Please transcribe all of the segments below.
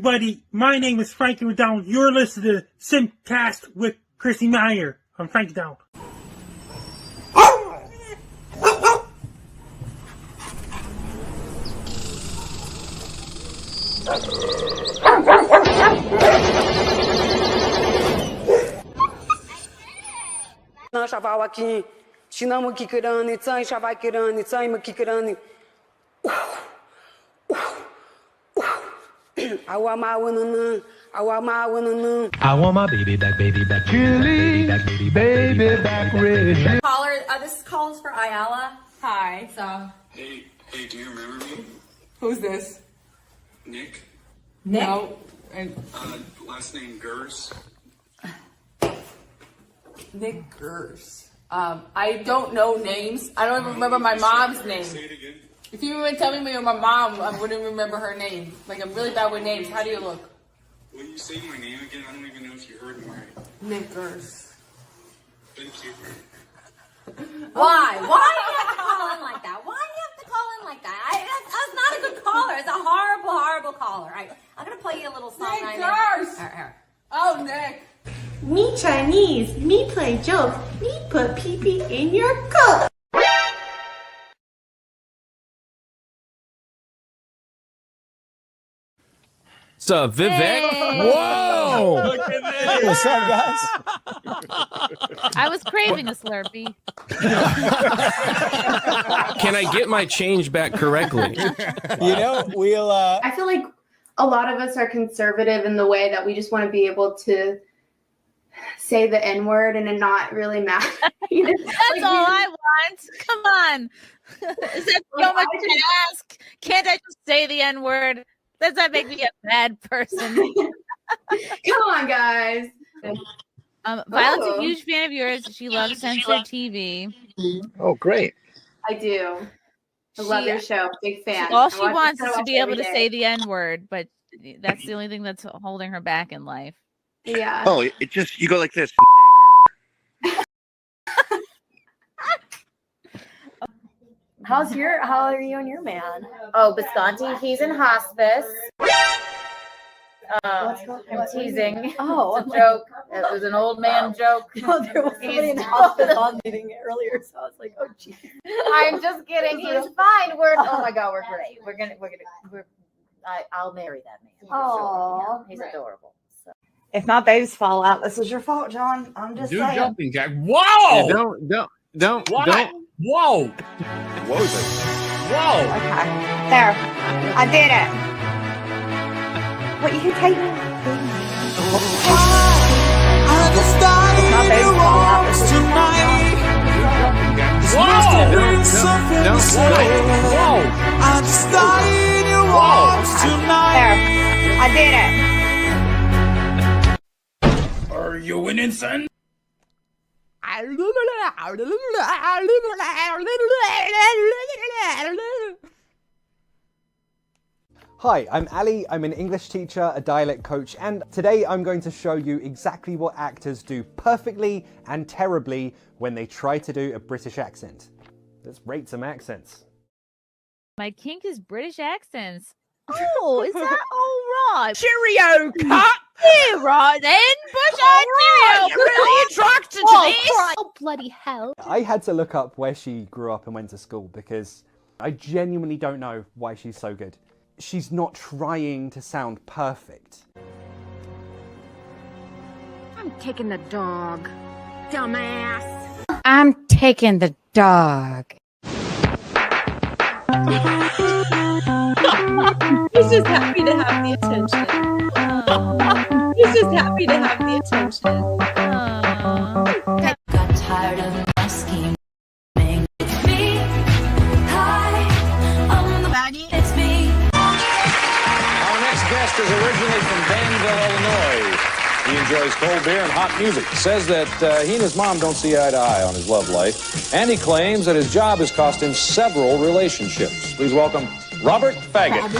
everybody. My name is Frankie McDonald. You're listening to SimpCast with Chrissie Mayr. I'm Frankie McDonald. I want my baby back, Chili, baby back, ready. Caller, this call is for Ayala. Hi. So. Hey, do you remember me? Who's this? Nick. No. Last name Gers. Nick Gers. I don't know names. I don't even remember my mom's name. Say it again. If you were telling me my mom, I wouldn't remember her name. Like, I'm really bad with names. How do you look? Will you say my name again? I don't even know if you heard me right. Nick Gers. Thank you. Why? Why do you have to call in like that? Why do you have to call in like that? That's not a good caller. It's a horrible, horrible caller. All right, I'm going to play you a little song. Nick Gers! Oh, Nick. Me Chinese, me play jokes, me put pee-pee in your coat. What's up, Vivek? Hey. Whoa! Look at this. What's up, guys? I was craving a Slurpee. Can I get my change back correctly? You know, we'll. I feel like a lot of us are conservative in the way that we just want to be able to say the N-word and it not really matter. That's all I want. Come on. Is that so much to ask? Can't I just say the N-word? Does that make me a bad person? Come on, guys. Violet's a huge fan of yours. She loves censored TV. Oh, great. I do. I love your show. Big fan. All she wants is to be able to say the N-word, but that's the only thing that's holding her back in life. Yeah. Oh, it just, you go like this. How are you and your man? Oh, Bisconti, he's in hospice. I'm teasing. Oh, it's a joke. It was an old man joke. No, there was somebody in the hospital meeting earlier, so I was like, oh, geez. I'm just kidding. He's fine. Oh my God, we're great. I'll marry that man. Oh, he's adorable. So. If my babies fall out, this is your fault, John. I'm just saying. Jumping jack. Whoa! Yeah, don't. Whoa! What was it? Whoa! Okay, there. I did it. What, you can take me? If my babies fall out, this is your fault. Whoa! There. I did it. Are you winning, son? Hi, I'm Ali. I'm an English teacher, a dialect coach, and today I'm going to show you exactly what actors do perfectly and terribly when they try to do a British accent. Let's rate some accents. My kink is British accents. Oh, is that all right? Cheerio, cut. Yeah, right then. Bush cheerio. You're really attracted to this. Oh, bloody hell. I had to look up where she grew up and went to school because I genuinely don't know why she's so good. She's not trying to sound perfect. I'm taking the dog, dumbass. I'm taking the dog. He's just happy to have the attention. He's just happy to have the attention. Got tired of asking. It's me. Hi, I'm the baddie. It's me. Our next guest is originally from Danville, Illinois. He enjoys cold beer and hot music. Says that he and his mom don't see eye to eye on his love life. And he claims that his job has cost him several relationships. Please welcome Robert Faggot.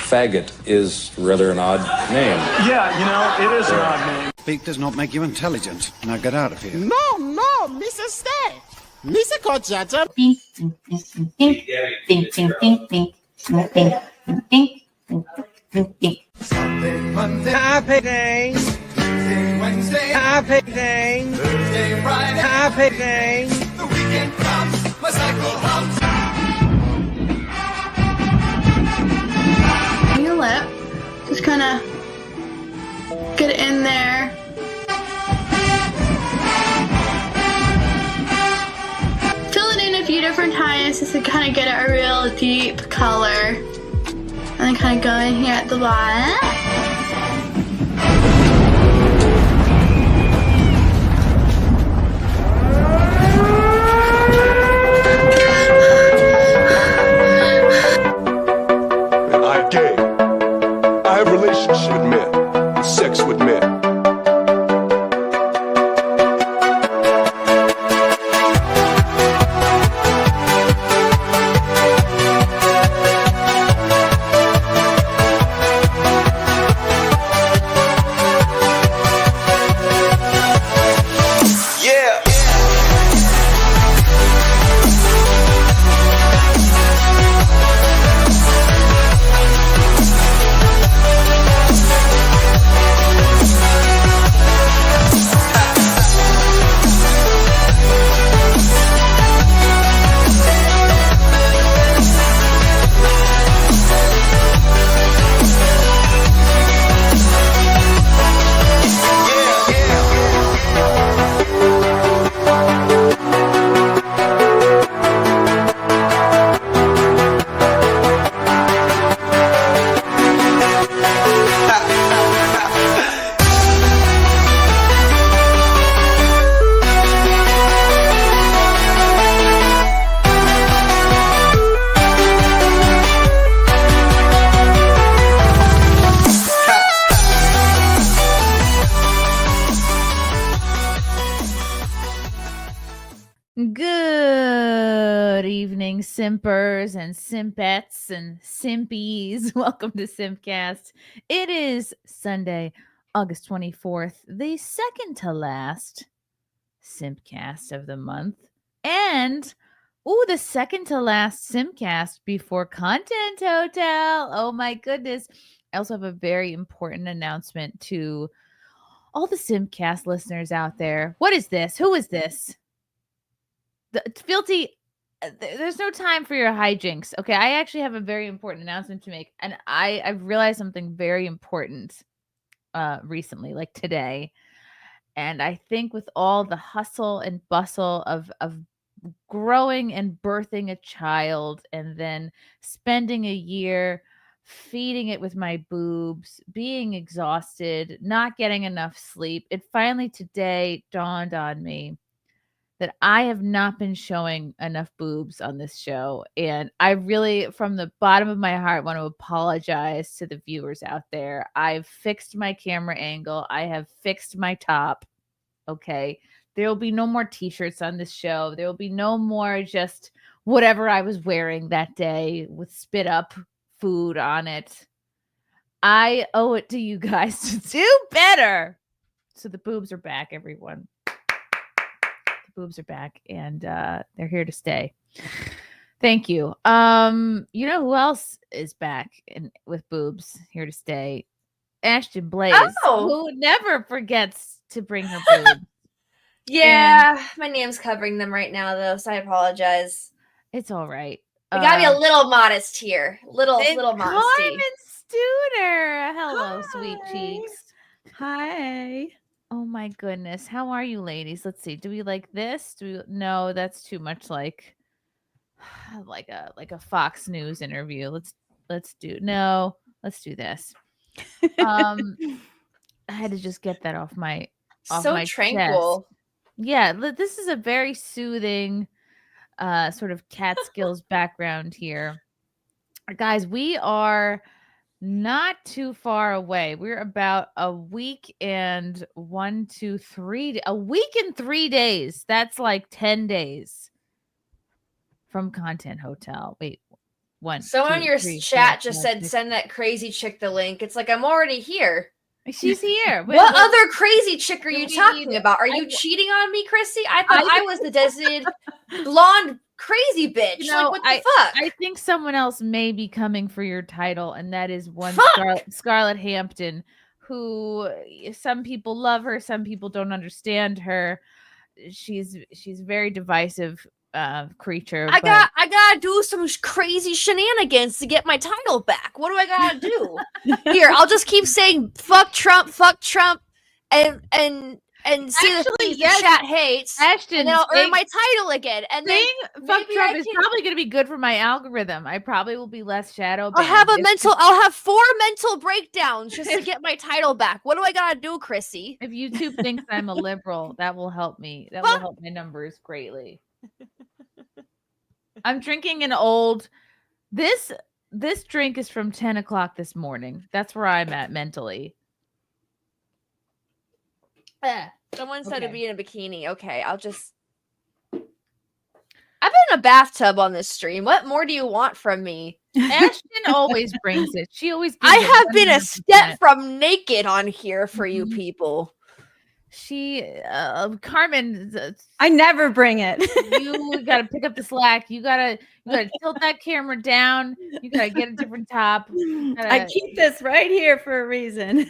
Faggot is rather an odd name. Yeah, you know, it is an odd name. Speak does not make you intelligent. Now get out of here. No, Mrs. Stay. Misa Kochata. Ding, ding, ding, ding, ding, ding, ding, ding, ding, ding, ding, ding, ding. Sunday, Monday, happy day. Tuesday, Wednesday, happy day. Thursday, Friday, happy day. The weekend comes, my cycle hums. Your lip, just kind of get it in there. Fill it in a few different times just to kind of get a real deep color. And then kind of go in here at the bottom. I'm gay. I have relationships with men, sex with men. Good evening, simpers and simpettes and simpies. Welcome to SimpCast. It is Sunday, August 24th, the second to last SimpCast of the month. And, the second to last SimpCast before Content Hotel. Oh my goodness. I also have a very important announcement to all the SimpCast listeners out there. What is this? Who is this? Fealty, there's no time for your hijinks. Okay, I actually have a very important announcement to make, and I've realized something very important recently, like today. And I think with all the hustle and bustle of growing and birthing a child, and then spending a year feeding it with my boobs, being exhausted, not getting enough sleep, it finally today dawned on me that I have not been showing enough boobs on this show. And I really, from the bottom of my heart, want to apologize to the viewers out there. I've fixed my camera angle. I have fixed my top. Okay. There will be no more t-shirts on this show. There will be no more just whatever I was wearing that day with spit up food on it. I owe it to you guys to do better. So the boobs are back, everyone. Boobs are back, and they're here to stay. Thank you. You know who else is back with boobs here to stay? Ashton Blaze, who never forgets to bring her boobs. Yeah, my name's covering them right now, though, so I apologize. It's all right. I gotta be a little modest here. Little modesty. Carmen Studer. Hello, Hi. sweet cheeks. Hi. Oh my goodness. How are you ladies? Let's see. Do we like this? No, that's too much like a Fox News interview. Let's do this. I had to just get that off my tranquil. chest. Yeah, this is a very soothing sort of Catskills background here. Guys, we are not too far away. We're about a week and 3 days. That's like 10 days from Content Hotel. Wait, Someone in your chat just said, send that crazy chick the link. It's like, I'm already here. She's here. What other crazy chick are you talking about? Are you cheating on me, Chrissy? I thought I was the designated blonde crazy bitch. Like, what the fuck? I think someone else may be coming for your title, and that is one Scarlett Hampton, who some people love her, some people don't understand her. She's very divisive creature. I gotta do some crazy shenanigans to get my title back. What do I gotta do? Here, I'll just keep saying fuck Trump, and see the chat hates, Ashton, and then I'll earn my title again. And then fuck Trump is probably going to be good for my algorithm. I probably will be less shadow banned. I'll have 4 mental breakdowns just to get my title back. What do I gotta do, Chrissy? If YouTube thinks I'm a liberal, that will help me. That will help my numbers greatly. I'm drinking an old. This drink is from 10 o'clock this morning. That's where I'm at mentally. Someone said to be in a bikini. Okay, I've been in a bathtub on this stream. What more do you want from me? Ashton always brings it. She always. I have been a step from naked on here for you people. Carmen, I never bring it. You gotta pick up the slack. You gotta tilt that camera down. You gotta get a different top. I keep this right here for a reason.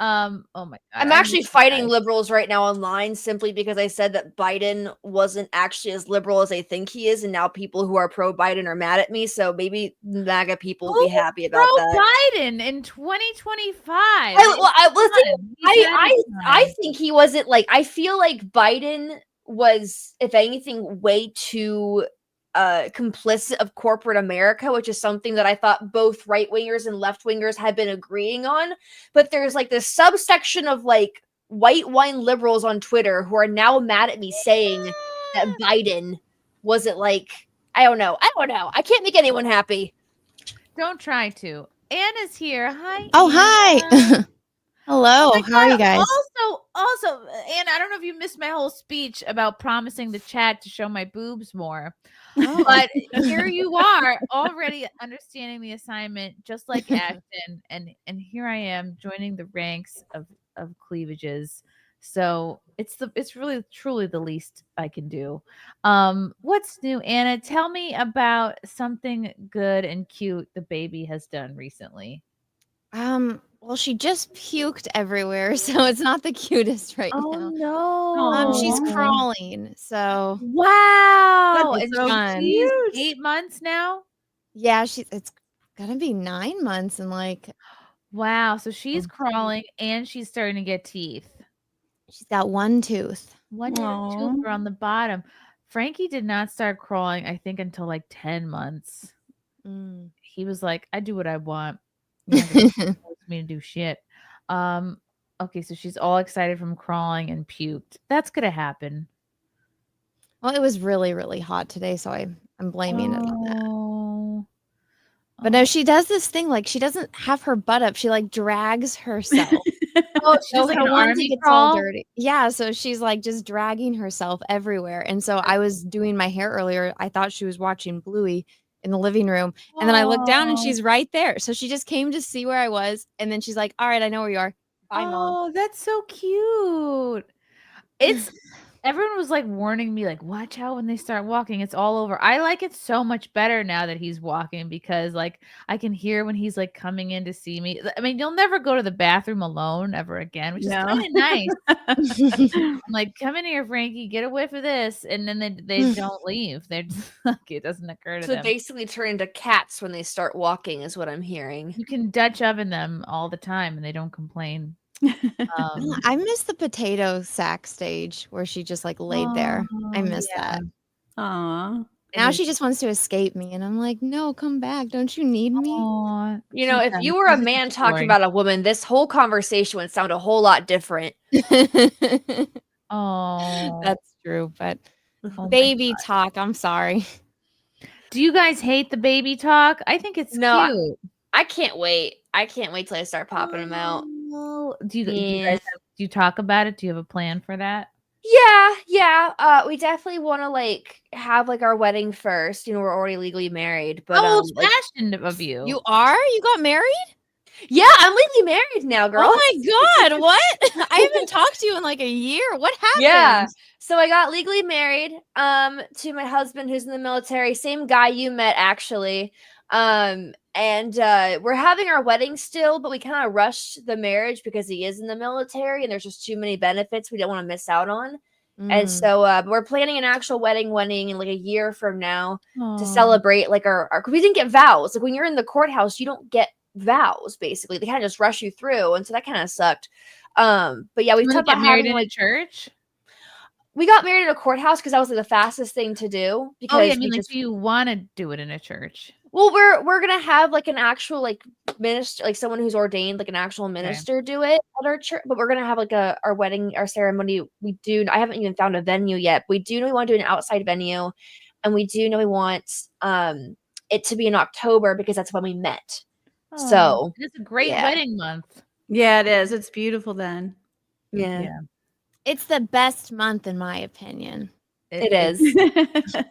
Oh my god! I'm actually fighting liberals right now online simply because I said that Biden wasn't actually as liberal as they think he is, and now people who are pro Biden are mad at me. So maybe MAGA people will be happy about that. Biden in 2025. I think he wasn't like. I feel like Biden was, if anything, way too complicit of corporate America, which is something that I thought both right wingers and left wingers had been agreeing on. But there's like this subsection of like white wine liberals on Twitter who are now mad at me saying that Biden wasn't like, I don't know. I can't make anyone happy. Don't try to. Anna's here. Hi. Oh, Anna. hi. Hello. Oh how are you guys? Also, Anna, I don't know if you missed my whole speech about promising the chat to show my boobs more. Oh. But here you are already understanding the assignment, just like Ashton, and here I am joining the ranks of cleavages. So it's really truly the least I can do. What's new, Anna? Tell me about something good and cute the baby has done recently. Well, she just puked everywhere, so it's not the cutest right now. Oh no. She's crawling. So wow. That's And fun. she's 8 months now. Yeah, it's gonna be 9 months and like wow. So she's crawling and she's starting to get teeth. She's got one tooth. One tooth on the bottom. Frankie did not start crawling, I think, until like 10 months. He was like, I do what I want. You're not gonna force me to do shit. Okay, so she's all excited from crawling and puked. That's gonna happen. Well, it was really, really hot today, so I'm blaming it on that. But no, she does this thing like she doesn't have her butt up. She like drags herself. She does like an once army it gets crawl? all dirty. Yeah, so she's like just dragging herself everywhere. And so I was doing my hair earlier. I thought she was watching Bluey in the living room. And then I looked down and she's right there. So she just came to see where I was. And then she's like, all right, I know where you are. Bye, Mom. Oh, that's so cute. It's everyone was like warning me, like, watch out when they start walking. It's all over. I like it so much better now that he's walking because like I can hear when he's like coming in to see me. I mean, you'll never go to the bathroom alone ever again, which is kind of nice. I'm like, come in here, Frankie, get a whiff of this. And then they don't leave. They're just like, it doesn't occur to So them. basically turn into cats when they start walking is what I'm hearing. You can Dutch oven them all the time and they don't complain. I miss the potato sack stage where she just like laid there. I miss that. Aw. Now she just wants to escape me. And I'm like, no, come back. Don't you need me? You know, if you were a man talking about a woman, this whole conversation would sound a whole lot different. Oh, that's true. But baby talk, I'm sorry. Do you guys hate the baby talk? I think it's cute. I can't wait. I can't wait till I start popping them out. Do you guys do you talk about it? Do you have a plan for that? Yeah. We definitely want to like have like our wedding first. You know, we're already legally married. But how old's Ashton of you? You are? You got married? Yeah, I'm legally married now, girl. Oh my God, what? I haven't talked to you in like a year. What happened? Yeah. So I got legally married to my husband who's in the military, same guy you met actually. And we're having our wedding still, but we kind of rushed the marriage because he is in the military and there's just too many benefits we don't want to miss out on. And so we're planning an actual wedding in like a year from now to celebrate like our cause we didn't get vows. Like when you're in the courthouse, you don't get vows basically. They kind of just rush you through. And so that kind of sucked. But yeah, we talked about married having in a church. We got married in a courthouse because that was like the fastest thing to do. Because Oh yeah, I mean, like, do you want to do it in a church? Well, we're gonna have like an actual like minister, like someone who's ordained, like an actual minister, do it at our church. But we're gonna have like our wedding, our ceremony. I haven't even found a venue yet. We do know we want to do an outside venue, and we do know we want it to be in October because that's when we met. So it's a great wedding month. Yeah, it is. It's beautiful then. Yeah. It's the best month in my opinion. It is.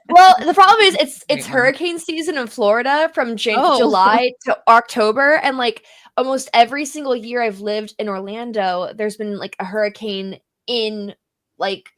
Well, the problem is it's hurricane season in Florida from July to October, and like almost every single year I've lived in Orlando, there's been like a hurricane in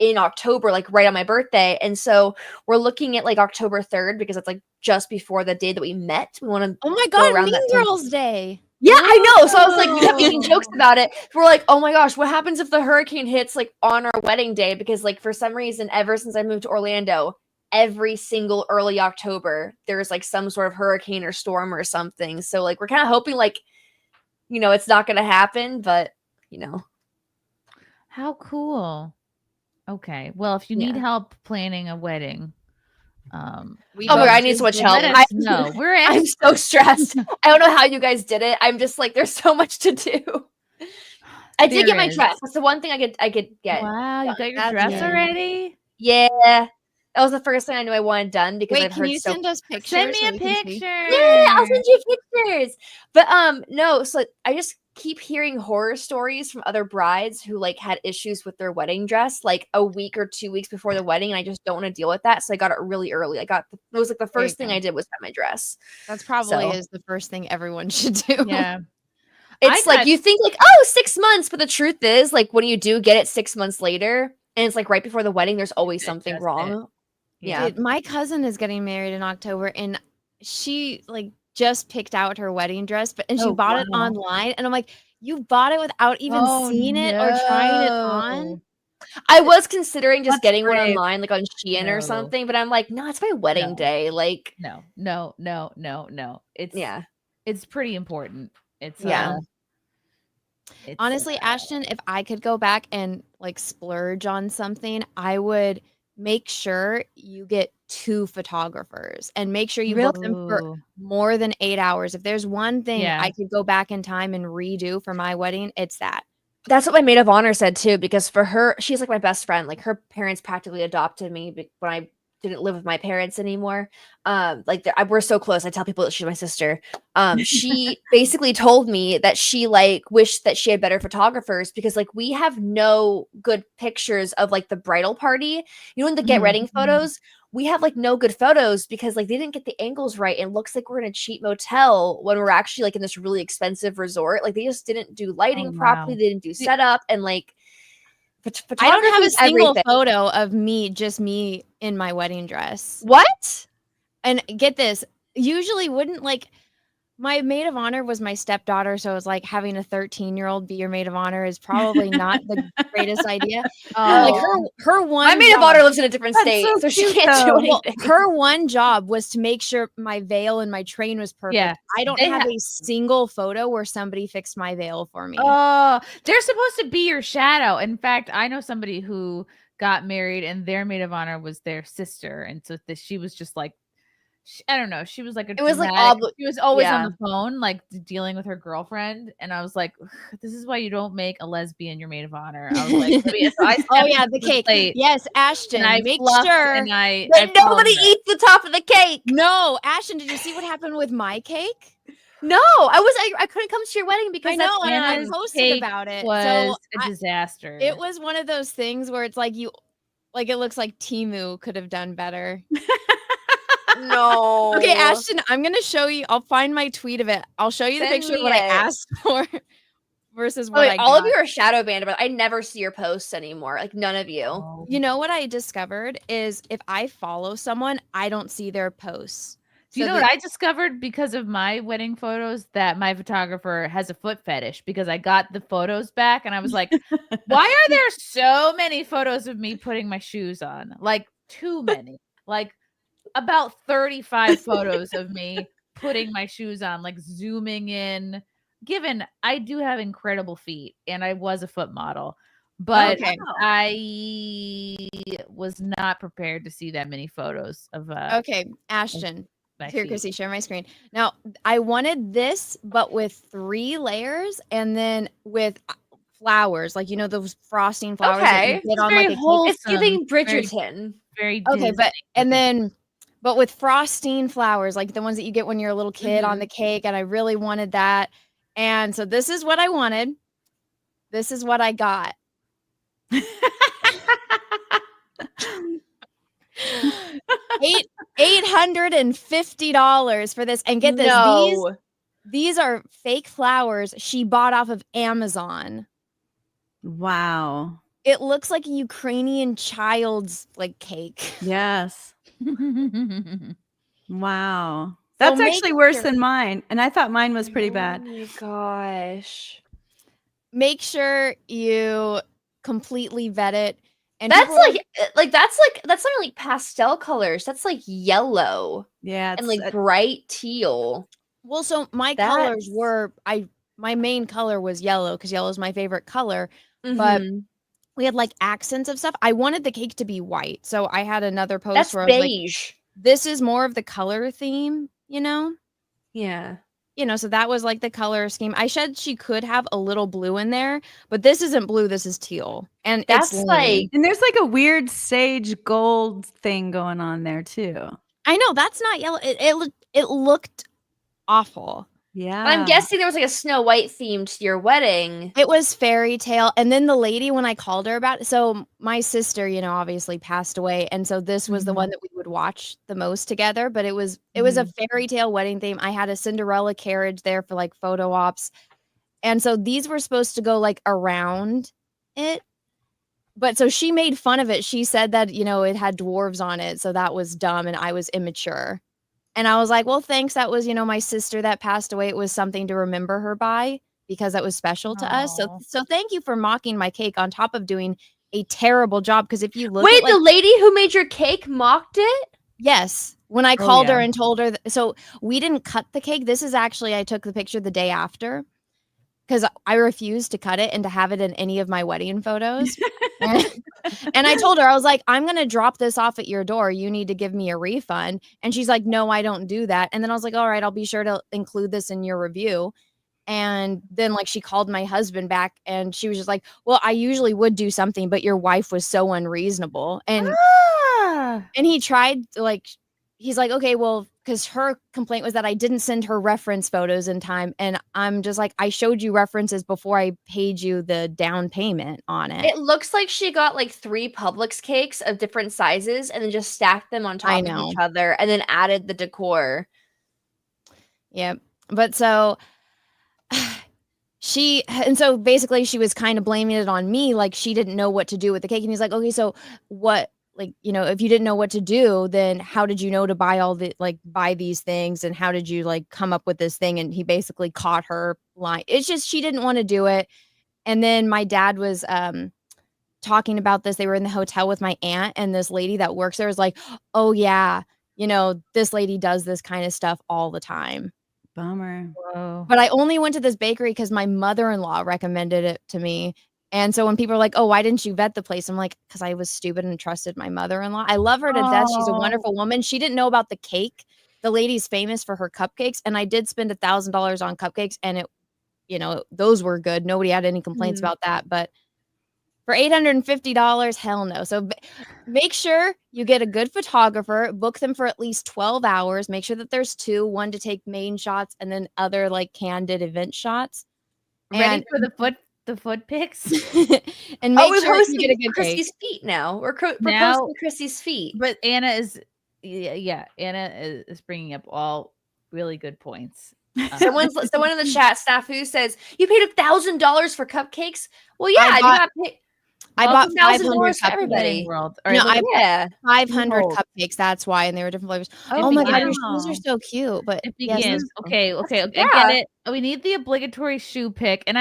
October, like right on my birthday, and so we're looking at like October 3rd because it's like just before the day that we met. We want to. Oh my God, Mean Girls Day. Yeah, I know. So I was like, we kept making jokes about it. We're like, oh my gosh, what happens if the hurricane hits like on our wedding day? Because like for some reason, ever since I moved to Orlando, every single early October, there's like some sort of hurricane or storm or something. So like we're kind of hoping like, it's not going to happen, but How cool. Okay. Well, if you need help planning a wedding, oh my God, I need so much help. No, I'm so stressed. I don't know how you guys did it. I'm just like, there's so much to do. I did get my dress. That's the one thing I could get. Wow, you got your dress already? Yeah. That was the first thing I knew I wanted done because I've heard can you send us pictures? Send me a picture. Yeah, I'll send you pictures. But no, so I just keep hearing horror stories from other brides who like had issues with their wedding dress like a week or 2 weeks before the wedding, and I just don't want to deal with that. So I got it really early. It was like the first thing I did was get my dress. That's probably is the first thing everyone should do. Yeah. It's like you think like, 6 months, but the truth is like when you do get it 6 months later and it's like right before the wedding, there's always something wrong. Yeah. Dude, my cousin is getting married in October and she like just picked out her wedding dress, and she bought it online. And I'm like, you bought it without even seeing it or trying it on? I was considering just getting one online, like on Shein or something, but I'm like, no, it's my wedding day. Like, no. It's pretty important. It's honestly, Ashton, if I could go back and like splurge on something, I would make sure you get 2 photographers and make sure you book them for more than 8 hours. If there's one thing I could go back in time and redo for my wedding, it's that. That's what my maid of honor said too, because for her, she's like my best friend. Like her parents practically adopted me when I didn't live with my parents anymore. We're so close. I tell people that she's my sister. She basically told me that she like wished that she had better photographers because like we have no good pictures of like the bridal party. In the get ready photos, we have like no good photos because like they didn't get the angles right. It looks like we're in a cheap motel when we're actually like in this really expensive resort. Like they just didn't do lighting properly. They didn't do setup and like. I don't have a single photo of just me in my wedding dress. What? And get this, usually wouldn't like my maid of honor was my stepdaughter, so it was like having a 13-year-old be your maid of honor is probably not the greatest idea. Like her one my maid of honor lives in a different state, so she can't do anything. Her one job was to make sure my veil and my train was perfect. Yeah. I don't have a single photo where somebody fixed my veil for me. Oh, they're supposed to be your shadow. In fact, I know somebody who got married and their maid of honor was their sister, and so she was just like, I don't know. She was like she was always on the phone, like dealing with her girlfriend. And I was like, this is why you don't make a lesbian your maid of honor. I was like, the cake. Plate, yes, Ashton. And I make sure. And nobody eats the top of the cake. No, Ashton, did you see what happened with my cake? No, I couldn't come to your wedding because I know, and I posted about it. Was a disaster. It was one of those things where it's like it looks like Temu could have done better. No. Okay, Ashton, I'm gonna show you. I'll find my tweet of it. I'll show you the Send picture of me what I it. asked for versus Oh, what wait, I all of got. you are shadow banned, but I never see your posts anymore. Like none of you. You know what I discovered is if I follow someone, I don't see their posts. Do you So know what I discovered because of my wedding photos? That my photographer has a foot fetish because I got the photos back and I was like, why are there so many photos of me putting my shoes on? Like too many. Like about 35 photos of me putting my shoes on, like zooming in. Given I do have incredible feet and I was a foot model, but Okay. I was not prepared to see that many photos of Okay, Ashton. my Here, feet. Chrissy, share my screen. Now, I wanted this, but with 3 layers and then with flowers, like, you know, those frosting flowers that you Okay. get on very like a cake. wholesome. It's giving Very- Bridgerton. Very Okay, Disney. but and then but with frosting flowers, like the ones that you get when you're a little kid on the cake, and I really wanted that. And so this is what I wanted. This is what I got. $850 for this. And get this, No. these are fake flowers she bought off of Amazon. Wow. It looks like a Ukrainian child's like cake. Yes. Wow. So That's make actually worse sure- than mine. And I thought mine was pretty bad. Oh my gosh. Make sure you completely vet it. And That's people are- that's not like pastel colors. That's like yellow Yeah. and like bright teal. well, so my colors were my main color was yellow because yellow is my favorite color. But Mhm. we had like accents of stuff. I wanted the cake to be white. So I had another post That's where I was like, beige. this is more of the color theme, you know? Yeah. You know, so that was like the color scheme. I said she could have a little blue in there, but this isn't blue, this is teal. And That's it's like- lame. And there's like a weird sage gold thing going on there too. I know that's not yellow. It looked awful. Yeah. I'm guessing there was like a Snow White theme to your wedding. It was fairy tale. And then the lady, when I called her about it, so my sister, you know, obviously passed away. And so this was the one that we would watch the most together. But it was a fairy tale wedding theme. I had a Cinderella carriage there for like photo ops. And so these were supposed to go like around it. But so she made fun of it. She said that, you know, it had dwarves on it. So that was dumb and I was immature. And I was like, well, thanks. That was, you know, my sister that passed away. It was something to remember her by because that was special to us. So thank you for mocking my cake on top of doing a terrible job. Because if you look Wait, at, like, the lady who made your cake mocked it? yes, when I called her and told her, so we didn't cut the cake. This is actually, I took the picture the day after because I refused to cut it and to have it in any of my wedding photos. And I told her, I was like, I'm going to drop this off at your door. You need to give me a refund. And she's like, no, I don't do that. And then I was like, all right, I'll be sure to include this in your review. And then like she called my husband back and she was just like, well, I usually would do something, but your wife was so unreasonable. And and he tried to, like, he's like, okay, well, because her complaint was that I didn't send her reference photos in time. And I'm just like, I showed you references before I paid you the down payment on it. It looks like she got like 3 Publix cakes of different sizes and then just stacked them on top of each other and then added the decor. Yep. But so so basically she was kind of blaming it on me, like she didn't know what to do with the cake. And he's like, okay, so what, like, you know, if you didn't know what to do, then how did you know to buy these things? And how did you like come up with this thing? And he basically caught her lying. It's just, she didn't want to do it. And then my dad was talking about this. They were in the hotel with my aunt, and this lady that works there was like, oh yeah, you know, this lady does this kind of stuff all the time. Bummer. Whoa. But I only went to this bakery because my mother-in-law recommended it to me. And so when people are like, oh, why didn't you vet the place? I'm like, because I was stupid and trusted my mother-in-law. I love her to death. She's a wonderful woman. She didn't know about the cake. The lady's famous for her cupcakes. And I did spend $1,000 on cupcakes. And it, you know, those were good. Nobody had any complaints about that. But for $850, hell no. So make sure you get a good photographer, book them for at least 12 hours. Make sure that there's 2, one to take main shots and then other like candid event shots. Ready for the foot pics? And make we're sure you hosting get a good Chrissie's cake. feet now. We're Now- posting Chrissie's feet. But Anna is Yeah. Anna is bringing up all really good points. Someone in the chat, Snafu, says you paid $1,000 for cupcakes. Well, yeah, you got paid. I bought $1,000 for cupcakes. everybody. World. No, I yeah, bought 500 Behold. cupcakes. That's why, and they were different flavors. It Oh my god, your begins. shoes are so cute. But It yes, begins. Okay. I Yeah. get it. We need the obligatory shoe pick, and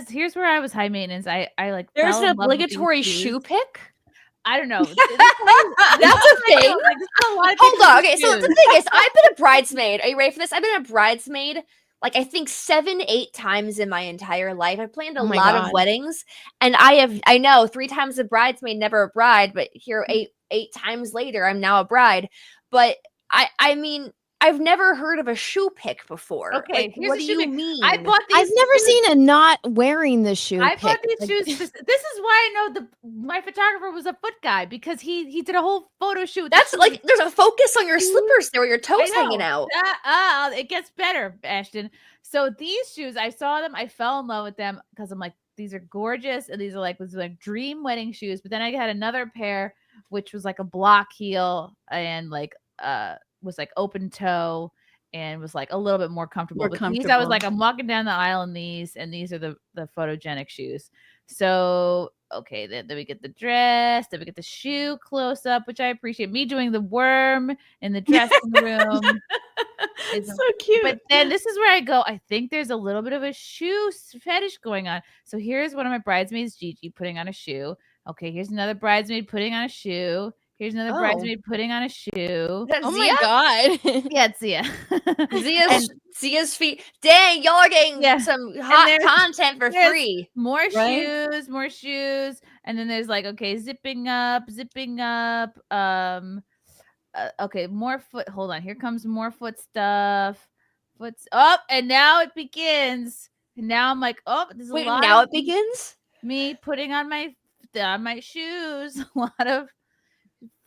here's where I was high maintenance. I like. There's fell an in love with these obligatory shoes. shoe pick. I don't know. That's a thing. Hold on. Okay, so the thing is, I've been a bridesmaid. Are you ready for this? I've been a bridesmaid like I think 7-8 times in my entire life. I planned a lot of weddings, and I know 3 times a bridesmaid, never a bride, but here 8 times later, I'm now a bride. But I mean, I've never heard of a shoe pick before. Okay, like, here's what a do shoe you pick. mean? I bought these. I've never seen a not wearing the shoe. I bought pic. these shoes. This is why I know my photographer was a foot guy, because he did a whole photo shoot. That's like there's a focus on your slippers there, where your toes hanging out. It gets better, Ashton. So these shoes, I saw them, I fell in love with them because I'm like, these are gorgeous, and these are like dream wedding shoes. But then I had another pair, which was like a block heel and like was like open toe and was like a little bit more comfortable. But these, I was like, I'm walking down the aisle in these, and these are the photogenic shoes. So okay, then we get the dress, then we get the shoe close up, which I appreciate. Me doing the worm in the dressing room. It's so cute. But then this is where I go, I think there's a little bit of a shoe fetish going on. So here's one of my bridesmaids, Gigi, putting on a shoe. Okay, here's another bridesmaid putting on a shoe. Here's another bridesmaid putting on a shoe. Oh my god. Yeah, it's Zia. Zia's feet. Dang, y'all are getting some hot content for free. More shoes. And then there's like, okay, zipping up. Okay, more foot. Hold on. Here comes more foot stuff. Foot's up, and now it begins. And now I'm like, oh, there's a Wait, lot. now it begins? Me putting on my shoes. A lot of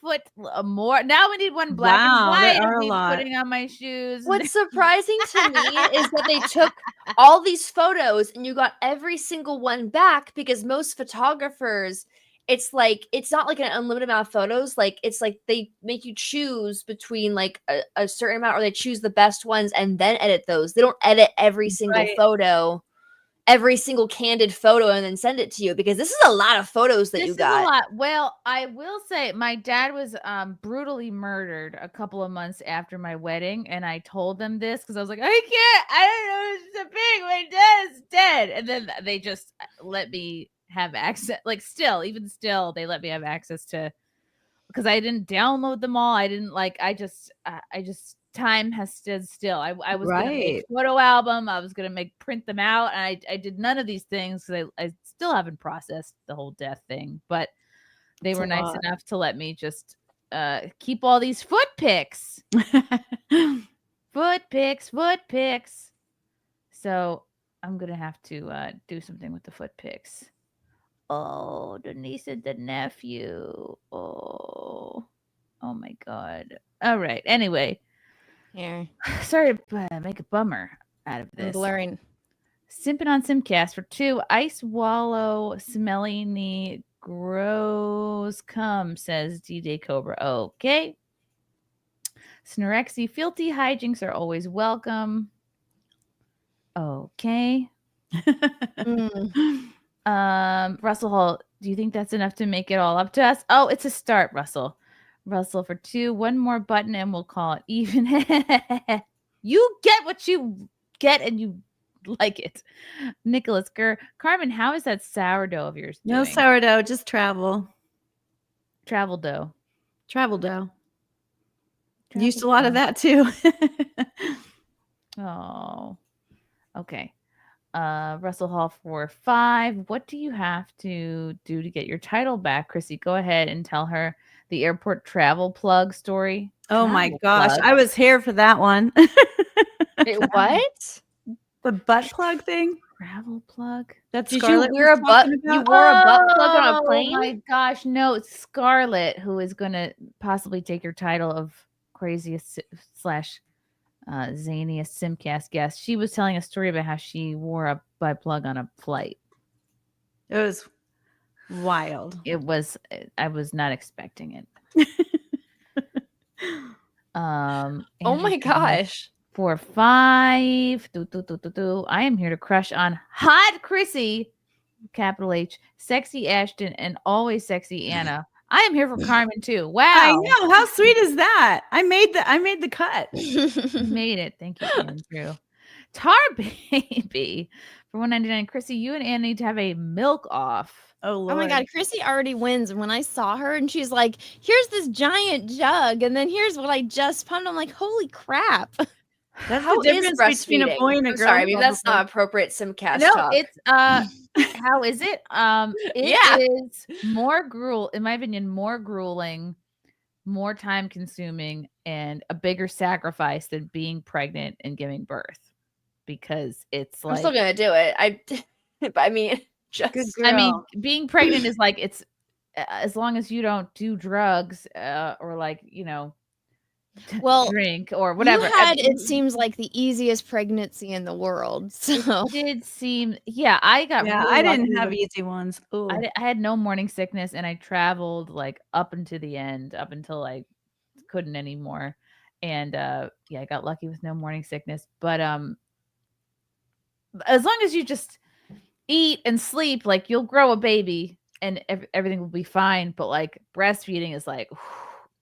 foot. More. Now we need one black and white. There are of a me lot. putting on my shoes. What's surprising to me is that they took all these photos and you got every single one back, because most photographers, it's like, it's not like an unlimited amount of photos. Like, it's like they make you choose between like a certain amount, or they choose the best ones and then edit those. They don't edit every single photo, every single candid photo, and then send it to you, because this is a lot of photos that you got. This is a lot. Well, I will say my dad was brutally murdered a couple of months after my wedding, and I told them this because I was like, I don't know, it's a big, my dad is dead. And then they just let me have access, like even still, they let me have access to, because I didn't download them all. I didn't I just time has stood still. I was gonna make a photo album. I was gonna print them out, and I did none of these things because I still haven't processed the whole death thing. But they were nice enough to let me just keep all these foot pics. foot pics. So I'm gonna have to do something with the foot pics. Oh, the niece and the nephew. Oh my god. All right. Anyway. Here. Sorry to make a bummer out of this. Blurring. Simping on SimpCast for 2. Ice wallow smelly knee grows cum, says DJ Cobra. Okay. Snorexy filthy hijinks are always welcome. Okay. Russell Hall, do you think that's enough to make it all up to us? Oh, it's a start, Russell. Russell for 2. One more button and we'll call it even. You get what you get and you like it. Nicholas Gurr. Carmen, how is that sourdough of yours doing? No sourdough, just travel. Travel dough. Used a lot of that too. Oh. Okay. Russell Hall for 5. What do you have to do to get your title back, Chrissy? Go ahead and tell her the airport travel plug story. Oh my gosh, I was here for that one. Wait, what? The butt plug thing? Travel plug? That's Did Scarlett you wear a butt? You wore a butt plug on a plane? Oh my gosh, no! It's Scarlett who is going to possibly take your title of craziest / zaniest SimpCast guest. She was telling a story about how she wore a butt plug on a flight. It was wild. It was. I was not expecting it. Oh my gosh. 4, 5. I am here to crush on hot Chrissy, capital H, sexy Ashton, and always sexy Anna. I am here for Carmen too. Wow. I know. How sweet is that? I made the cut. You made it. Thank you, Andrew. Tar Baby for $1.99. Chrissy, you and Anna need to have a milk off. Oh, Lord. Oh my God, Chrissy already wins. And when I saw her and she's like, here's this giant jug, and then here's what I just pumped. I'm like, holy crap. That's How the difference between a boy and a I'm girl. sorry, maybe that's not appropriate SimpCast No, talk. it's how is it? It is more in my opinion, more grueling, more time consuming, and a bigger sacrifice than being pregnant and giving birth. Because it's like I'm still gonna do it. I mean, being pregnant is like it's as long as you don't do drugs or like, Well, drink or whatever. You had, it seems like the easiest pregnancy in the world. So it did seem, I got. Yeah, really I didn't lucky have with- easy ones. Ooh. I had no morning sickness, and I traveled like up into the end, up until I couldn't anymore. And I got lucky with no morning sickness. But as long as you just eat and sleep, like you'll grow a baby and everything will be fine. But like breastfeeding is like,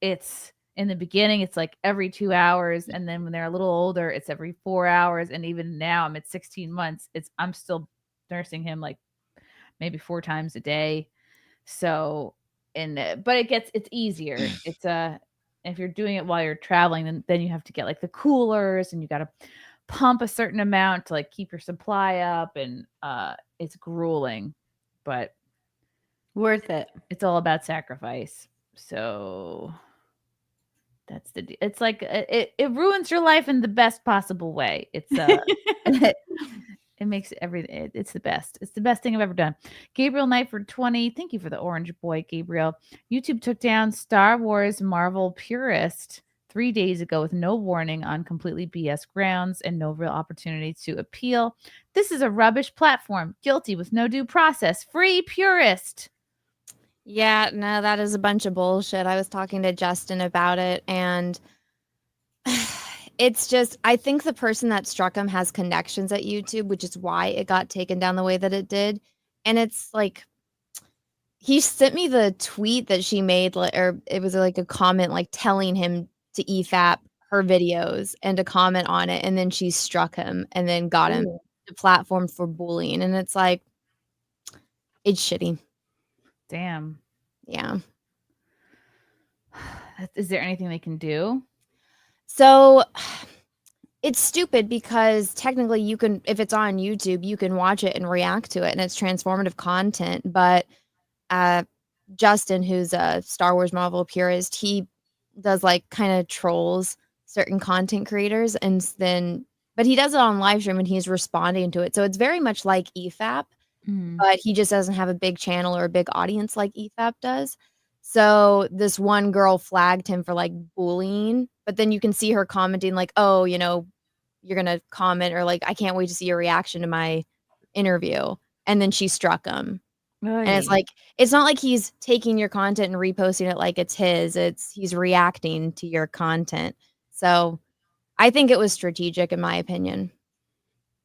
it's in the beginning, it's like every 2 hours. And then when they're a little older, it's every 4 hours. And even now I'm at 16 months. I'm still nursing him like maybe 4 times a day. So, but it's easier. It's if you're doing it while you're traveling, then you have to get like the coolers and you got to pump a certain amount to like keep your supply up, and it's grueling, but worth it. It's all about sacrifice. So that's it's like it ruins your life in the best possible way. It's it makes everything. It's the best. It's the best thing I've ever done. Gabriel Knight for 20. Thank you for the orange boy, Gabriel. YouTube took down Star Wars Marvel purist 3 days ago with no warning on completely BS grounds and no real opportunity to appeal. This is a rubbish platform. Guilty with no due process. Free purist. Yeah, no, that is a bunch of bullshit. I was talking to Justin about it, and it's just, I think the person that struck him has connections at YouTube, which is why it got taken down the way that it did. And it's like, he sent me the tweet that she made, or it was like a comment, like telling him to EFAP her videos and to comment on it. And then she struck him and then got him the platform for bullying. And it's like, it's shitty. Damn. Yeah. Is there anything they can do? So it's stupid because technically you can, if it's on YouTube, you can watch it and react to it and it's transformative content. But Justin, who's a Star Wars Marvel purist, he does like kind of trolls certain content creators, and then, but he does it on live stream and he's responding to it. So it's very much like EFAP, but he just doesn't have a big channel or a big audience like EFAP does. So this one girl flagged him for like bullying, but then you can see her commenting like, oh, you know, you're going to comment, or like, I can't wait to see your reaction to my interview. And then she struck him. And it's like, it's not like he's taking your content and reposting it like it's his. He's reacting to your content. So I think it was strategic, in my opinion.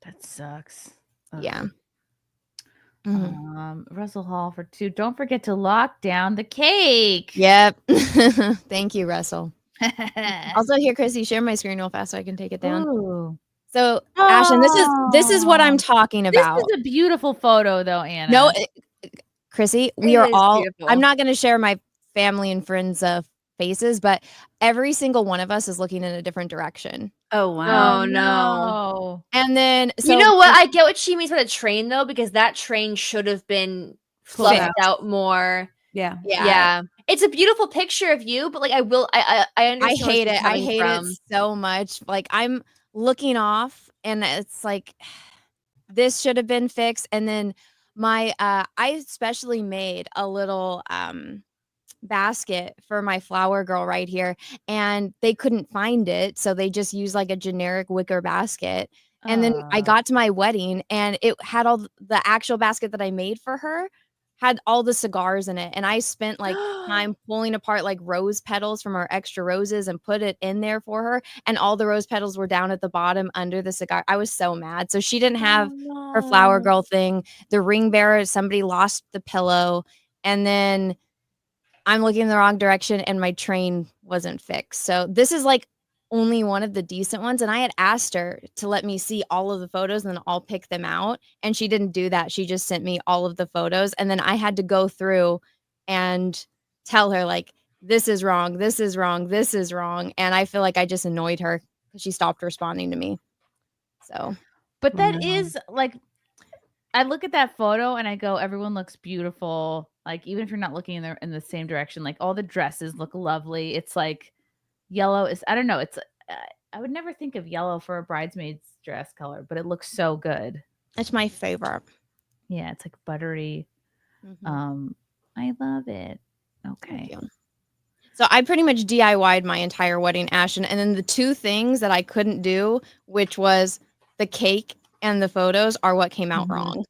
That sucks. Yeah. Russell Hall for 2. Don't forget to lock down the cake. Yep. Thank you, Russell. Also, here, Chrissy, share my screen real fast so I can take it down. Ooh. So, Ashton, this is what I'm talking about. This is a beautiful photo, though, Anna. No, Chrissy, we are all. Beautiful. I'm not going to share my family and friends' faces, but every single one of us is looking in a different direction. Oh wow! Oh no! And then, so, you know what? I get what she means by the train, though, because that train should have been fluffed out more. Yeah. It's a beautiful picture of you, but like, I understand. I hate it. I hate from. it so much. Like, I'm looking off, and it's like, this should have been fixed. And then I especially made a little basket for my flower girl right here, and they couldn't find it, so they just used like a generic wicker basket. And then I got to my wedding and it had all the actual basket that I made for her, had all the cigars in it, and I spent like time pulling apart like rose petals from our extra roses and put it in there for her, and all the rose petals were down at the bottom under the cigar. I was so mad. So she didn't have her flower girl thing. The ring bearer, somebody lost the pillow, and then I'm looking in the wrong direction and my train wasn't fixed. So this is like only one of the decent ones, and I had asked her to let me see all of the photos and then I'll pick them out, and she didn't do that. She just sent me all of the photos, and then I had to go through and tell her like, this is wrong, this is wrong, this is wrong, and I feel like I just annoyed her because she stopped responding to me. So But that is like, I look at that photo and I go, everyone looks beautiful. Like, even if you're not looking in the same direction, like all the dresses look lovely. It's like yellow is, I don't know. It's, I would never think of yellow for a bridesmaid's dress color, but it looks so good. It's my favorite. Yeah. It's like buttery. I love it. Okay. So I pretty much DIY'd my entire wedding, Ashton. And then the two things that I couldn't do, which was the cake and the photos, are what came out wrong.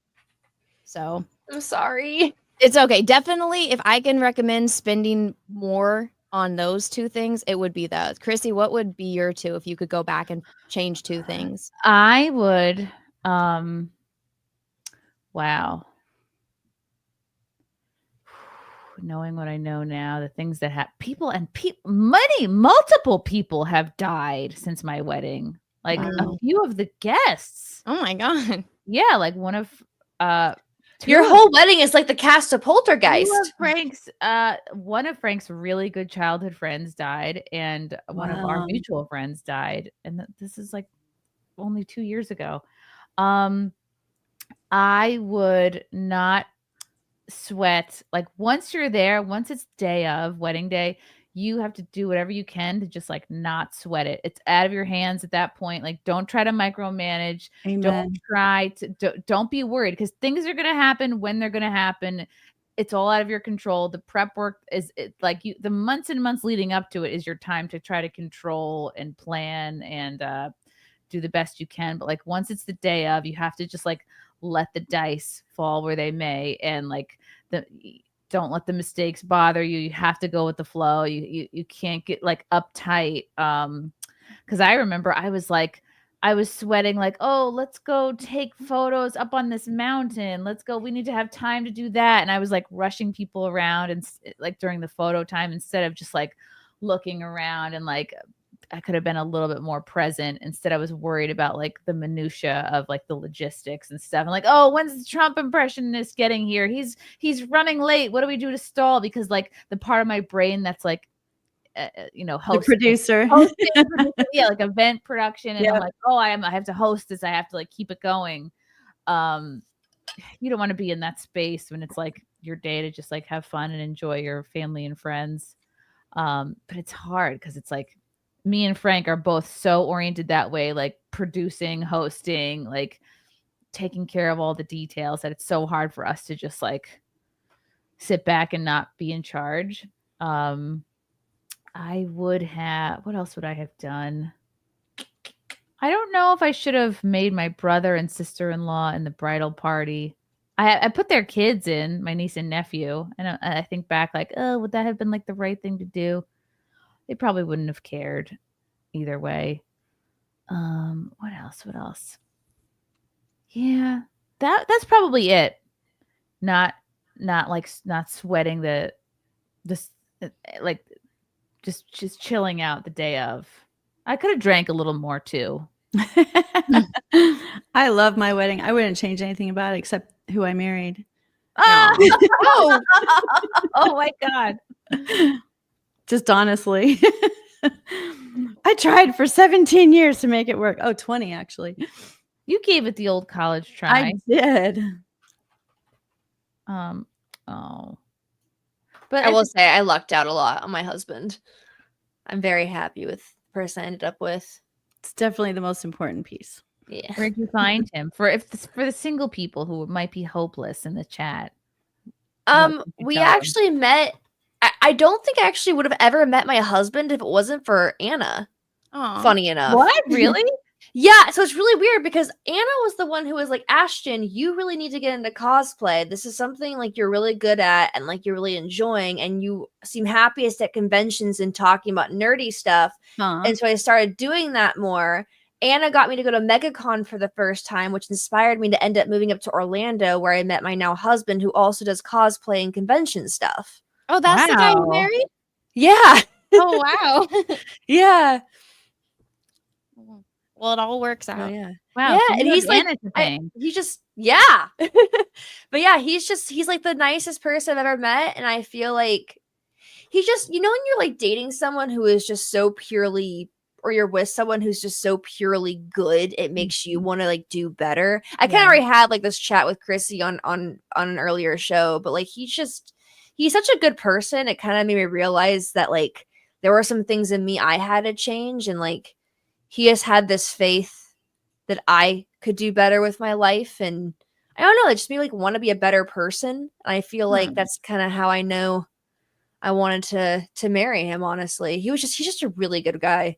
So I'm sorry. It's okay. Definitely, if I can recommend spending more on those two things, it would be those. Chrissy, what would be your two if you could go back and change two things? I would, wow. Knowing what I know now, the things that have multiple people have died since my wedding. Like a few of the guests. Oh my God. Yeah, like one of your whole wedding is like the cast of Poltergeist. One of Frank's really good childhood friends died, and one of our mutual friends died. And this is like only 2 years ago. I would not sweat. Like, once you're there, once it's day of wedding day, you have to do whatever you can to just like not sweat it. It's out of your hands at that point. Like, don't try to micromanage. Amen. Don't be worried, because things are going to happen when they're going to happen. It's all out of your control. The prep work is the months and months leading up to it is your time to try to control and plan and do the best you can. But like, once it's the day of, you have to just like let the dice fall where they may, and like don't let the mistakes bother you. You have to go with the flow. You can't get like uptight. Because I remember I was sweating like, oh, let's go take photos up on this mountain. Let's go. We need to have time to do that. And I was like rushing people around and like during the photo time, instead of just like looking around, and like I could have been a little bit more present. Instead, I was worried about like the minutia of like the logistics and stuff. And like, oh, when's the Trump impressionist getting here? He's running late. What do we do to stall? Because like the part of my brain that's like, the producer. Yeah, like event production. And I'm like, oh, I have to host this. I have to like keep it going. You don't want to be in that space when it's like your day to just like have fun and enjoy your family and friends. But it's hard because it's like, me and Frank are both so oriented that way, like producing, hosting, like taking care of all the details, that it's so hard for us to just like sit back and not be in charge. What else would I have done? I don't know if I should have made my brother and sister-in-law in the bridal party. I put their kids in, my niece and nephew. And I think back like, oh, would that have been like the right thing to do? They probably wouldn't have cared either way. What else? Yeah, that's probably it. Not sweating like just chilling out the day of. I could have drank a little more too. I love my wedding. I wouldn't change anything about it except who I married. Oh, oh my God. Just honestly. I tried for 17 years to make it work. Oh, 20 actually. You gave it the old college try. I did. Oh. But I will say I lucked out a lot on my husband. I'm very happy with the person I ended up with. It's definitely the most important piece. Yeah. Where did you find him? For the single people who might be hopeless in the chat. We actually met. I don't think I actually would have ever met my husband if it wasn't for Anna. Aww. Funny enough. What? Really? Yeah, so it's really weird because Anna was the one who was like, Ashton, you really need to get into cosplay. This is something like you're really good at and like you're really enjoying, and you seem happiest at conventions and talking about nerdy stuff. And so I started doing that more. Anna got me to go to MegaCon for the first time, which inspired me to end up moving up to Orlando, where I met my now husband, who also does cosplay and convention stuff. Oh, that's the guy you married? Yeah. Oh, wow. Yeah. Well, it all works out. Oh, yeah. Wow. Yeah, so and you he's have like, Anna's thing. he just, yeah. But yeah, he's like the nicest person I've ever met. And I feel like he just, you know, when you're like dating someone who is just so purely, or you're with someone who's just so purely good, it makes you want to like do better. I kind of already had like this chat with Chrissy on an earlier show, but like he's such a good person. It kind of made me realize that like there were some things in me I had to change, and like he has had this faith that I could do better with my life. And I don't know, it just made me like want to be a better person. And I feel like that's kind of how I know I wanted to marry him, honestly. He's just a really good guy.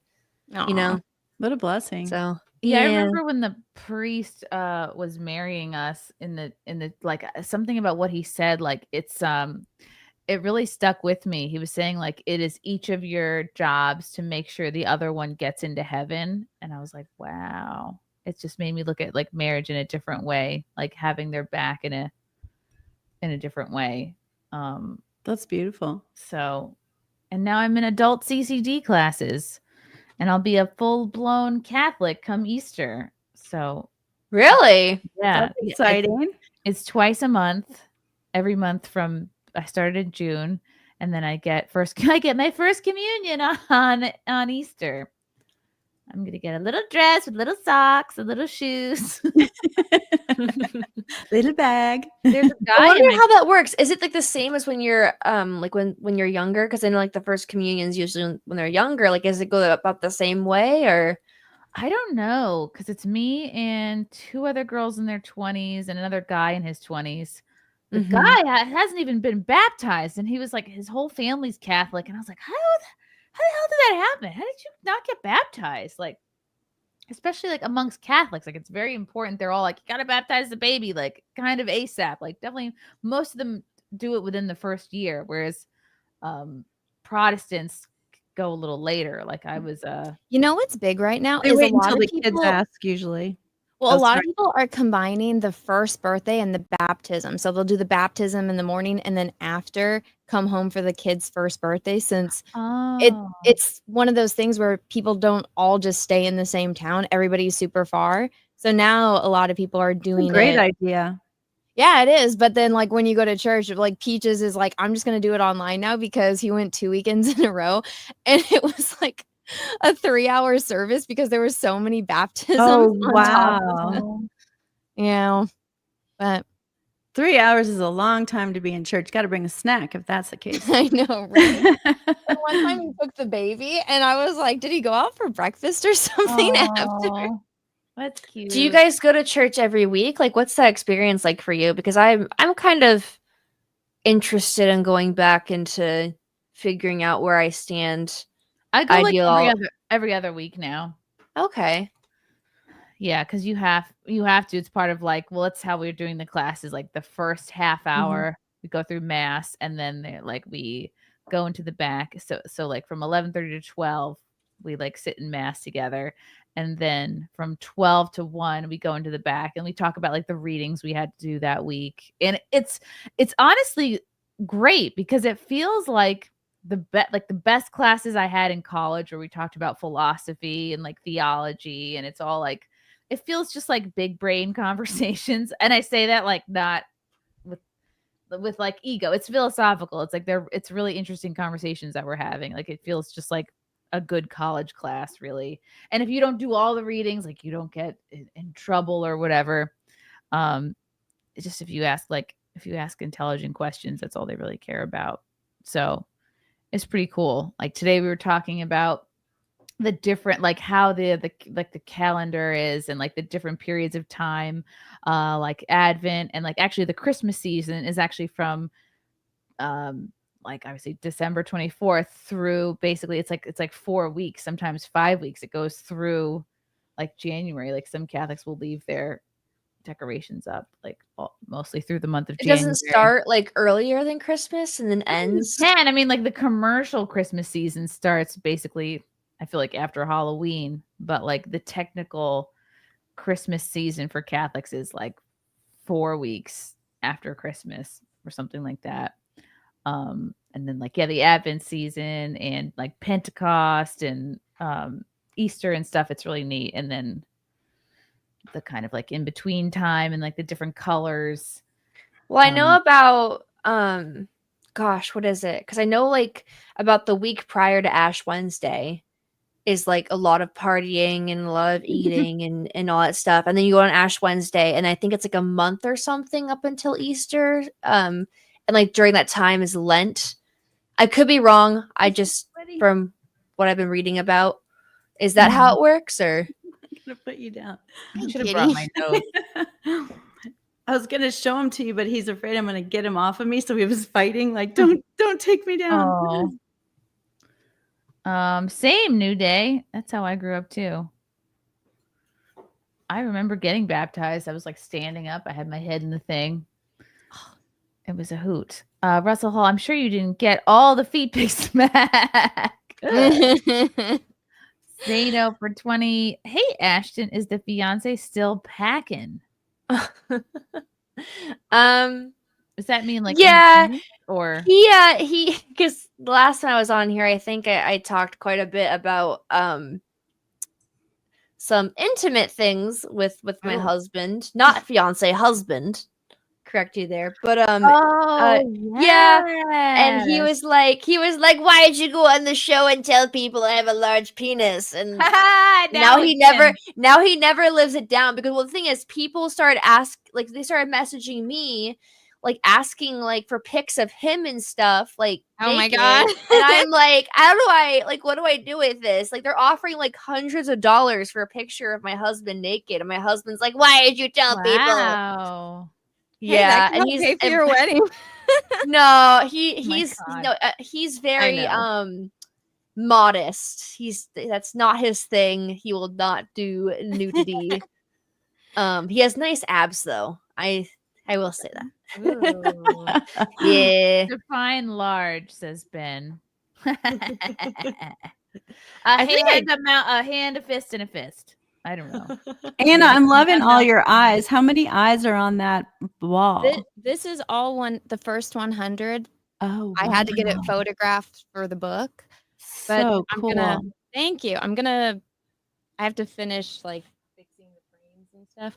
You know? What a blessing. So Yeah, I remember when the priest was marrying us in the like something about what he said, like it really stuck with me. He was saying like it is each of your jobs to make sure the other one gets into heaven. And I was like, wow. It just made me look at like marriage in a different way, like having their back in a different way. That's beautiful. So, and now I'm in adult CCD classes, and I'll be a full-blown Catholic come Easter. So, really? Yeah. That's exciting. It's twice a month, every month I started in June, and then I get my first communion on Easter. I'm going to get a little dress with little socks and little shoes. Little bag. There's a guy. I wonder how that works. Is it like the same as when you're like when you're younger? Because I know like the first communions usually when they're younger. Like, does it go about the same way, or? I don't know, because it's me and two other girls in their 20s and another guy in his 20s. The guy hasn't even been baptized, and he was like, his whole family's Catholic, and I was like, how the hell did that happen? How did you not get baptized? Like, especially like amongst Catholics, like it's very important. They're all like, you gotta baptize the baby, like kind of ASAP. Like definitely, most of them do it within the first year, whereas Protestants go a little later. Like I was You know what's big right now They is wait a lot until of the people kids ask usually. Well, a lot of people are combining the first birthday and the baptism. So they'll do the baptism in the morning and then after come home for the kid's first birthday, since it's one of those things where people don't all just stay in the same town. Everybody's super far. So now a lot of people are doing Great idea. Yeah, it is. But then like when you go to church, like Peaches is like, I'm just going to do it online now because he went 2 weekends in a row. And it was like a 3-hour service because there were so many baptisms. Oh, on wow. top of it. Yeah. But 3 hours is a long time to be in church. Got to bring a snack if that's the case. I know, right? And one time he took the baby and I was like, did he go out for breakfast or something after? That's cute. Do you guys go to church every week? Like, what's that experience like for you? Because I'm kind of interested in going back into figuring out where I stand. I go like every other week now. Okay. Yeah, because you have to. It's part of like, well, that's how we're doing the classes. Like the first half hour, we go through mass, and then like we go into the back. So like from 11:30 to 12, we like sit in mass together, and then from 12 to 1, we go into the back and we talk about like the readings we had to do that week. And it's honestly great because it feels like the best classes I had in college where we talked about philosophy and like theology, and it's all like, it feels just like big brain conversations. And I say that like not with like ego. It's philosophical. It's like it's really interesting conversations that we're having. Like it feels just like a good college class, really. And if you don't do all the readings, like you don't get in trouble or whatever. It's just if you ask intelligent questions, that's all they really care about. So it's pretty cool. Like today we were talking about the different, like how the calendar is and like the different periods of time, like Advent, and like actually the Christmas season is actually from like obviously December 24th through basically it's like 4 weeks, sometimes 5 weeks. It goes through like January. Like some Catholics will leave their decorations up like mostly through the month of January. It doesn't start like earlier than Christmas and then ends. I mean, like the commercial Christmas season starts basically, I feel like after Halloween, but like the technical Christmas season for Catholics is like 4 weeks after Christmas or something like that. And then like, the Advent season and like Pentecost and Easter and stuff. It's really neat. And then the kind of like in between time and like the different colors. Well, I know about gosh, what is it? Because I know like about the week prior to Ash Wednesday is like a lot of partying and a lot of eating and all that stuff. And then you go on Ash Wednesday, and I think it's like a month or something up until Easter. And like during that time is Lent. I could be wrong. I just from what I've been reading about. Is that how it works, or? I'm gonna put you down. I should have brought my notes. I was gonna show him to you, but he's afraid I'm gonna get him off of me. So he was fighting, like, don't take me down. Same New Day. That's how I grew up too. I remember getting baptized. I was like standing up. I had my head in the thing. It was a hoot. Russell Hall, I'm sure you didn't get all the feet pics back. Zeno for 20. Hey, Ashton, is the fiance still packing? Does that mean like or he because the last time I was on here, I think I talked quite a bit about some intimate things with my husband, not fiance, husband. Correct you there, but yeah, and he was like, why did you go on the show and tell people I have a large penis? And now he never lives it down, because well, the thing is, people started they started messaging me, like asking like for pics of him and stuff, like oh naked. my god, and I'm like, what do I do with this? Like they're offering like hundreds of dollars for a picture of my husband naked, and my husband's like, why did you tell people? Yeah, and he's pay for your wedding. No, he's very modest. That's not his thing. He will not do nudity. He has nice abs though. I will say that. Yeah. Define large, says Ben. A hand, a fist, and a fist. I don't know. Anna, I'm loving all your eyes. How many eyes are on that wall? This is all the first 100. Oh, I had to get it photographed for the book. But So I'm cool. thank you. I have to finish like fixing the frames and stuff.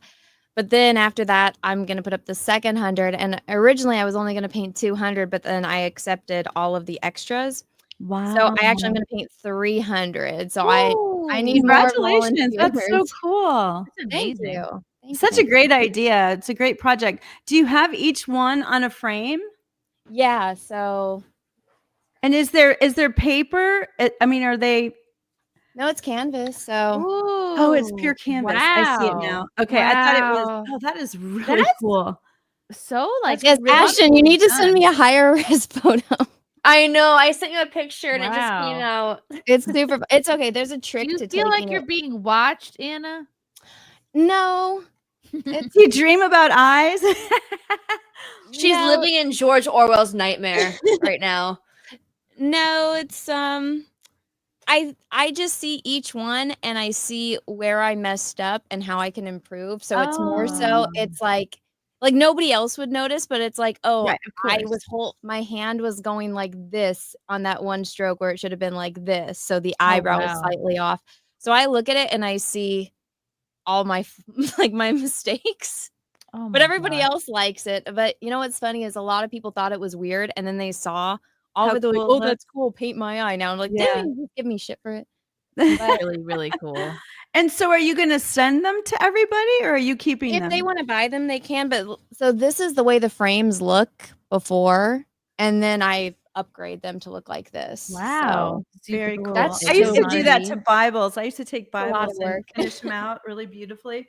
But then after that, I'm going to put up the second 100. And originally I was only going to paint 200, but then I accepted all of the extras. Wow. So I'm going to paint 300. So I need congratulations. More That's so cool. That's Thank amazing. you. Such a great idea. It's a great project. Do you have each one on a frame? Yeah. So. And is there paper? I mean, are they? No, it's canvas. So. Oh, it's pure canvas. Wow. I see it now. Okay. I thought it was. Oh, that is really cool. So like, yes, Ashton, you need to send me a higher res photo. I know. I sent you a picture and it just came out. It's super. It's okay. There's a trick do you to feel like taking you're it. being watched, Anna? No. Do you dream about eyes? She's living in George Orwell's nightmare right now. No, it's I just see each one and I see where I messed up and how I can improve. So it's more so it's like nobody else would notice, but it's like, Right, I was my hand was going like this on that one stroke where it should have been like this. So the eyebrow was slightly off. So I look at it and I see all my my mistakes. But everybody else likes it. But you know what's funny is a lot of people thought it was weird, and then they saw all of it. They're like, "Oh, that's cool. Paint my eye." Now I'm like, "Damn, you give me shit for it." That's really, really cool. And so, are you going to send them to everybody, or are you keeping them? If they want to buy them, they can. But so this is the way the frames look before, and then I upgrade them to look like this. Wow, So, very cool. That's I used so to do that to funny. Bibles. I used to take a lot of Bibles and work. finish them out really beautifully.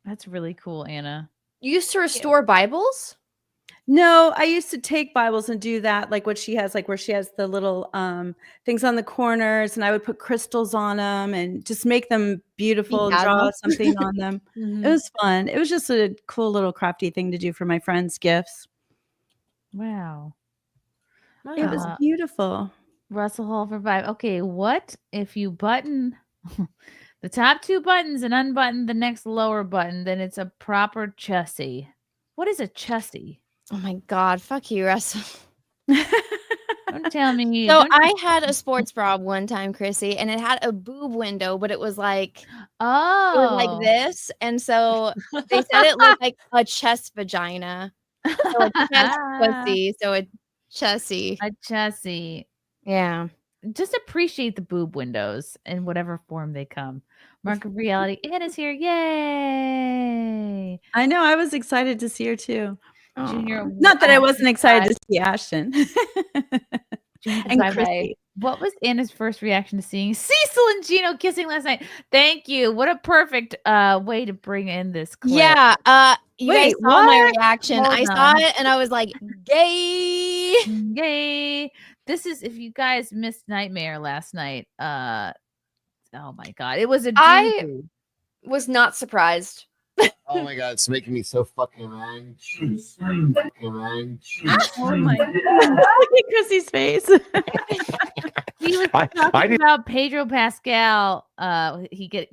That's really cool, Anna. You used to restore Bibles? No, I used to take Bibles and do that, like what she has, like where she has the little things on the corners, and I would put crystals on them and just make them beautiful and draw something on them. It was fun. It was just a cool little crafty thing to do for my friends' gifts. Wow. It was beautiful. Russell Hall for 5. Okay, what if you button the top 2 buttons and unbutton the next lower button? Then it's a proper chussie. What is a chussie? Oh my God. Fuck you, Russell. Don't tell me. So I had a sports bra one time, Chrissy, and it had a boob window, but it was like, it was like this. And so they said it looked like a chest vagina. So a chest pussy. So a chussie. A chussie. Yeah. Just appreciate the boob windows in whatever form they come. Mark of Reality. Anna's here. Yay. I know. I was excited to see her too. Junior. Not that I wasn't excited to see Ashton. And Chrissy. What was Anna's first reaction to seeing Cecil and Gino kissing last night? Thank you. What a perfect way to bring in this clip. Yeah. You guys saw my reaction. Hold I on. saw it and I was like, gay. Yay. This is, if you guys missed Nightmare last night, oh my God. It was a I doozy. was not surprised. Oh my God, it's making me so fucking anxious. Oh my God. Look at Chrissy's face. He was talking about Pedro Pascal. He gets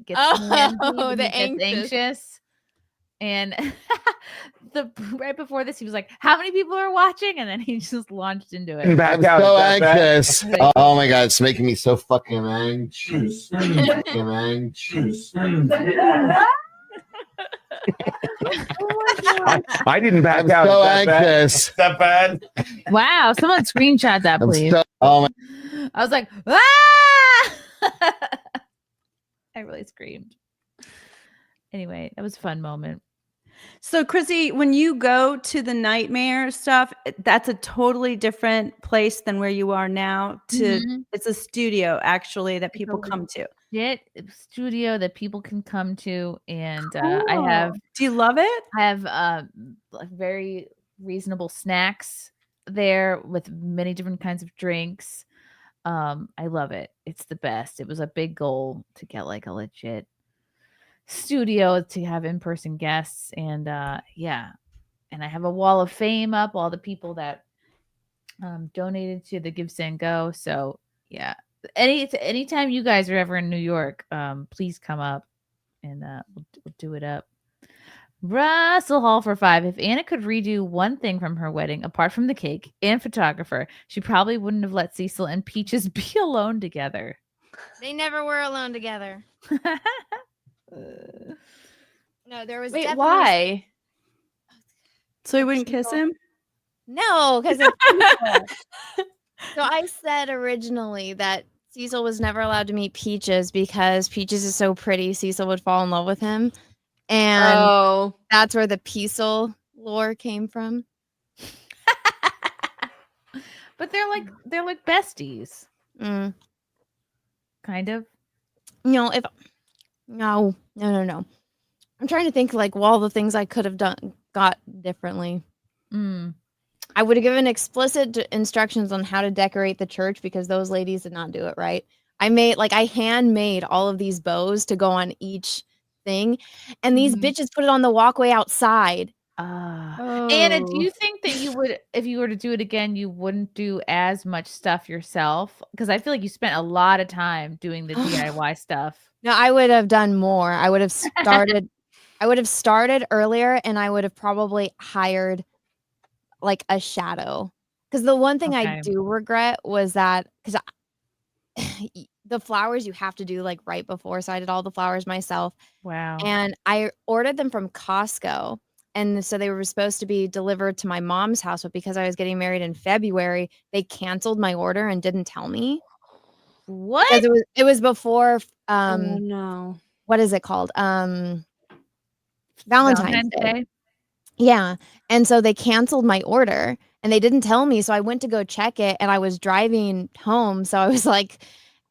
anxious. And right before this, he was like, "How many people are watching?" And then he just launched into it. I'm so anxious. Oh my God, it's making me so fucking anxious. Fucking anxious. I didn't back I'm out. so Is that anxious. Bad? Is that bad? Wow! Someone screenshot that, please. Oh my. I was like, "Ah!" I really screamed. Anyway, that was a fun moment. So, Chrissy, when you go to the Nightmare stuff, that's a totally different place than where you are now. It's a studio, actually, that people come to. Studio that people can come to, and I have. Do you love it? I have like very reasonable snacks there with many different kinds of drinks. I love it. It's the best. It was a big goal to get like a legit studio to have in-person guests, and yeah, and I have a wall of fame up, all the people that donated to the Give Send Go. So yeah, anytime you guys are ever in New York, please come up and we'll do it up. Russell Hall for 5. If Anna could redo one thing from her wedding, apart from the cake and photographer, she probably wouldn't have let Cecil and Peaches be alone together. They never were alone together. No, there was. Wait, definitely... why? So he wouldn't kiss him? No, because so I said originally that Cecil was never allowed to meet Peaches because Peaches is so pretty. Cecil would fall in love with him, and that's where the Peacil lore came from. But they're like besties, kind of. No. I'm trying to think like all the things I could have got differently. I would have given explicit instructions on how to decorate the church because those ladies did not do it right. I handmade all of these bows to go on each thing, and these bitches put it on the walkway outside. Anna, do you think that you would, if you were to do it again, you wouldn't do as much stuff yourself? Because I feel like you spent a lot of time doing the DIY stuff. No, I would have done more. I would have started. I would have started earlier, and I would have probably hired like a shadow. Because the one thing I do regret was that because the flowers you have to do like right before, so I did all the flowers myself. Wow! And I ordered them from Costco. And so they were supposed to be delivered to my mom's house, but because I was getting married in February, they canceled my order and didn't tell me. What? Because it was before Oh no. what is it called? Valentine's Day. Yeah. And so they canceled my order and they didn't tell me. So I went to go check it and I was driving home. So I was like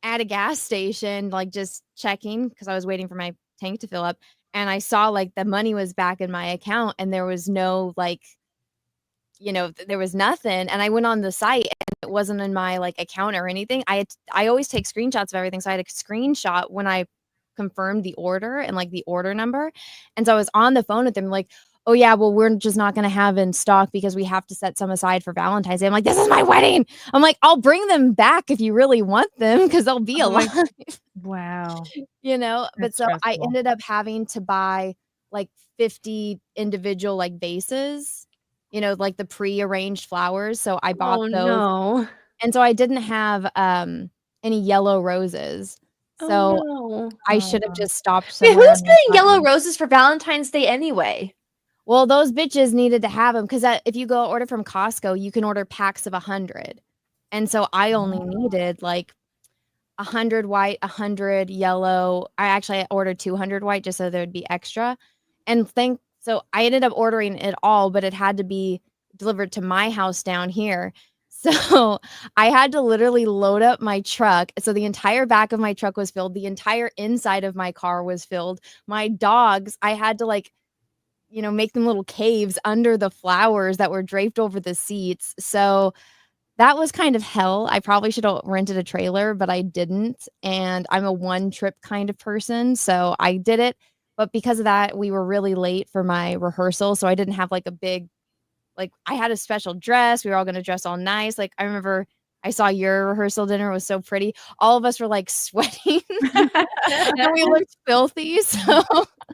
at a gas station, like just checking because I was waiting for my tank to fill up. And I saw like the money was back in my account and there was no like, there was nothing, and I went on the site and it wasn't in my like account or anything. I always take screenshots of everything, so I had a screenshot when I confirmed the order and like the order number, and so I was on the phone with them like, oh yeah, well we're just not going to have in stock because we have to set some aside for Valentine's Day. I'm like, this is my wedding. I'm like, I'll bring them back if you really want them because they'll be alive. Wow. But That's so I stressful. ended up having to buy like 50 individual like vases, like the pre-arranged flowers. So I bought Oh those. no. And so I didn't have any yellow roses. So Oh no. I should have just stopped Wait, somewhere. who's on the getting yellow button. roses for Valentine's Day anyway? Well, those bitches needed to have them because if you go order from Costco, you can order packs of 100. And so I only needed like 100 white, 100 yellow. I ordered 200 white just so there would be extra. So I ended up ordering it all, but it had to be delivered to my house down here. So I had to literally load up my truck. So the entire back of my truck was filled. The entire inside of my car was filled. My dogs, I had to make them little caves under the flowers that were draped over the seats. So that was kind of hell. I probably should have rented a trailer, but I didn't. And I'm a one trip kind of person. So I did it. But because of that, we were really late for my rehearsal. So I didn't have like a big, I had a special dress. We were all going to dress all nice. Like I remember I saw your rehearsal dinner. It was so pretty. All of us were like sweating and we looked filthy. So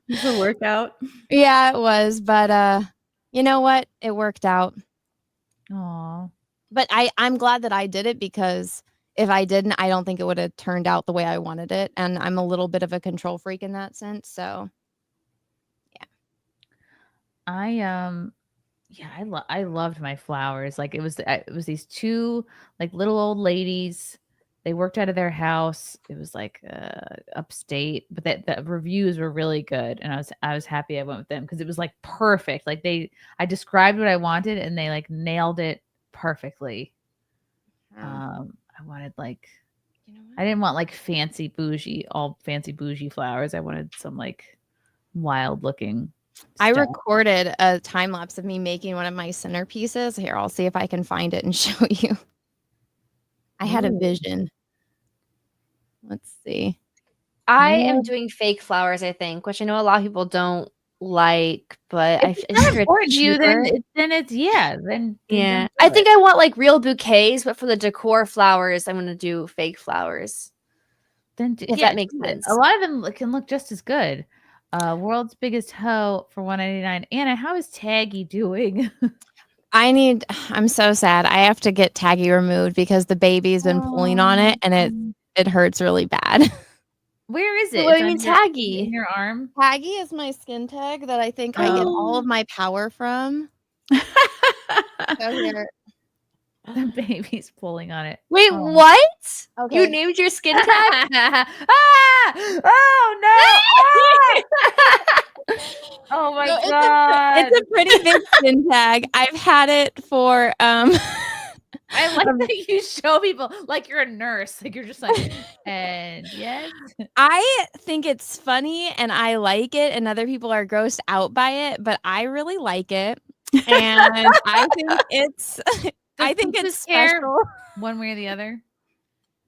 It's a workout. yeah, it was. But you know what? It worked out. Aw. But I'm glad that I did it because if I didn't, I don't think it would have turned out the way I wanted it. And I'm a little bit of a control freak in that sense. So I loved my flowers. Like it was these two like little old ladies. They worked out of their house. It was like upstate, but the reviews were really good, and I was happy I went with them because it was like perfect. Like I described what I wanted, and they like nailed it perfectly. I wanted like, I didn't want like fancy bougie flowers. I wanted some like wild looking. I stuff. recorded a time lapse of me making one of my centerpieces. Here, I'll see if I can find it and show you. I had a vision. Let's see. I am doing fake flowers, I think, which I know a lot of people don't like, but I think important to you, then it's yeah. do I think it. I want like real bouquets, but for the decor flowers, I'm gonna do fake flowers. If that makes sense. A lot of them can look just as good. World's Biggest Hoe for $1.99. Anna, how is Taggy doing? I'm so sad. I have to get Taggy removed because the baby's been pulling on it and it hurts really bad. Where is it? What do It's you on mean your- Taggy? in your arm? Taggy is my skin tag that I think I get all of my power from. So here. The baby's pulling on it. Wait, Oh. what? Okay. You named your skin tag? Ah! Oh no! Ah! Oh my No, god! It's a pretty big skin tag. I've had it for I like that you show people like you're a nurse. Like you're just like, and yes. I think it's funny and I like it, and other people are grossed out by it, but I really like it. And I think it's special. One way or the other.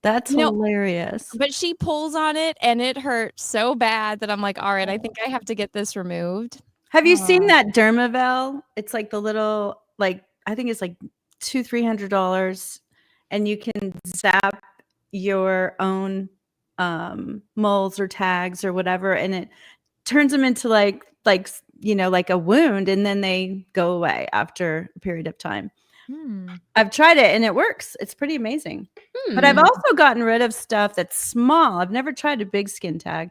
That's hilarious. But she pulls on it and it hurts so bad that I'm like, all right, I think I have to get this removed. Have you seen that Dermavel? It's like the little, like, I think it's like $200-300, and you can zap your own moles or tags or whatever, and it turns them into like a wound, and then they go away after a period of time. I've tried it and it works. It's pretty amazing. But I've also gotten rid of stuff that's small. I've never tried a big skin tag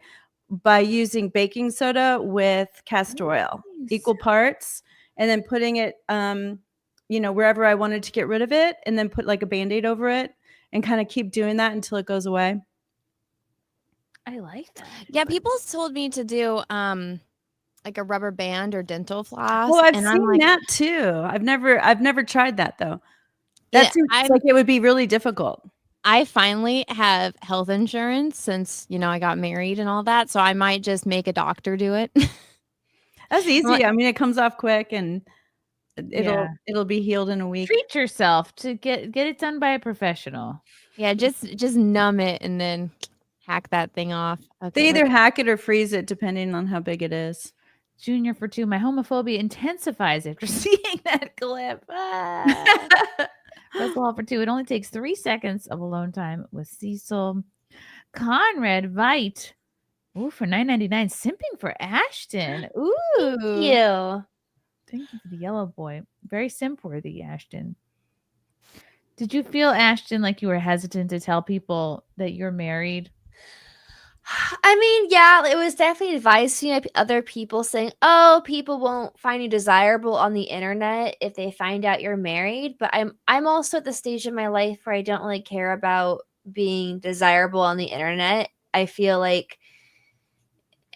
by using baking soda with castor oil, equal parts, and then putting it wherever I wanted to get rid of it, and then put like a Band-Aid over it and kind of keep doing that until it goes away. I like that. Yeah, people told me to do like a rubber band or dental floss. Well, I've and seen that too. I've never tried that though. That seems like it would be really difficult. I finally have health insurance since, I got married and all that. So I might just make a doctor do it. That's easy. I mean, it comes off quick, and It'll be healed in a week. Treat yourself to get it done by a professional. Yeah, just numb it and then hack that thing off. They either hack it or freeze it, depending on how big it is. Junior for 2. My homophobia intensifies after seeing that clip. Russell for 2. It only takes 3 seconds of alone time with Cecil. Conrad Veit. Ooh, for $9.99. Simping for Ashton. Ooh. Thank you. Thank you for the yellow boy. Very simp worthy, Ashton. Did you feel, Ashton, like you were hesitant to tell people that you're married? I mean, yeah, it was definitely advice to other people saying, "Oh, people won't find you desirable on the internet if they find out you're married." But I'm also at the stage in my life where I don't really care about being desirable on the internet. I feel like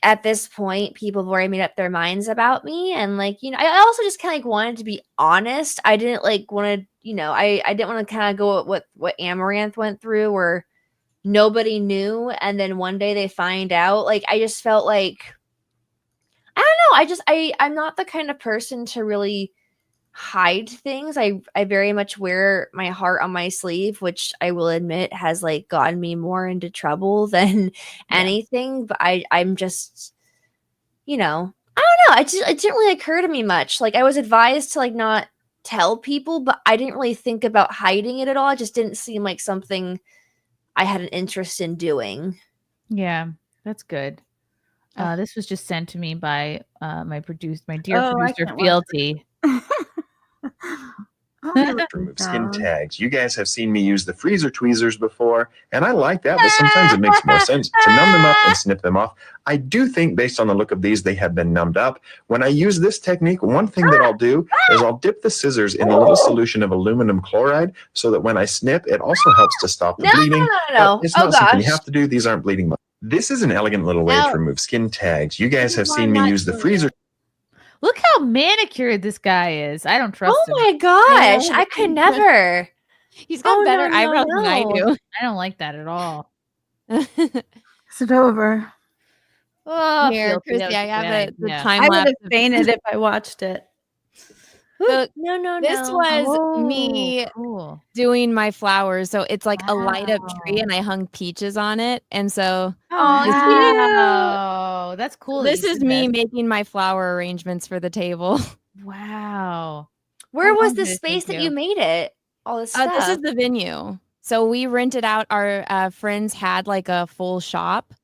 at this point, people have already made up their minds about me, and I also just kind of wanted to be honest. I didn't want to, I didn't want to kind of go with what Amaranth went through, where nobody knew, and then one day they find out. I just felt like, I don't know, I'm not the kind of person to really hide things. I very much wear my heart on my sleeve, which I will admit has gotten me more into trouble than anything. But I'm just, I don't know, it didn't really occur to me much. I was advised to not tell people, but I didn't really think about hiding it at all. It just didn't seem like something I had an interest in doing. Yeah, that's good. This was just sent to me by my dear producer, Fealty. Remove skin tags. You guys have seen me use the freezer tweezers before, and I like that, but sometimes it makes more sense to numb them up and snip them off. I do think, based on the look of these, they have been numbed up. When I use this technique, one thing that I'll do is I'll dip the scissors in a little solution of aluminum chloride so that when I snip, it also helps to stop the bleeding. No. It's not something you have to do. These aren't bleeding. This is an elegant little way to remove skin tags. You guys have seen me use the freezer. Look how manicured this guy is. I don't trust him. Oh my gosh, I could never. He's got better eyebrows than I do. I don't like that at all. Is it over? Oh, Here, Fealty, that Chrissy, I was have good. the Yeah. time I would lapse. have fainted if I watched it. So No. this was me Cool. doing my flowers. So it's like a light up tree, and I hung peaches on it. And so Oh, that's cool. that this you is did me that. making my flower arrangements for the table. Wow. Where I was love the this. space Thank that you made it? All this stuff. This is the venue. So we rented out. Our friends had a full shop,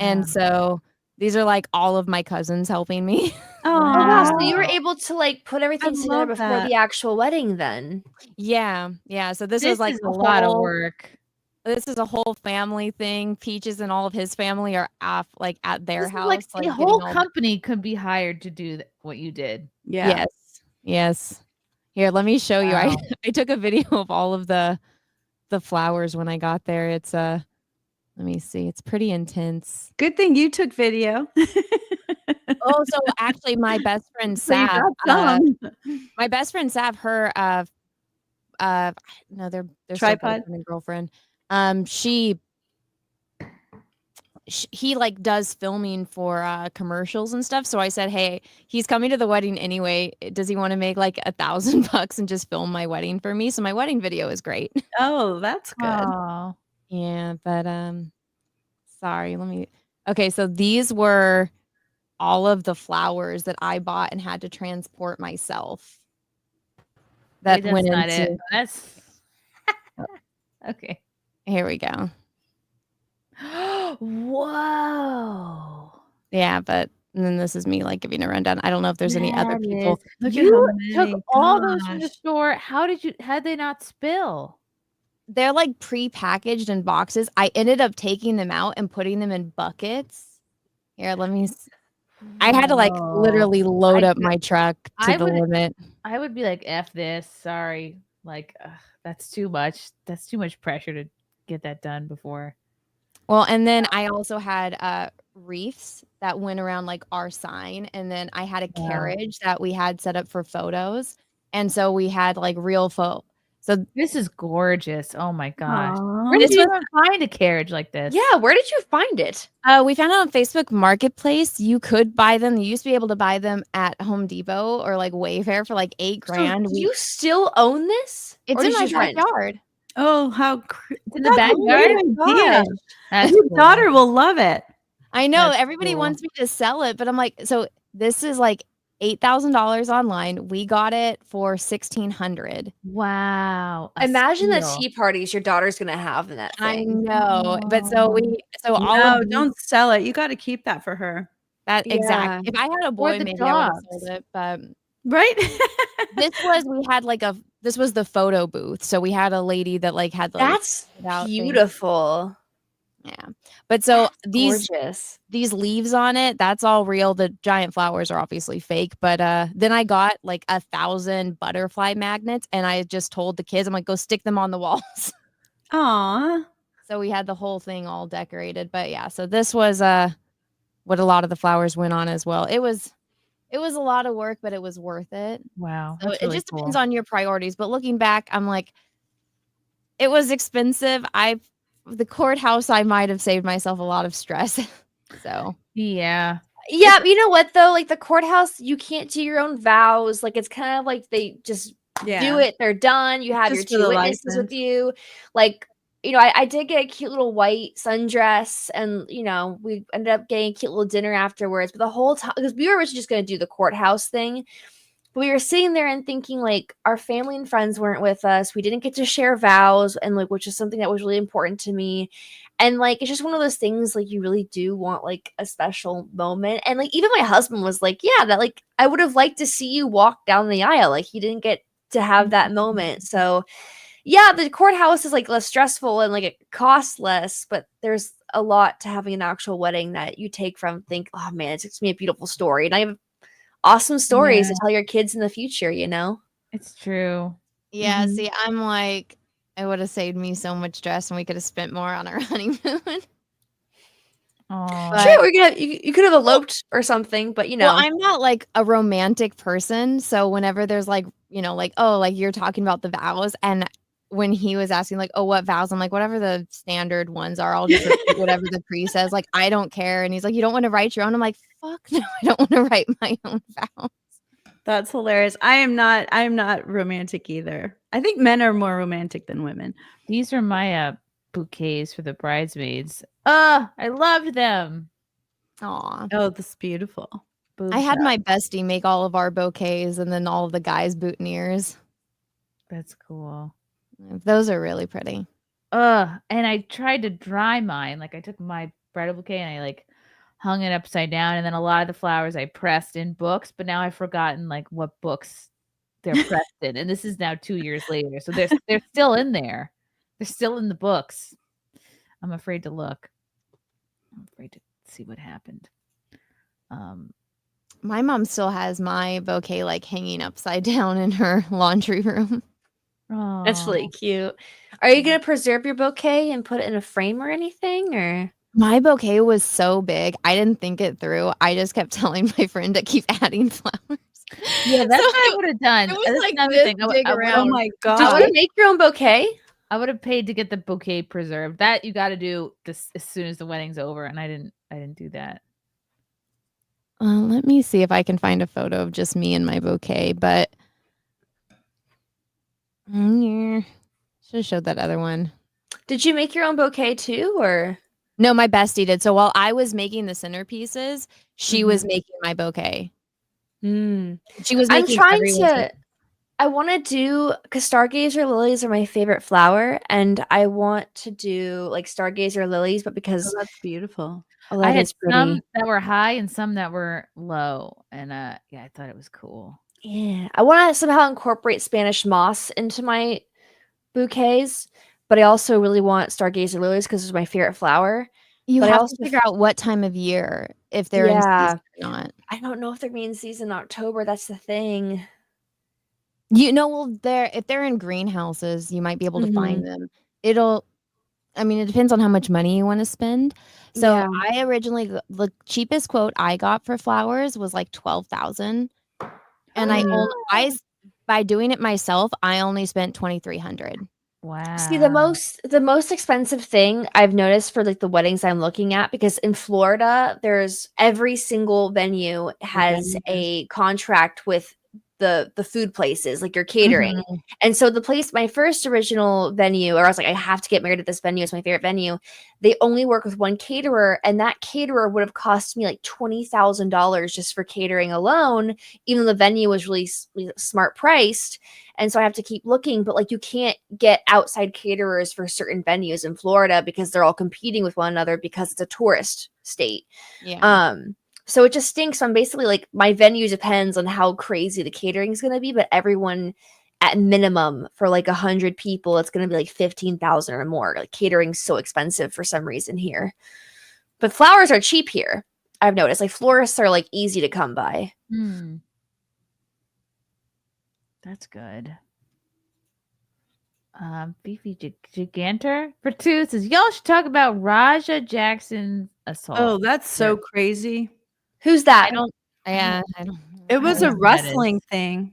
and so these are all of my cousins helping me. Oh wow! So you were able to put everything I together love before that. the actual wedding, then? Yeah. So this This was is a lot of whole- work. This is a whole family thing. Peaches and all of his family are off at their This is house. the whole company could be hired to do what you did. Yeah. Yes. Here, let me show you. Wow. I took a video of all of the flowers when I got there. It's let me see. It's pretty intense. Good thing you took video. Oh, so actually my best friend So you Sav, got some. my best friend Sav, her no, they're still Tripod? boyfriend and girlfriend. He does filming for commercials and stuff. So I said, hey, he's coming to the wedding anyway. Does he want to make $1,000 and just film my wedding for me? So my wedding video is great. Oh, that's good. Oh. Yeah, but sorry, okay, so these were all of the flowers that I bought and had to transport myself. That Wait, that's went not into it. That's okay. Here we go. Whoa. Yeah, but and then this is me giving a rundown. I don't know if there's any other That people. is- Look at You how many. took all those from the Gosh. store. How'd they not spill? They're pre-packaged in boxes. I ended up taking them out and putting them in buckets. Here, let me I had to Whoa. literally load I up my truck to I the would- limit. I would be like, F this. Sorry. That's too much. That's too much pressure to get that done before. Well, and then I also had wreaths that went around our sign, and then I had a Wow. carriage that we had set up for photos, and so we had real So this is gorgeous. Oh my gosh. Aw. Where did you even find a carriage like this? Yeah, where did you find it? We found it on Facebook Marketplace. You could buy them. You used to be able to buy them at Home Depot or like Wayfair for like $8,000. So you still own this? It's Or in did my you rent? backyard. Oh, how in the backyard? Yeah. That's Your cool. daughter will love it. I know That's everybody cool. wants me to sell it, but I'm like, so this is like $8,000 online. We got it for $1,600. Wow. Imagine the steal. tea parties your daughter's gonna have in that I thing. know, but all No, of don't sell it. You got to keep that for her. that Yeah. exact. If I had a boy, the maybe I would have dogs. sold it, but Right? this was the photo booth. So we had a lady that like had like That's out things. beautiful. Yeah. But so That's gorgeous. these leaves on it, that's all real. The giant flowers are obviously fake. But then I got like 1,000 butterfly magnets and I just told the kids, I'm like, go stick them on the walls. Aw. So we had the whole thing all decorated. But yeah, so this was what a lot of the flowers went on as well. It was a lot of work, but it was worth it. Wow. So That's it really just cool. depends on your priorities. But looking back, I'm like, it was expensive. The courthouse, I might have saved myself a lot of stress. So Yeah. Yeah, you know what though? Like the courthouse, you can't do your own vows. Like it's kind of like they just do it. They're done. You have Just your for the two witnesses license. with you. Like, you know, I did get a cute little white sundress, and you know, we ended up getting a cute little dinner afterwards. But the whole time, because we were originally just going to do the courthouse thing, but we were sitting there and thinking like our family and friends weren't with us. We didn't get to share vows, and like which is something that was really important to me. And like it's just one of those things like you really do want like a special moment. And like even my husband was like, yeah, that like I would have liked to see you walk down the aisle. Like he didn't get to have that moment. So yeah, the courthouse is like less stressful and like it costs less, but there's a lot to having an actual wedding that you take from think, oh man, it's gonna be a beautiful story. And I have awesome stories to tell your kids in the future, you know? It's true. yeah, Mhm. see, I'm like, it would have saved me so much stress and we could have spent more on our honeymoon. Oh. Sure, we're gonna you could have eloped or something, but you know. Well, I'm not like a romantic person. So whenever there's like, you know, like, oh, like you're talking about the vows. And when he was asking, like, oh, what vows? I'm like, whatever the standard ones are, I'll just repeat whatever the priest says. Like, I don't care. And he's like, you don't want to write your own? I'm like, fuck no, I don't want to write my own vows. That's hilarious. I am not romantic either. I think men are more romantic than women. These are my bouquets for the bridesmaids. I loved them. Aw. Oh, that's beautiful. I had my bestie make all of our bouquets and then all of the guys' boutonnieres. That's cool. Those are really pretty. And I tried to dry mine. Like I took my bridal bouquet and I like hung it upside down, and then a lot of the flowers I pressed in books, but now I've forgotten like what books they're pressed in. And this is now 2 years later. So they're still in there. They're still in the books. I'm afraid to look. I'm afraid to see what happened. My mom still has my bouquet like hanging upside down in her laundry room. That's really cute. Are you gonna preserve your bouquet and put it in a frame or anything? Or My bouquet was so big, I didn't think it through. I just kept telling my friend to keep adding flowers. Yeah, that's what I would have done. It was That's like another this thing. big around. Oh my did you god. make your own bouquet? I would have paid to get the bouquet preserved. That you got to do this as soon as the wedding's over, and I didn't do that. Let me see if I can find a photo of just me and my bouquet, but yeah. Should have showed that other one. Did you make your own bouquet too, or No, my bestie did. So while I was making the centerpieces, she was making my bouquet. She was I'm making trying everyone's to. I want to do because stargazer lilies are my favorite flower, and I want to do like stargazer lilies, but because Oh, that's beautiful. oh, I that had is pretty. some that were high and some that were low, and yeah, I thought it was cool. Yeah, I want to somehow incorporate Spanish moss into my bouquets, but I also really want stargazer lilies because it's my favorite flower. You But I have also to figure out what time of year, if they're in Yeah. season or not. I don't know if they're being season in October. That's the thing. You know, well, if they're in greenhouses, you might be able to find them. I mean, it depends on how much money you want to spend. So Yeah. I originally, the cheapest quote I got for flowers was like 12,000. And I By doing it myself, I only spent $2,300. Wow. See, the most expensive thing I've noticed for like the weddings I'm looking at, because in Florida, there's every single venue has a contract with the food places, like your catering. Mhm. And so the place, my first original venue, or I was like, I have to get married at this venue, it's my favorite venue. They only work with one caterer, and that caterer would have cost me like $20,000 just for catering alone, even though the venue was really smart priced. And so I have to keep looking, but like you can't get outside caterers for certain venues in Florida because they're all competing with one another because it's a tourist state. Yeah. So it just stinks. I'm basically like, my venue depends on how crazy the catering is going to be, but everyone at minimum for like 100 people, it's going to be like 15,000 or more. Like catering's so expensive for some reason here, but flowers are cheap here. I've noticed like florists are like easy to come by. That's good. Fifi Gigantor for 2 says, y'all should talk about Raja Jackson's assault. Oh, that's so crazy. Who's that? I don't. It was a wrestling thing.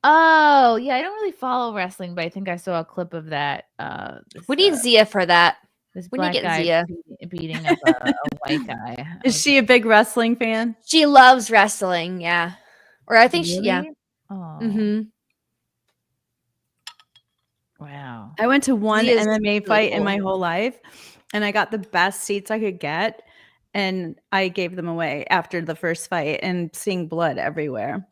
Oh, yeah. I don't really follow wrestling, but I think I saw a clip of that. We need Zia for that. This We need to black get guy Zia. beating up a white guy. Is she a big wrestling fan? She loves wrestling, yeah. Or I think she, yeah. Really? Oh, Mm-hmm. wow. I went to one Zia's MMA really fight in cool. my whole life, and I got the best seats I could get, and I gave them away after the first fight, and seeing blood everywhere.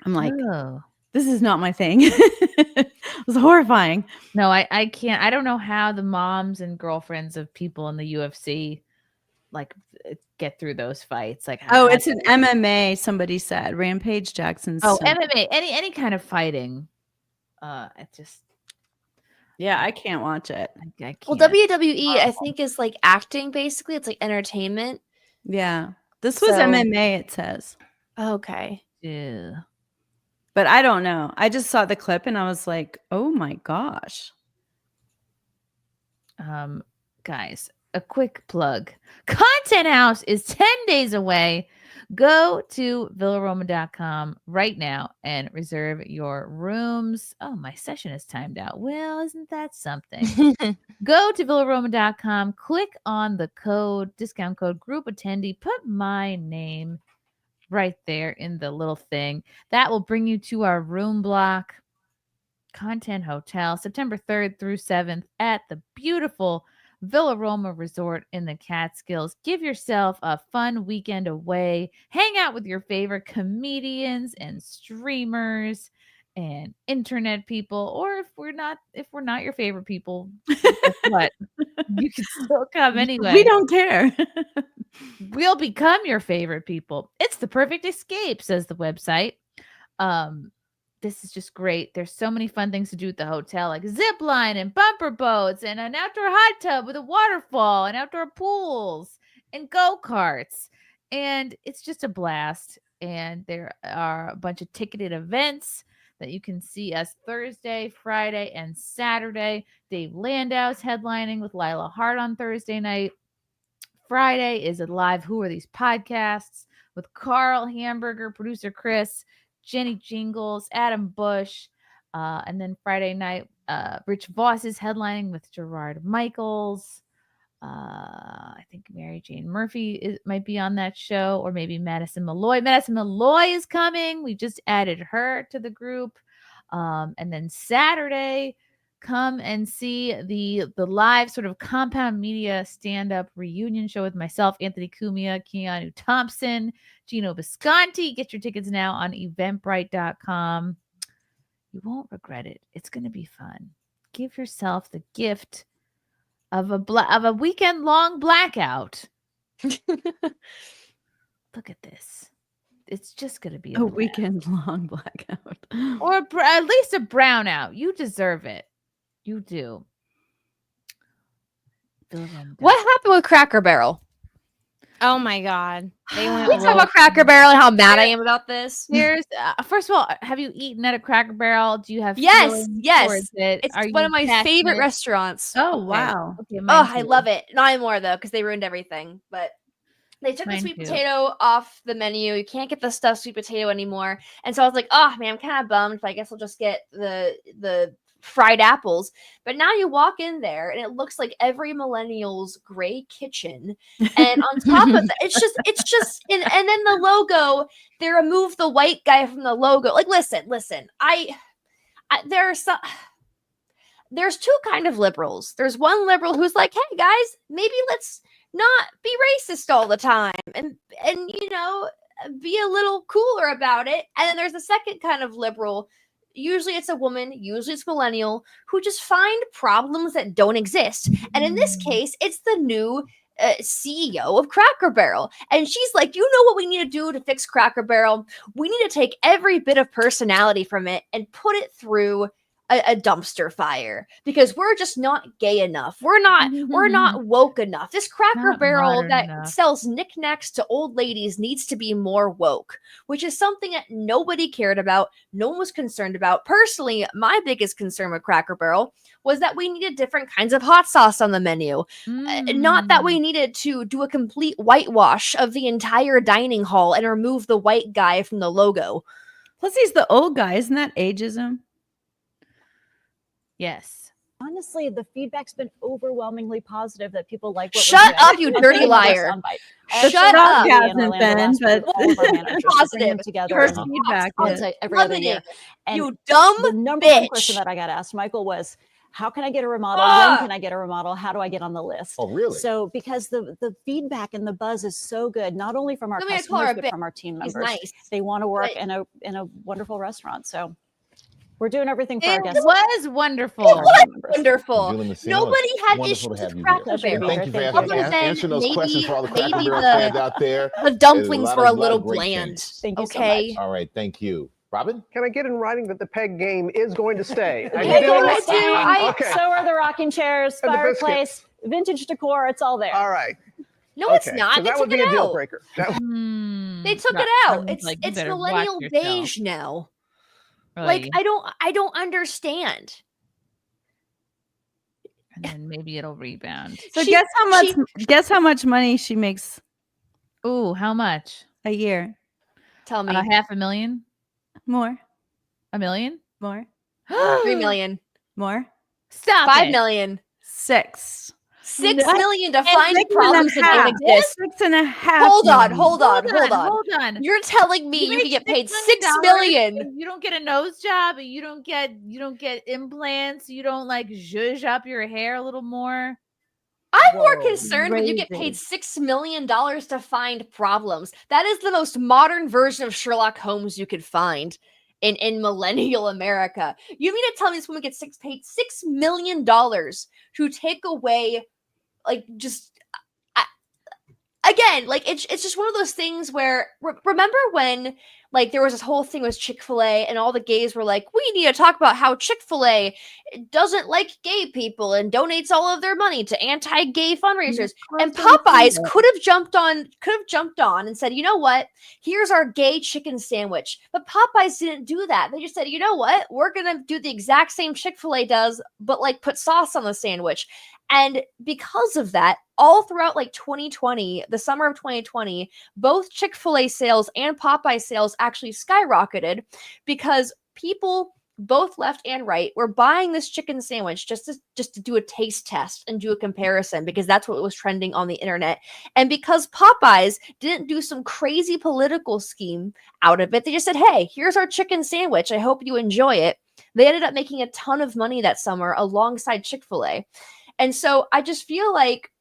I'm like, Oh. this is not my thing. It was horrifying. No, I can't. I don't know how the moms and girlfriends of people in the UFC like get through those fights. Like, Oh, how it's an MMA, somebody said. Rampage Jackson's. Oh, MMA, any kind of fighting. It just, yeah, I can't watch it. I can't. Well, WWE, I think, is like acting basically. It's like entertainment. Yeah. This was So- MMA, it says. Okay. Yeah. But I don't know. I just saw the clip and I was like, oh my gosh. Guys, a quick plug. Content House is 10 days away. Go to villaroma.com right now and reserve your rooms. Oh, my session is timed out. Well, isn't that something? Go to villaroma.com, click on the discount code group attendee, put my name right there in the little thing. That will bring you to our room block. Content Hotel, September 3rd through 7th at the beautiful Villa Roma Resort in the Catskills. Give yourself a fun weekend away. Hang out with your favorite comedians and streamers and internet people. Or if we're not your favorite people, guess what? You can still come anyway. We don't care. We'll become your favorite people. It's the perfect escape, says the website. This is just great. There's so many fun things to do at the hotel, like zip line and bumper boats and an outdoor hot tub with a waterfall and outdoor pools and go-karts. And it's just a blast. And there are a bunch of ticketed events that you can see us Thursday, Friday, and Saturday. Dave Landau's headlining with Lila Hart on Thursday night. Friday is a live Who Are These Podcasts with Carl Hamburger, producer Chris, Jenny Jingles, Adam Bush. And then Friday night, Rich Voss is headlining with Gerard Michaels. I think Mary Jane Murphy might be on that show, or maybe Madison Malloy. Madison Malloy is coming. We just added her to the group. And then Saturday, come and see the live sort of Compound Media stand-up reunion show with myself, Anthony Cumia, Keanu Thompson, Gino Visconti. Get your tickets now on eventbrite.com. You won't regret it. It's going to be fun. Give yourself the gift of a weekend-long blackout. Look at this. It's just going to be a weekend-long blackout. Or at least a brownout. You deserve it. You do. What happened with Cracker Barrel? Oh my God. They went we talk about Cracker Barrel and how mad I am about this. Here's first of all, have you eaten at a Cracker Barrel? Do you have yes towards it? It's Are one you of my favorite restaurants. Oh wow. Okay, I love it. Not anymore though, because they ruined everything. But They took the Mine sweet too. potato off the menu. You can't get the stuffed sweet potato anymore. And so I was like, oh man, I'm kind of bummed, but I guess I'll just get the fried apples. But now you walk in there and it looks like every millennial's gray kitchen. And on top of that, it's just and then the logo, they removed the white guy from the logo. Like, listen, I there's two kind of liberals. There's one liberal who's like, hey guys, maybe let's not be racist all the time and be a little cooler about it. And then there's the second kind of liberal. Usually it's a woman, usually it's millennial, who just find problems that don't exist. And in this case, it's the new CEO of Cracker Barrel. And she's like, you know what we need to do to fix Cracker Barrel? We need to take every bit of personality from it and put it through a dumpster fire, because we're just not gay enough. We're not woke enough. This Cracker Barrel that sells knickknacks to old ladies needs to be more woke, which is something that nobody cared about. No one was concerned about. Personally, my biggest concern with Cracker Barrel was that we needed different kinds of hot sauce on the menu. Not that we needed to do a complete whitewash of the entire dining hall and remove the white guy from the logo. Plus, he's the old guy. Isn't that ageism? Yes. Honestly, the feedback's been overwhelmingly positive that people like what Shut up, you dirty liar. Shut up. Hasn't been, but positive together. First feedback. Every other year. And you dumb the number bitch. one question that I got asked, Michael, was how can I get a remodel? When can I get a remodel? How do I get on the list? Oh, really? So because the feedback and the buzz is so good, not only from our customers, but from our team members. Nice. They want to work in a wonderful restaurant. So we're doing everything for our guests. It was wonderful. It was wonderful. Nobody had Wonderful issues to have with you Cracker here. Barrel. Thank you for Other than answering those questions for all the Cracker maybe Barrel fans out there. the dumplings were a little of great bland. things. Thank you so Okay. much. All right, thank you. Robin? Can I get in writing that the peg game is going to stay? Okay. So are the rocking chairs, And the fireplace, vintage decor. It's all there. All right. No, it's not. So They that would took be it a deal out. breaker. They took it out. It's millennial beige now. Like I don't understand. And then maybe it'll rebound. So guess how much money she makes. Ooh, how much a year? Tell me. $500,000 More. $1 million more. 3 million more. Stop 5 it. million. 6. 6 million to And find 6 problems and that a don't half. exist. 6.5. Hold on. Hold on. You're telling me you can get paid $6 million. You don't get a nose job. You don't get implants. You don't like zhuzh up your hair a little more. I'm more concerned when you get paid $6 million to find problems. That is the most modern version of Sherlock Holmes you could find in millennial America. You mean to tell me this woman gets paid $6 million to take away, like, just again, like it's just one of those things where remember when like there was this whole thing with Chick-fil-A and all the gays were like, we need to talk about how Chick-fil-A doesn't like gay people and donates all of their money to anti-gay fundraisers. And Popeyes could have jumped on and said, you know what? Here's our gay chicken sandwich. But Popeyes didn't do that. They just said, you know what? We're going to do the exact same Chick-fil-A does, but like put sauce on the sandwich. And because of that, all throughout like 2020, the summer of 2020, both Chick-fil-A sales and Popeye sales actually skyrocketed because people, both left and right, were buying this chicken sandwich just to do a taste test and do a comparison because that's what was trending on the internet. And because Popeyes didn't do some crazy political scheme out of it, they just said, hey, here's our chicken sandwich. I hope you enjoy it. They ended up making a ton of money that summer alongside Chick-fil-A. And so I just feel like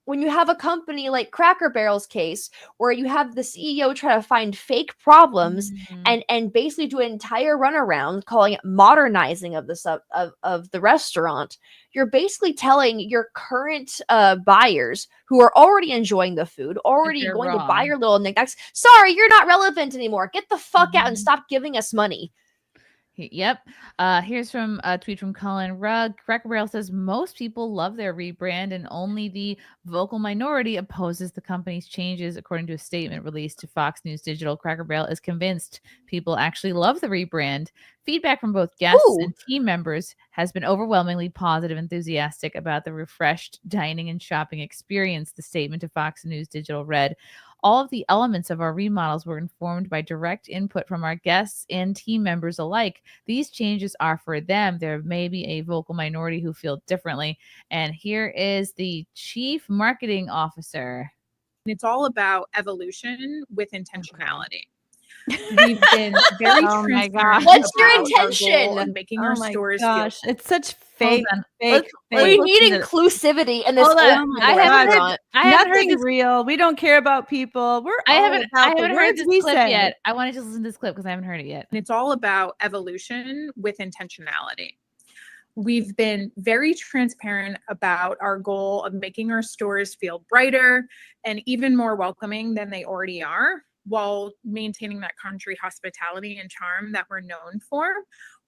when you have a company like Cracker Barrel's case, where you have the CEO try to find fake problems and basically do an entire runaround calling it modernizing of the restaurant, you're basically telling your current buyers who are already enjoying the food, already going to buy your little knickknacks, sorry, you're not relevant anymore. Get the fuck out and stop giving us money. Yep. Here's from a tweet from Colin Rugg. Cracker Barrel says most people love their rebrand and only the vocal minority opposes the company's changes. According to a statement released to Fox News Digital, Cracker Barrel is convinced people actually love the rebrand. Feedback from both guests and team members has been overwhelmingly positive and enthusiastic about the refreshed dining and shopping experience, the statement to Fox News Digital read. All of the elements of our remodels were informed by direct input from our guests and team members alike. These changes are for them. There may be a vocal minority who feel differently. And here is the Chief Marketing Officer. It's all about evolution with intentionality. We've been very Oh my transparent. gosh. What's your about our goal intention? of making Oh our my stores gosh, feel it's such fake, Let's We listen need to- inclusivity in this Hold on. open I haven't heard- restaurant. I haven't heard nothing this- real. We don't care about people. We're I all haven't about the heard words this we clip say. yet. I wanted to listen to this clip because I haven't heard it yet. And it's all about evolution with intentionality. We've been very transparent about our goal of making our stores feel brighter and even more welcoming than they already are, while maintaining that country hospitality and charm that we're known for.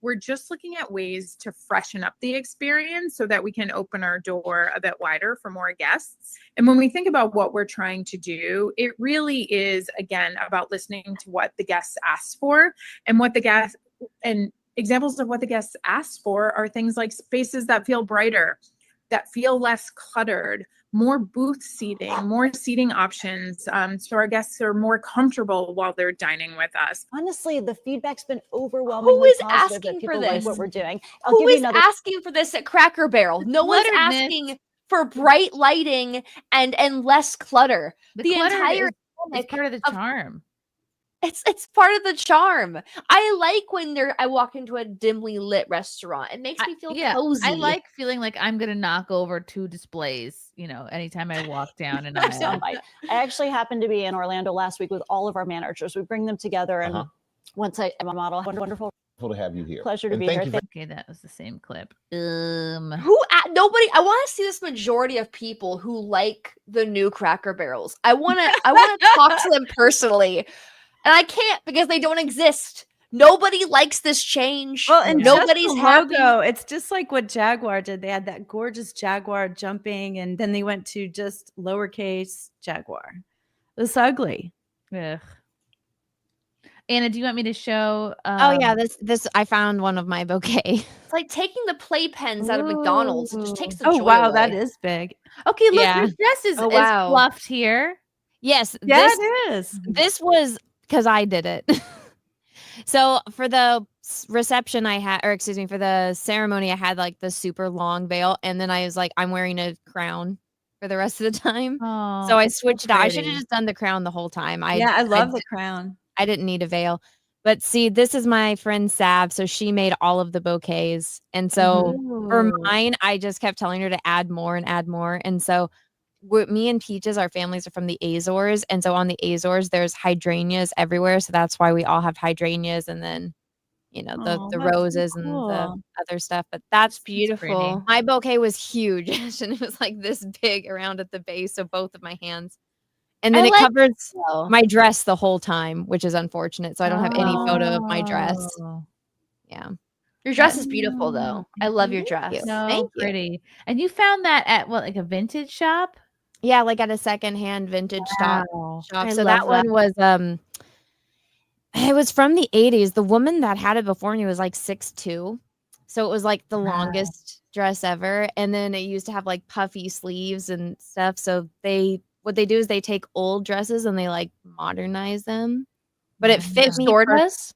We're just looking at ways to freshen up the experience so that we can open our door a bit wider for more guests. And when we think about what we're trying to do, it really is, again, about listening to what the guests ask for, and what the guests and examples of what the guests ask for are things like spaces that feel brighter, that feel less cluttered, more booth seating, more seating options, so our guests are more comfortable while they're dining with us. Honestly, the feedback's been overwhelmingly Who is positive that asking for people like this? what we're doing. I'll Who give you is another. asking for this at Cracker Barrel? No one's clutteredness. asking for bright lighting and less clutter. The The clutter entire is part of the charm. It's part of the charm. I like when I walk into a dimly lit restaurant. It makes me feel cozy. I like feeling like I'm gonna knock over 2 displays, anytime I walk down an So aisle. I actually happened to be in Orlando last week with all of our managers. We bring them together, and once I'm a model, wonderful To have you here. pleasure to And be thank here. you Thank Okay, that was the same clip. Nobody. I want to see this majority of people who like the new Cracker Barrels. I want to talk to them personally, and I can't because they don't exist. Nobody likes this change. Well, and nobody's just the happy. logo, it's just like what Jaguar did. They had that gorgeous Jaguar jumping, and then they went to just lowercase Jaguar. It's ugly. Ugh. Anna, do you want me to show? Oh yeah, this I found one of my bouquet. It's like taking the playpens out of McDonald's. It just takes the Oh joy wow, away. that is big. Okay, look, Yeah. your dress is fluffed here. Yes, Yeah, it is. This was because I did it. So for the reception I had, or excuse me, for the ceremony, I had like the super long veil, and then I was like, I'm wearing a crown for the rest of the time. Oh, So I it's so switched out. I should have pretty. just done the crown the whole time. Yeah, I love the crown. I didn't need a veil. But see, this is my friend Sav. So she made all of the bouquets. And so for mine, I just kept telling her to add more and add more. And so me and Peaches, our families are from the Azores. And so on the Azores, there's hydrangeas everywhere. So that's why we all have hydrangeas, and then, the that's so roses and the cool. other stuff. But that's beautiful. My bouquet was huge. And it was like this big around at the base of both of my hands. And then I it like covers though. my dress the whole time, which is unfortunate. So I don't have any photo of my dress. Oh. Yeah. Your dress is beautiful, though. I love your dress. So Thank you. pretty. And you found that at what, like a vintage shop? Yeah, like at a secondhand vintage shop. I So love that one was it was from the 80s. The woman that had it before me was like 6'2". So it was like the longest dress ever. And then it used to have like puffy sleeves and stuff. So what they do is they take old dresses and they like modernize them. But it fit me. Store dress?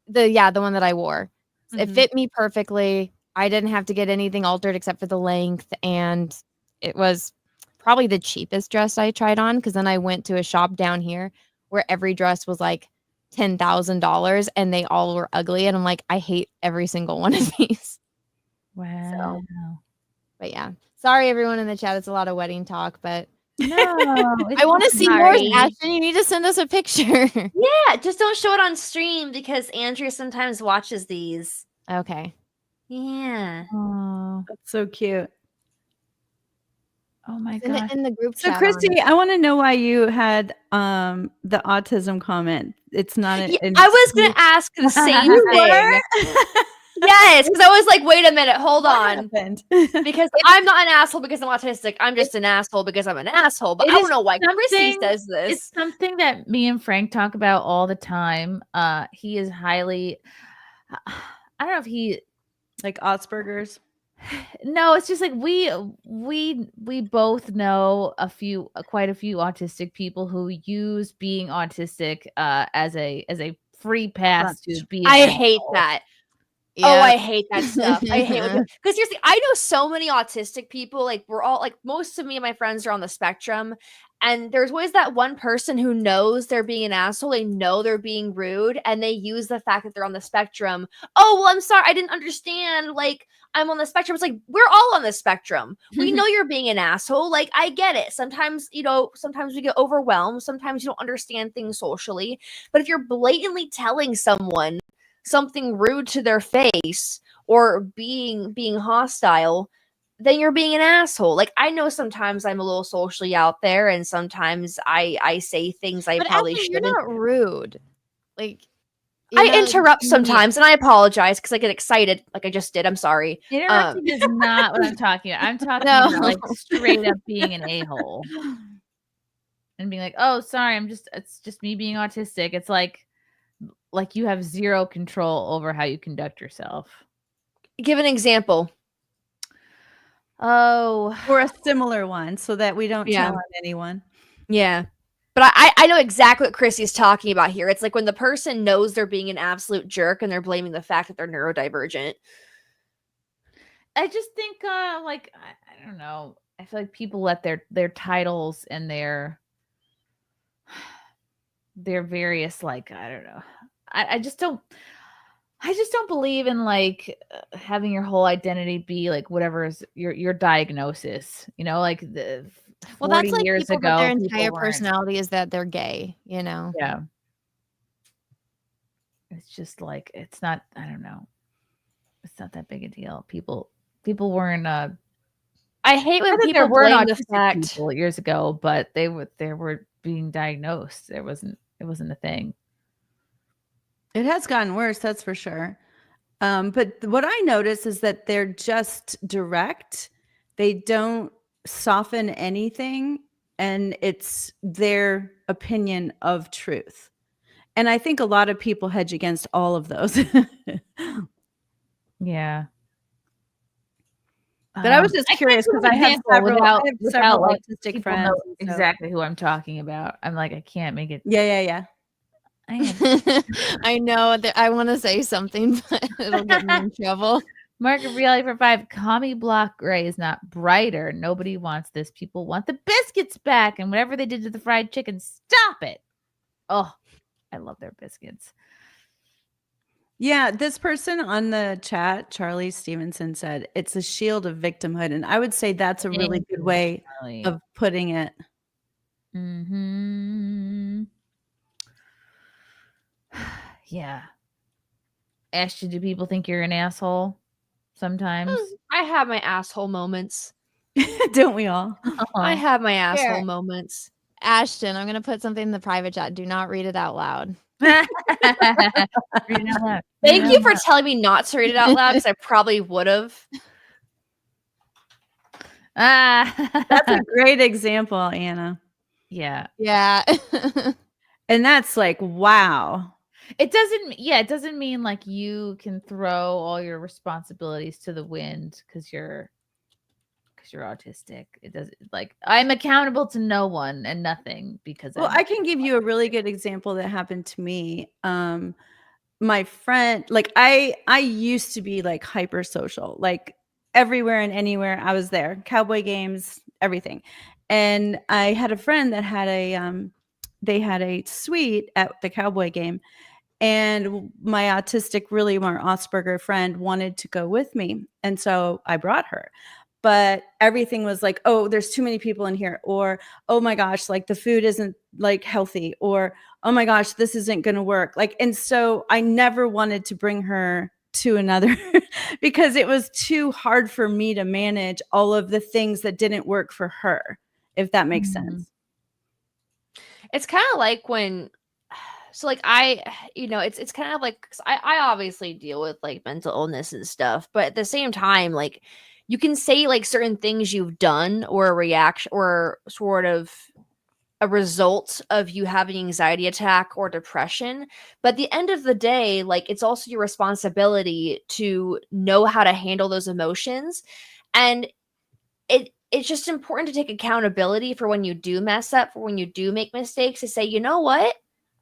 The one that I wore. It fit me perfectly. I didn't have to get anything altered except for the length, and it was probably the cheapest dress I tried on, because then I went to a shop down here where every dress was like $10,000 and they all were ugly, and I'm like, I hate every single one of these. Wow. But yeah, sorry everyone in the chat. It's a lot of wedding talk, but No, I want to see more. Ashton, you need to send us a picture. Yeah, just don't show it on stream because Andrea sometimes watches these. Okay. Yeah. Oh, That's so cute. oh my In the, god. in the group So chat. Christy, I want to know why you had the autism comment. It's not Yeah, I was gonna ask the same thing. Yes, because I was like, wait a minute, hold on. Because I'm not an asshole because I'm autistic. I'm just an asshole because I'm an asshole. But I don't know why Chrissy says this. It's something that me and Frank talk about all the time. He is highly, I don't know if he like Asperger's. No, it's just like we both know quite a few autistic people who use being autistic as a free pass to be. I hate that. Oh, I hate that stuff. I hate because seriously, I know so many autistic people. Like we're all like most of me and my friends are on the spectrum, and there's always that one person who knows they're being an asshole. They know they're being rude, and they use the fact that they're on the spectrum. Oh, well, I'm sorry, I didn't understand. Like I'm on the spectrum. It's like we're all on the spectrum. We know you're being an asshole. Like I get it. Sometimes sometimes we get overwhelmed. Sometimes you don't understand things socially. But if you're blatantly telling someone something rude to their face or being hostile, then you're being an asshole. Like I know sometimes I'm a little socially out there, and sometimes I say things I probably shouldn't. You're not rude. Like I interrupt sometimes, and I apologize because I get excited, like I just did. I'm sorry. Interrupting is not what I'm talking about. I'm talking about like straight up being an a-hole and being like, "Oh, sorry, it's just me being autistic." It's like you have zero control over how you conduct yourself. Give an example. Or a similar one so that we don't tell on anyone. Yeah. But I know exactly what Chrissie's talking about here. It's like when the person knows they're being an absolute jerk and they're blaming the fact that they're neurodivergent. I just think I don't know. I feel like people let their titles and their various I don't know. I just don't believe in having your whole identity be like whatever is your diagnosis, like the 40 that's like years people ago their entire personality is that they're gay, Yeah. It's just it's not, I don't know. It's not that big a deal. People weren't I hate when people blame the fact people years ago, but they were being diagnosed. It wasn't a thing. It has gotten worse, that's for sure. But what I notice is that they're just direct. They don't soften anything, and it's their opinion of truth. And I think a lot of people hedge against all of those. Yeah. But I was just curious because I have several autistic friends. Know exactly who I'm talking about. I'm like, I can't make it. Yeah. I know that I want to say something, but it'll get me in trouble. Margaret Reilly for 5. Commie Block Gray is not brighter. Nobody wants this. People want the biscuits back, and whatever they did to the fried chicken, stop it. Oh, I love their biscuits. Yeah, this person on the chat, Charlie Stevenson, said it's a shield of victimhood, and I would say that's a really good way of putting it. Mm-hmm. Yeah. Ashton, do people think you're an asshole sometimes? I have my asshole moments. Don't we all? I have my asshole moments. Ashton, I'm going to put something in the private chat. Do not read it out loud. Thank you for telling me not to read it out loud because I probably would have. That's a great example, Anna. Yeah. Yeah. And that's wow. It doesn't mean you can throw all your responsibilities to the wind because you're autistic. It doesn't I'm accountable to no one and nothing because I can give you a really good example that happened to me. My friend, I used to be hyper social, everywhere and anywhere I was there, cowboy games, everything. And I had a friend that had they had a suite at the cowboy game. And my autistic, really more Asperger friend wanted to go with me. And so I brought her. But everything was oh, there's too many people in here. Or, oh my gosh, the food isn't healthy. Or, oh my gosh, this isn't going to work. And so I never wanted to bring her to another because it was too hard for me to manage all of the things that didn't work for her, if that makes sense. It's kind of like when, so it's kind of cause I obviously deal with mental illness and stuff, but at the same time, you can say certain things you've done or a reaction or sort of a result of you having an anxiety attack or depression. But at the end of the day, like, it's also your responsibility to know how to handle those emotions. And it's just important to take accountability for when you do mess up, for when you do make mistakes, to say, you know what?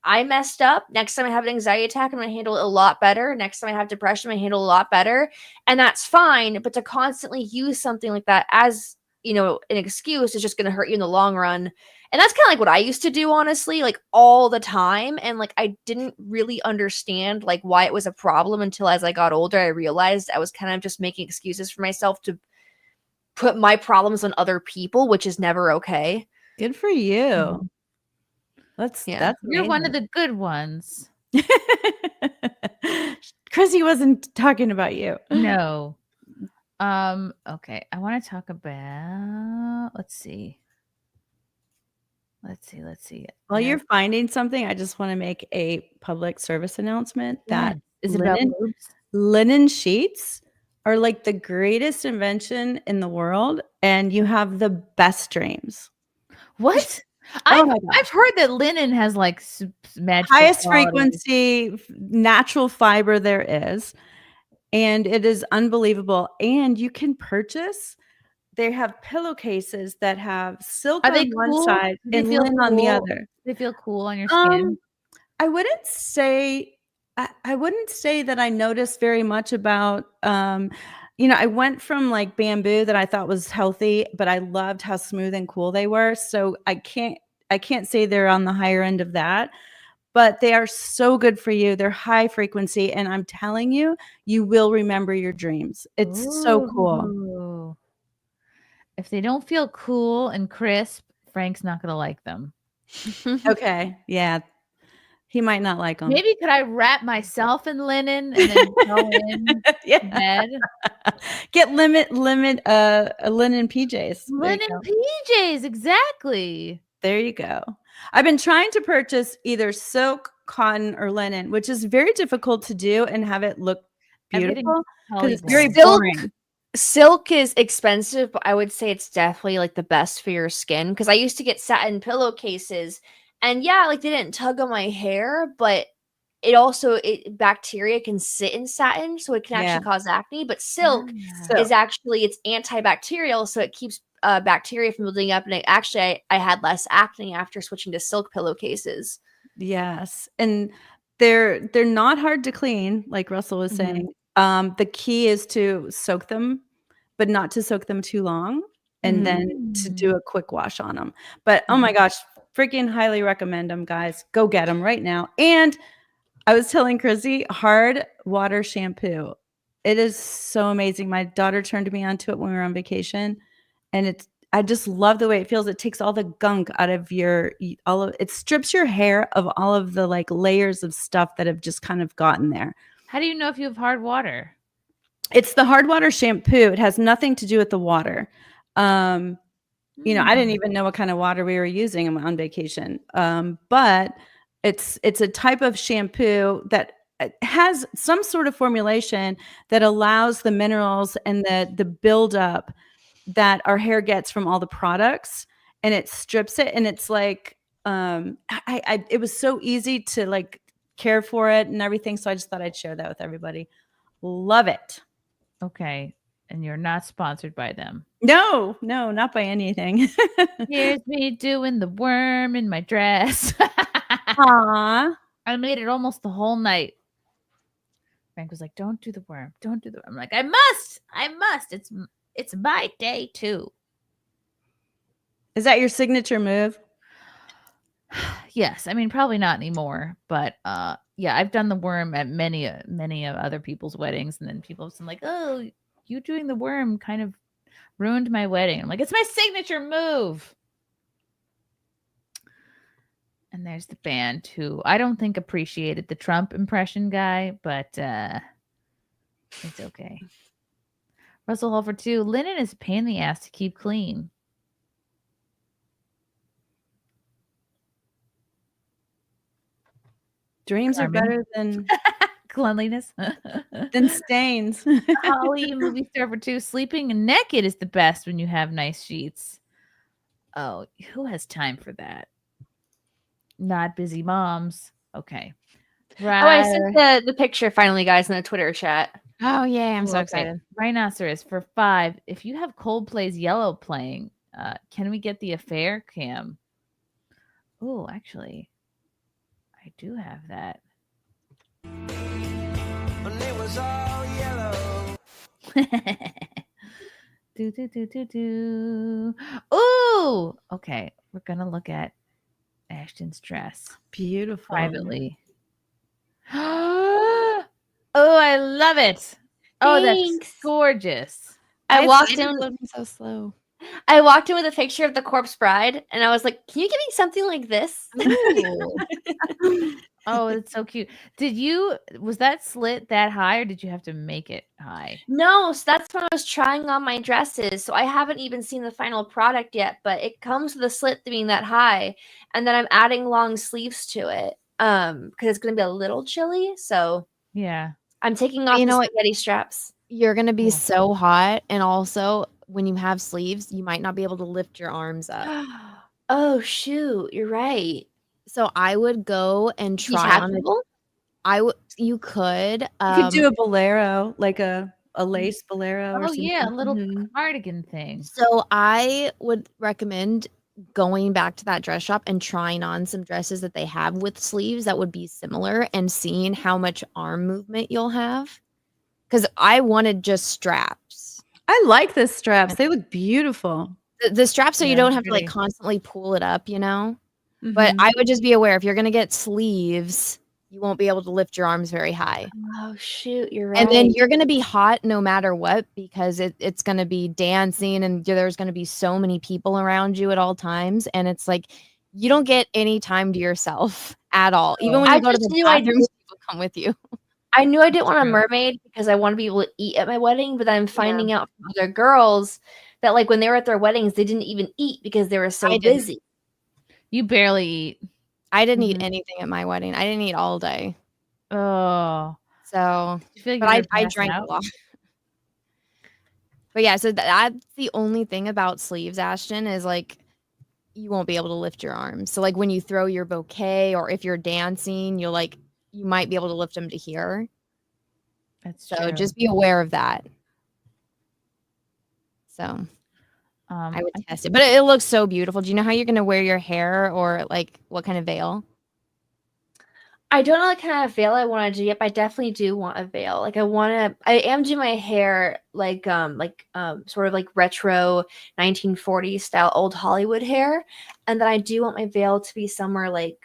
I messed up. Next time I have an anxiety attack, I'm going to handle it a lot better. Next time I have depression, I'm going to handle it a lot better. And that's fine. But to constantly use something like that as, you know, an excuse is just going to hurt you in the long run. And that's kind of like what I used to do, honestly, like all the time. And like, I didn't really understand like why it was a problem until as I got older, I realized I was kind of just making excuses for myself to put my problems on other people, which is never okay. Good for you. That's You're one of amazing. the good ones. Chrissy wasn't talking about you. No. Okay. I want to talk about, let's see. While you're finding something, I just want to make a public service announcement that Is it about boobs? linen sheets are like the greatest invention in the world, and you have the best dreams. What? Oh my I've heard that linen has like magical highest qualities. frequency natural fiber there is, and it is unbelievable. And you can purchase. They have pillowcases that have silk Are on they one cool? side Do they and feel linen on the cool? other. They feel cool on your skin. I wouldn't say that I noticed very much about you know, I went from like bamboo that I thought was healthy, but I loved how smooth and cool they were. So I can't say they're on the higher end of that, but they are so good for you. They're high frequency, and I'm telling you, you will remember your dreams. It's so cool. Ooh. If they don't feel cool and crisp, Frank's not going to like them. Okay. Yeah. He might not like them. Maybe could I wrap myself in linen and then go in bed? Get linen PJs. Linen PJs, exactly. There you go. I've been trying to purchase either silk, cotton, or linen, which is very difficult to do and have it look beautiful because it's very boring. Silk is expensive, but I would say it's definitely like the best for your skin, because I used to get satin pillowcases, and yeah, like they didn't tug on my hair, but bacteria can sit in satin, so it can actually cause acne. But silk is actually, it's antibacterial, so it keeps bacteria from building up. And I had less acne after switching to silk pillowcases. Yes, and they're not hard to clean, like Russell was saying. The key is to soak them, but not to soak them too long, and then to do a quick wash on them. But oh my gosh, freaking highly recommend them, guys. Go get them right now. And I was telling Chrissy, hard water shampoo. It is so amazing. My daughter turned me onto it when we were on vacation, and I just love the way it feels. It takes all the gunk out of it strips your hair of all of the like layers of stuff that have just kind of gotten there. How do you know if you have hard water? It's the hard water shampoo. It has nothing to do with the water. You know, I didn't even know what kind of water we were using on vacation. But it's a type of shampoo that has some sort of formulation that allows the minerals and the buildup that our hair gets from all the products, and it strips it. And it's like, it was so easy to like care for it and everything. So I just thought I'd share that with everybody. Love it. Okay. And you're not sponsored by them. No, not by anything. Here's me doing the worm in my dress. Aw. I made it almost the whole night. Frank was like, don't do the worm. Don't do the worm. I'm like, I must. It's my day too. Is that your signature move? Yes. I mean, probably not anymore, but yeah, I've done the worm at many of other people's weddings, and then people have been like, oh, you doing the worm kind of ruined my wedding. I'm like, it's my signature move. And there's the band who I don't think appreciated the Trump impression guy, but it's okay. Russell Holford too. Linen is a pain in the ass to keep clean. Dreams are better than cleanliness. than stains. Holly, movie star for two. Sleeping naked is the best when you have nice sheets. Oh, who has time for that? not busy moms. Okay. Right. Oh, I sent the picture finally, guys, in the Twitter chat. Oh, yay. I'm so excited. Rhinoceros for 5. If you have Coldplay's Yellow playing, can we get the affair cam? Oh, actually, I do have that. And it was all yellow. Ooh, okay. We're gonna look at Ashton's dress. Beautiful. Privately. Oh, I love it. Oh, that's Thanks. gorgeous. I walked in so slow. I walked in with a picture of the corpse bride, and I was like, "Can you give me something like this?" Oh, it's so cute. Was that slit that high, or did you have to make it high? No, so that's when I was trying on my dresses. So I haven't even seen the final product yet, but it comes with a slit being that high, and then I'm adding long sleeves to it, because it's gonna be a little chilly. So yeah, I'm taking off the spaghetti straps. You're gonna be so hot, and also when you have sleeves, you might not be able to lift your arms up. Oh shoot, you're right. So I would go and try on it. You could. You could do a bolero, like a lace bolero or Oh something. yeah, a little cardigan thing. So I would recommend going back to that dress shop and trying on some dresses that they have with sleeves that would be similar and seeing how much arm movement you'll have. Because I wanted just straps. I like the straps. They look beautiful. The straps so you don't have to like constantly pull it up, you know? But I would just be aware if you're going to get sleeves, you won't be able to lift your arms very high. Oh, shoot. You're right. And then you're going to be hot no matter what because it's going to be dancing and there's going to be so many people around you at all times. And it's like you don't get any time to yourself at all. Even when you go to the bathroom, people come with you. I knew I didn't want a mermaid because I want to be able to eat at my wedding. But I'm finding out from other girls that like when they were at their weddings, they didn't even eat because they were so busy. You barely eat. I didn't eat anything at my wedding. I didn't eat all day. Oh. So, you feel like but you I were drank passing a lot. But yeah, so that's the only thing about sleeves, Ashton, is like you won't be able to lift your arms. So like when you throw your bouquet or if you're dancing, you might be able to lift them to here. That's so true. just be aware of that. So I would test it, but it looks so beautiful. Do you know how you're going to wear your hair or like what kind of veil? I don't know what kind of veil I want to do yet, but I definitely do want a veil. Like I am doing my hair like sort of like retro 1940s style old Hollywood hair. And then I do want my veil to be somewhere like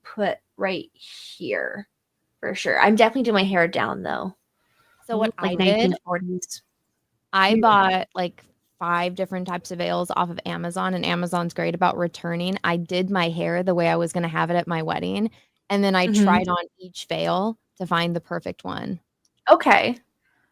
put right here for sure. I'm definitely doing my hair down though. So what like I did, 1940s. I bought like 5 different types of veils off of Amazon, and Amazon's great about returning. I did my hair the way I was going to have it at my wedding, and then I tried on each veil to find the perfect one. Okay.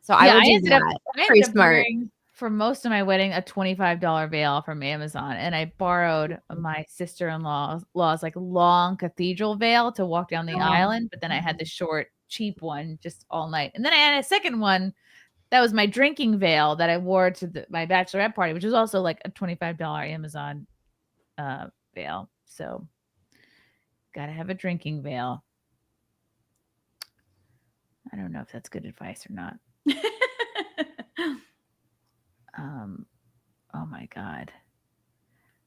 So I would do that. I ended up wearing, for most of my wedding, a $25 veil from Amazon, and I borrowed my sister-in-law's like long cathedral veil to walk down the island, but then I had the short, cheap one just all night, and then I had a second one. That was my drinking veil that I wore to my bachelorette party, which was also like a $25 Amazon veil. So, gotta have a drinking veil. I don't know if that's good advice or not. Oh my God.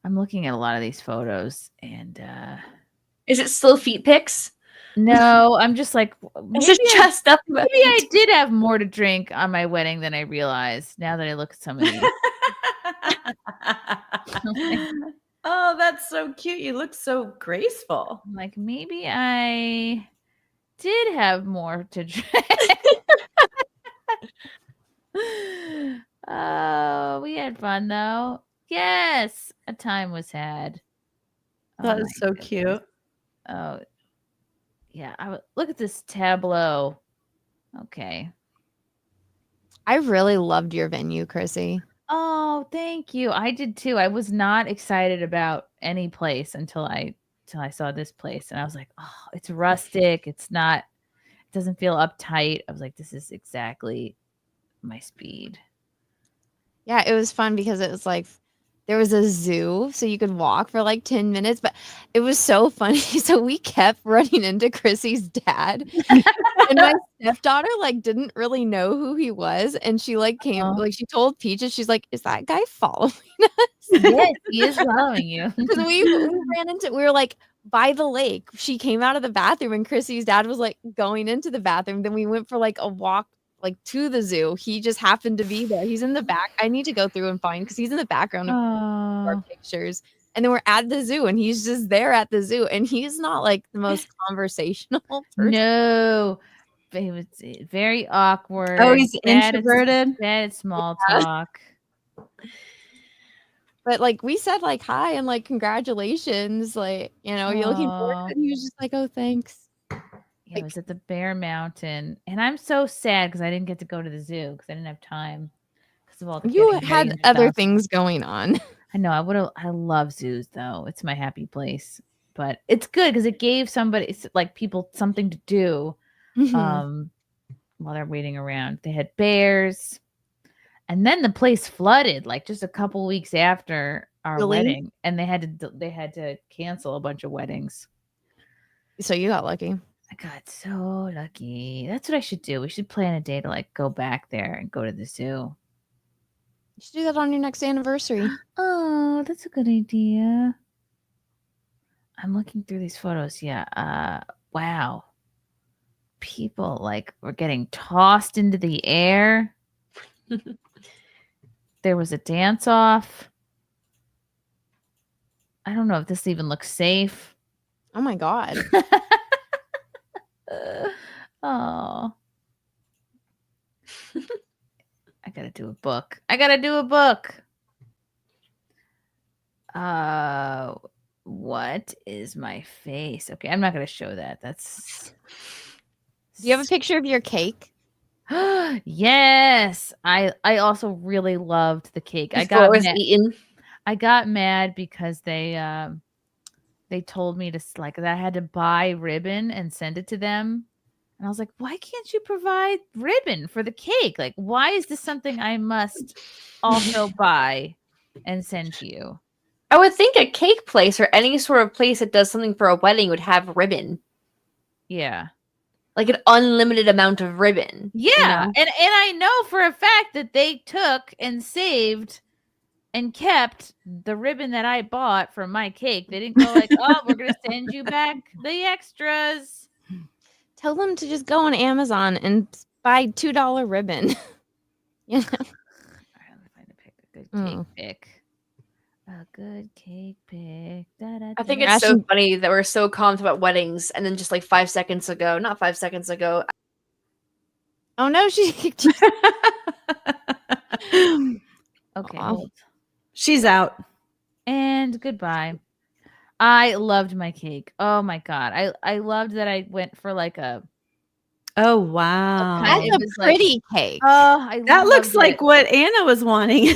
I'm looking at a lot of these photos and is it still feet pics? No, I'm just like just dressed up. Maybe I did have more to drink on my wedding than I realized. Now that I look at some of these. Oh, that's so cute. You look so graceful. I'm like maybe I did have more to drink. Oh, we had fun though. Yes, a time was had. That is so cute. Oh. Yeah, look at this tableau. Okay. I really loved your venue, Chrissy. Oh, thank you. I did too. I was not excited about any place until I saw this place, and I was like, oh, it's rustic. It doesn't feel uptight. I was like, this is exactly my speed. Yeah, it was fun because it was like there was a zoo, so you could walk for like 10 minutes, but it was so funny. So we kept running into Chrissy's dad. And my stepdaughter like didn't really know who he was. And she like came, like she told Peaches, she's like, is that guy following us? Yes, he is following you. Because we were like by the lake. She came out of the bathroom and Chrissy's dad was like going into the bathroom. Then we went for like a walk like to the zoo. He just happened to be there. He's in the back. I need to go through and find because he's in the background of our pictures. And then we're at the zoo and he's just there at the zoo. And he's not like the most conversational person. No. But he was very awkward. Oh, he's bad introverted. Bad at small talk. But like we said like hi and like congratulations. Like, you're looking forward to it. And he was just like, oh, thanks. Yeah, it was at the Bear Mountain, and I'm so sad because I didn't get to go to the zoo because I didn't have time because of all the You getting ready had and other stuff. things going on. I know. I love zoos though. It's my happy place. But it's good because it gave people something to do while they're waiting around. They had bears, and then the place flooded like just a couple weeks after our wedding, and they had to cancel a bunch of weddings. So you got lucky. I got so lucky. That's what I should do. We should plan a day to like go back there and go to the zoo. You should do that on your next anniversary. Oh, that's a good idea. I'm looking through these photos. Yeah. Wow. People like were getting tossed into the air. There was a dance off. I don't know if this even looks safe. Oh my God. Oh. I gotta do a book. What is my face? Okay, I'm not gonna show that. That's Do you have a picture of your cake? Yes. I also really loved the cake. Before it was eaten. I got mad because they told me to that I had to buy ribbon and send it to them. And I was like, why can't you provide ribbon for the cake? Like, why is this something I must also buy and send to you? I would think a cake place or any sort of place that does something for a wedding would have ribbon. Yeah. Like an unlimited amount of ribbon. Yeah. And I know for a fact that they took and saved and kept the ribbon that I bought for my cake. They didn't go like, oh, we're going to send you back the extras. Tell them to just go on Amazon and buy $2 ribbon. I'm trying to find a good cake pic. A good cake pic. I think it's so funny that we're so calm about weddings, and then just like 5 seconds ago, not 5 seconds ago. Oh no, she. Okay, she's out. And goodbye. I loved my cake. Oh my God. I loved that I went for like a. Oh wow, that's a pretty cake. Oh, that looks like what Anna was wanting.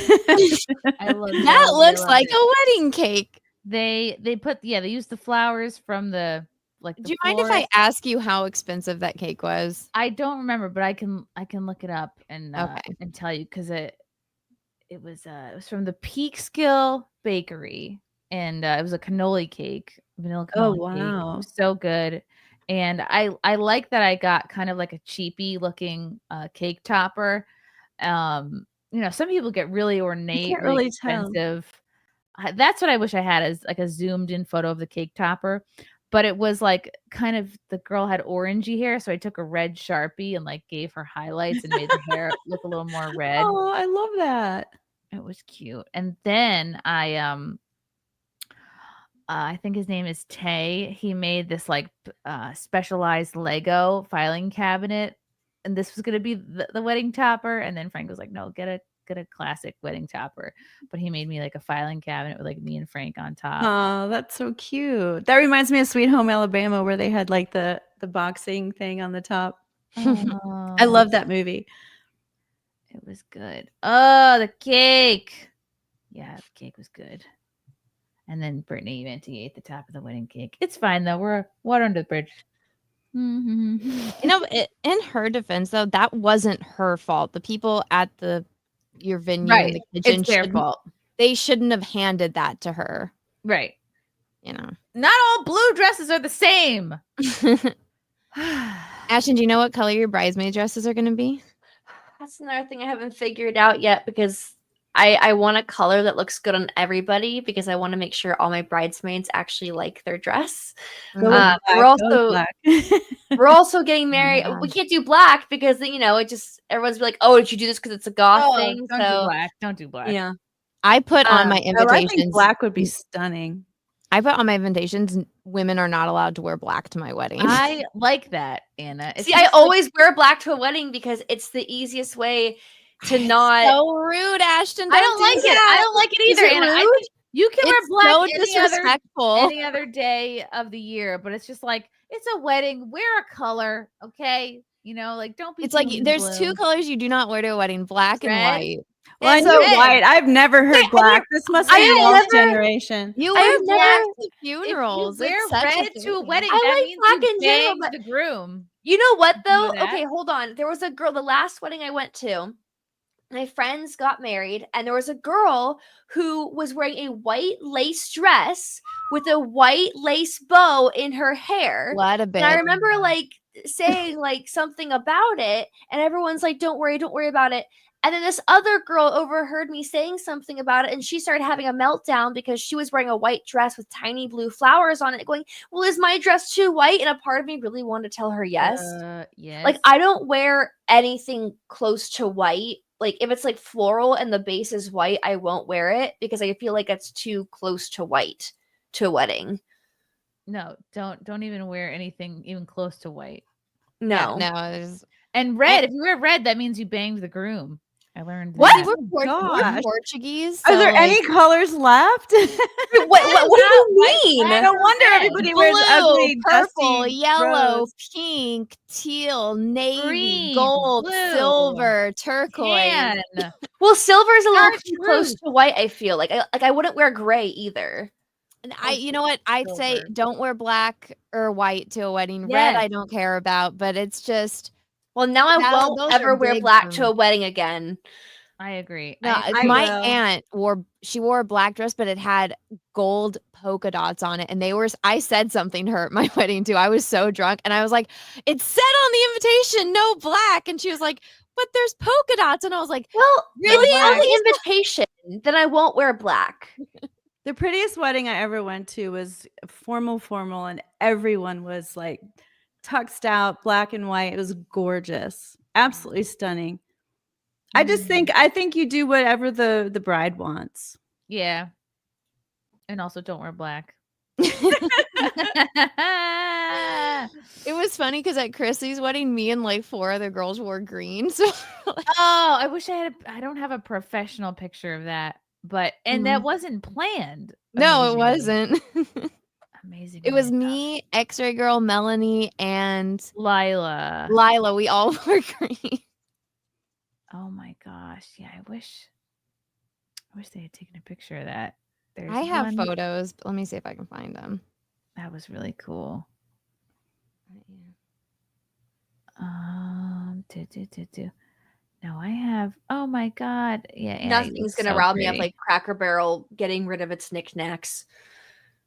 I love that. Looks like a wedding cake. They used the flowers from the Do you mind if I ask you how expensive that cake was? I don't remember, but I can look it up and tell you because it was from the Peekskill Bakery and it was a cannoli cake, vanilla cannoli cake. It was so good. And I like that I got kind of like a cheapy looking cake topper. Some people get really ornate, really expensive. That's what I wish I had is like a zoomed in photo of the cake topper. But it was like kind of the girl had orangey hair, so I took a red Sharpie and like gave her highlights and made the hair look a little more red. Oh, I love that. It was cute. And then I think his name is Tay. He made this like specialized Lego filing cabinet, and this was going to be the wedding topper. And then Frank was like, "No, get a classic wedding topper." But he made me like a filing cabinet with like me and Frank on top. Oh, that's so cute. That reminds me of Sweet Home Alabama, where they had like the boxing thing on the top. I love that movie. It was good. Oh, the cake. Yeah, the cake was good. And then Brittany Venti ate the top of the wedding cake. It's fine though. We're water under the bridge. Mm-hmm. In her defense, though, that wasn't her fault. The people at your venue, in the kitchen, it's their fault. they shouldn't have handed that to her. Right. You know. Not all blue dresses are the same. Ashton, do you know what color your bridesmaid dresses are going to be? That's another thing I haven't figured out yet because I want a color that looks good on everybody because I want to make sure all my bridesmaids actually like their dress. We're also getting married. We can't do black because it just everyone's be like, oh, did you do this because it's a goth thing? Don't do black. Don't do black. Yeah. I put on my invitations. I think black would be stunning. I put on my invitations, women are not allowed to wear black to my wedding. I like that, Anna. See, I always wear black to a wedding because it's the easiest way to not. So rude, Ashton. I don't like it. I don't like it either, Anna. I think you can wear black so disrespectful any other day of the year, but it's just like it's a wedding. Wear a color, okay? Don't be. It's like there's two colors you do not wear to a wedding: black and white. Well, I know white. I've never heard black. This must be a lost generation. You wear black to funerals. If you wear red to a wedding, I that like means black you in general, banged the groom. You know what though? know that? Okay, hold on. There was a girl. The last wedding I went to, my friends got married, and there was a girl who was wearing a white lace dress with a white lace bow in her hair. What a bit. And I remember saying something about it, and everyone's like, "Don't worry about it." And then this other girl overheard me saying something about it, and she started having a meltdown because she was wearing a white dress with tiny blue flowers on it, going, well, is my dress too white? And a part of me really wanted to tell her yes. Yes. I don't wear anything close to white. If it's floral and the base is white, I won't wear it because I feel like it's too close to white to a wedding. No, don't even wear anything even close to white. No. And red. If you wear red, that means you banged the groom. I learned What? that. We're Portuguese. Are there any colors left? What do you mean? No wonder everybody wears ugly, purple, dusty yellow, rose. pink, teal, navy, Green, gold, blue, silver, turquoise. tan. Well, silver is a little Chartreuse. too close to white, I feel. I wouldn't wear gray either. And you know what? I'd say Silver. don't wear black or white to a wedding. Yes. Red, I don't care about, but it's just. Well, now I Those won't ever are wear big black for to me. a wedding again. I agree. No, I my will. aunt wore a black dress, but it had gold polka dots on it. And I said something to her at my wedding too. I was so drunk and I was like, it said on the invitation, no black. And she was like, but there's polka dots. And I was like, well, really? If it's on the invitation, then I won't wear black. The prettiest wedding I ever went to was formal, and everyone was tuxed out, black and white. It was gorgeous, absolutely stunning. I think you do whatever the bride wants. Yeah. And also don't wear black. It was funny because at Chrissie's wedding, me and 4 other girls wore green. So I wish I don't have a professional picture of that. But that wasn't planned. No, it Amazingly. wasn't. Amazing. It was me, X-Ray Girl, Melanie, and Lila. We all wore green. Oh my gosh. Yeah, I wish they had taken a picture of that. I have photos, but let me see if I can find them. That was really cool. No, I have. Oh my god. Yeah. Nothing's gonna rob me of Cracker Barrel getting rid of its knickknacks.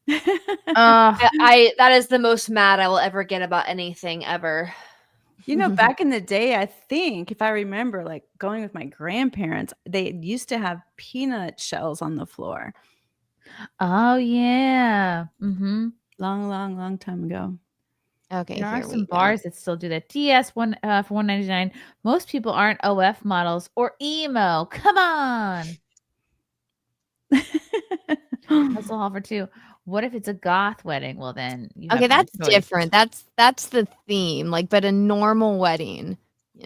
That is the most mad I will ever get about anything ever. Back in the day, I think if I remember, going with my grandparents, they used to have peanut shells on the floor. Oh yeah. Long, long, long time ago. Okay, there are some bars that still do that. DS for $1.99. Most people aren't OF models or emo. Come on. Hustle Hall for 2. What if it's a goth wedding? Well, then you have that's no choice. different. That's the theme. But a normal wedding,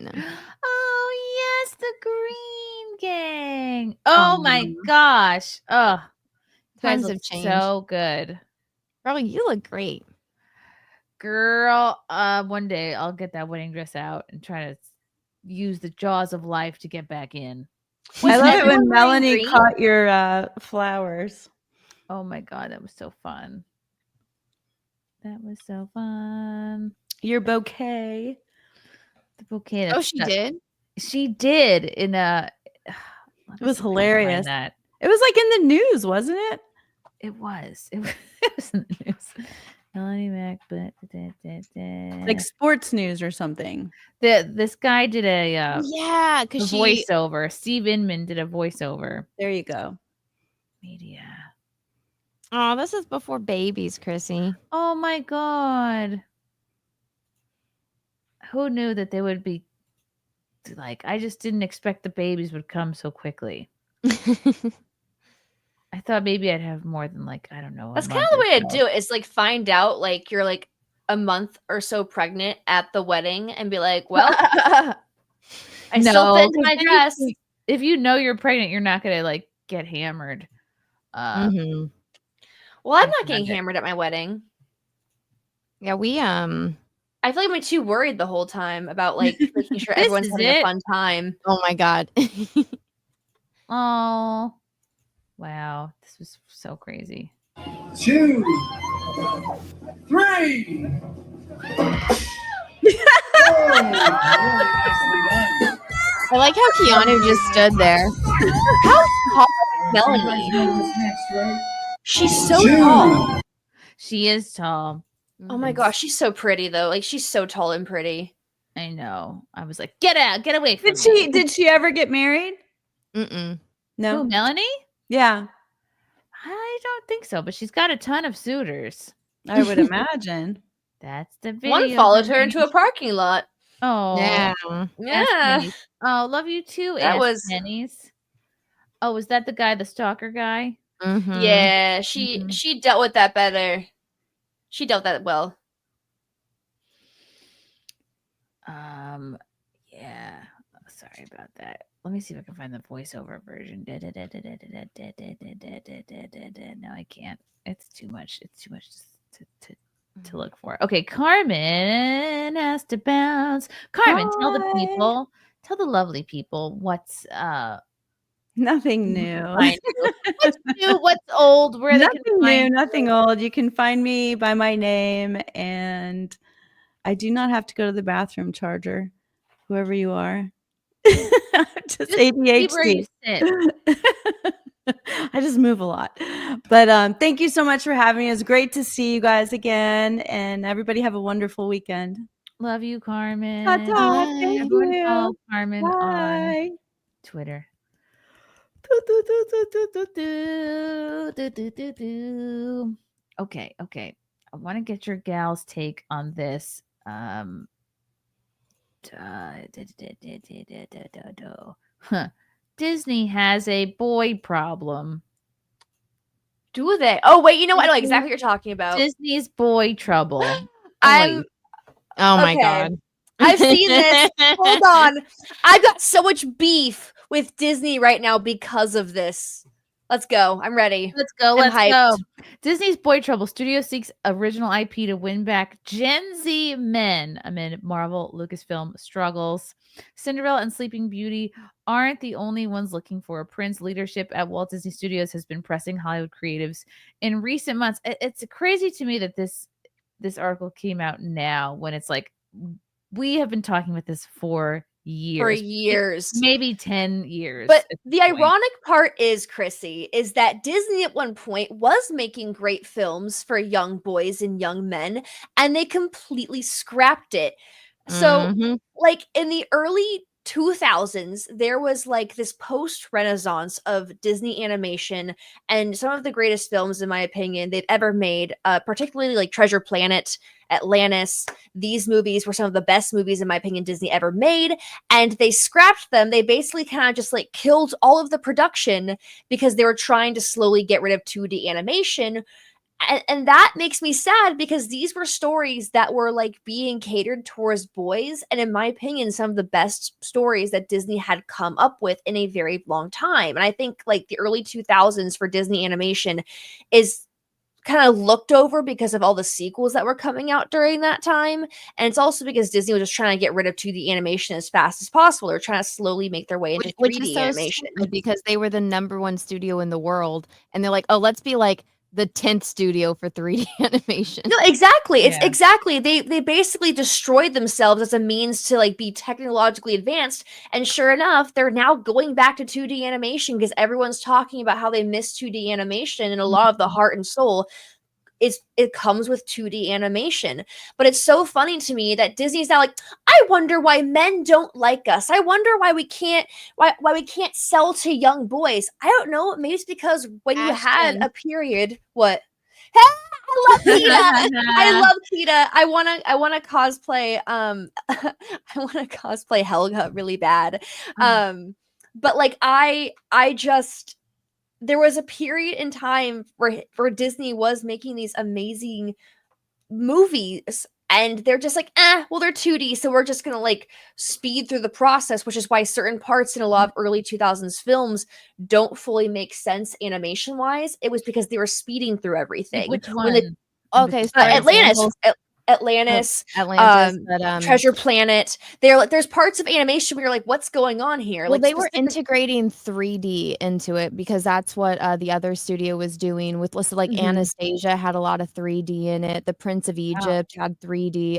Oh yes, the Green Gang. Oh my gosh. Oh, Times have changed. So good. Girl, you look great. Girl, one day I'll get that wedding dress out and try to use the jaws of life to get back in. I love it when Melanie caught your flowers. Oh my god, that was so fun. That was so fun. Your bouquet. The bouquet. Oh, she did? She did in a it was hilarious. That. It was like in the news, wasn't it? It was. It was in the news. Melanie Mac, but Like sports news or something. This guy did a yeah, a because voiceover. Steve Inman did a voiceover. There you go. Media. Oh, this is before babies, Chrissy. Oh my god. Who knew that they would be like, I just didn't expect the babies would come so quickly. I thought maybe I'd have more than like, I don't know. That's kind of the way to do it. Is like find out like you're like a month or so pregnant at the wedding and be like, well, I still fit into my dress. If you know you're pregnant, you're not gonna like get hammered. Well, I'm not getting hammered at my wedding. Yeah, we I feel like I'm too worried the whole time about like making sure everyone's having a fun time. Oh my god. Oh. Wow, this was so crazy. 2, 3. I like how Keanu just stood there. How tall is Melanie? She's so tall. She is tall. Oh my gosh, she's so pretty though. Like she's so tall and pretty. I know. I was like, get out, get away from me. Did she ever get married? Mm-mm. No. Who, Melanie? Yeah. I don't think so, but she's got a ton of suitors. I would imagine. That's the video. One followed her into a parking lot. Oh. Yeah. Yeah. Oh, love you too, That was Pennies. Oh, was that the guy, the stalker guy? Mm-hmm. Yeah, she dealt with that better. She dealt that well. Yeah. Sorry about that. Let me see if I can find the voiceover version. No, I can't. It's too much. It's too much to look for. Okay, Carmen has to bounce. Carmen, tell the people, tell the lovely people what's Nothing new. What's new? What's old? Where Nothing they can new, find nothing old. You can find me by my name, and I do not have to go to the bathroom, Charger, whoever you are. Just keep where you ADHD. I just move a lot. But thank you so much for having me. It's great to see you guys again, and everybody have a wonderful weekend. Love you, Carmen. Ta-ta. Thank Everyone you. follow Carmen Bye. on Twitter. Okay. I want to get your gal's take on this. Disney has a boy problem. Do they? Oh wait, you know what? I know exactly what you're talking about. Disney's boy trouble. I'm. Oh my Okay. god. I've seen this. Hold on. I've got so much beef with Disney right now because of this. Let's go. I'm ready. Let's go. I'm Let's hyped. go. Disney's boy trouble. Studio seeks original IP to win back Gen Z men amid Marvel Lucasfilm struggles. Cinderella and Sleeping Beauty aren't the only ones looking for a prince. Leadership at Walt Disney Studios has been pressing Hollywood creatives in recent months. It's crazy to me that this article came out now when it's like we have been talking about this for years. For years. Maybe 10 years. But the ironic part is, Chrissy, is that Disney at one point was making great films for young boys and young men, and they completely scrapped it. So, like in the early 2000s, there was like this post-renaissance of Disney animation, and some of the greatest films, in my opinion, they've ever made, particularly like Treasure Planet, Atlantis. These movies were some of the best movies, in my opinion, Disney ever made, and they scrapped them. They basically kind of just like killed all of the production because they were trying to slowly get rid of 2D animation. And that makes me sad because these were stories that were like being catered towards boys. And in my opinion, some of the best stories that Disney had come up with in a very long time. And I think like the early 2000s for Disney animation is kind of looked over because of all the sequels that were coming out during that time. And it's also because Disney was just trying to get rid of 2D animation as fast as possible. They're trying to slowly make their way into 3D which is so animation. stupid because they were the #1 studio in the world. And they're like, oh, let's be like the 10th studio for 3D animation. No, exactly. It's Yeah. exactly they basically destroyed themselves as a means to like be technologically advanced. And sure enough, they're now going back to 2D animation because everyone's talking about how they miss 2D animation, and a lot of the heart and soul it comes with 2D animation. But it's so funny to me that Disney's now like, I wonder why men don't like us. I wonder why we can't sell to young boys. I don't know. Maybe it's because when you had Ashton. a period, what? Hey, I love Kita. I love Kita. I wanna cosplay I wanna cosplay Helga really bad. But like I just there was a period in time where Disney was making these amazing movies, and they're just like, well, they're 2D, so we're just gonna like speed through the process, which is why certain parts in a lot of early 2000s films don't fully make sense animation wise. It was because they were speeding through everything. Which When one? Okay, so Atlantis, but Treasure Planet. There's parts of animation where you're like, what's going on here? Well, Like they were specific- integrating 3D into it because that's what the other studio was doing with like Mhm. Anastasia had a lot of 3D in it. The Prince of Egypt had 3D.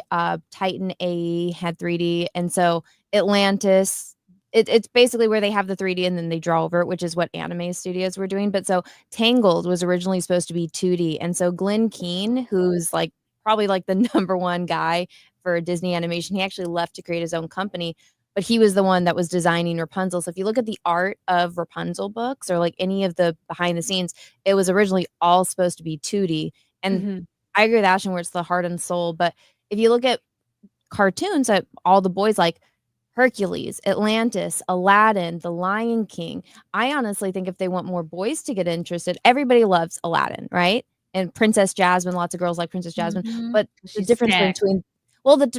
Titan AE had 3D, and so Atlantis. It's basically where they have the 3D and then they draw over it, which is what anime studios were doing. But so Tangled was originally supposed to be 2D, and so Glenn Keane, who's like probably like the number one guy for Disney animation, he actually left to create his own company. But he was the one that was designing Rapunzel. So if you look at the art of Rapunzel books or like any of the behind the scenes, it was originally all supposed to be 2D. And I agree with Ashton where it's the heart and soul. But if you look at cartoons that all the boys like, Hercules, Atlantis, Aladdin, The Lion King, I honestly think if they want more boys to get interested, everybody loves Aladdin, right? And Princess Jasmine, lots of girls like Princess Jasmine. But the difference between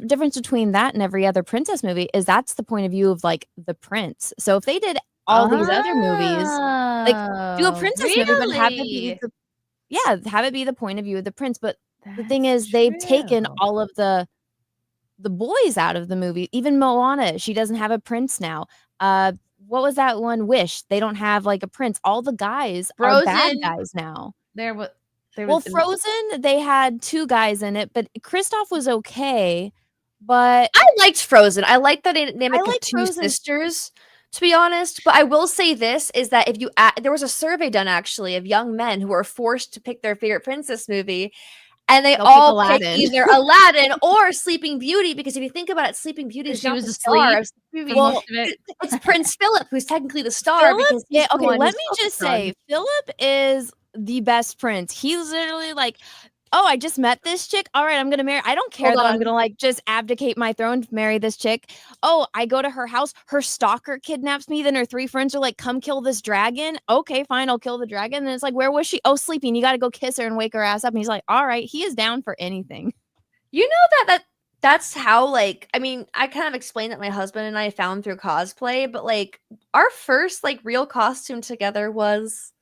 difference between that and every other princess movie is that's the point of view of like the prince. So if they did all these other movies, like do a princess movie, but have it be have it be the point of view of the prince. But the thing is, they've taken all of the boys out of the movie. Even Moana, she doesn't have a prince now. What was that one? Wish, they don't have like a prince. All the guys are bad guys now. Well, Frozen, they had 2 guys in it, but Kristoff was okay. But I liked Frozen. I liked the dynamic of 2 Frozen. sisters, to be honest. But I will say this is that if you there was a survey done actually of young men who were forced to pick their favorite princess movie, and they all picked either Aladdin or Sleeping Beauty, because if you think about it, Sleeping Beauty is She not was the asleep star of for well, most of it. it's Prince Philip who's technically the star. Because he's the okay, one let who's me just focused on. say, Philip is the best prince. He's literally like, oh, I just met this chick. All right, I'm gonna marry. I don't care Hold that I'm on. gonna like just abdicate my throne to marry this chick. Oh, I go to her house. Her stalker kidnaps me. Then her 3 friends are like, come kill this dragon. Okay, fine, I'll kill the dragon. And it's like, where was she? Oh, sleeping. You got to go kiss her and wake her ass up. And he's like, all right, he is down for anything. You know that's how, like, I mean, I kind of explained that my husband and I found through cosplay, but like our first like real costume together was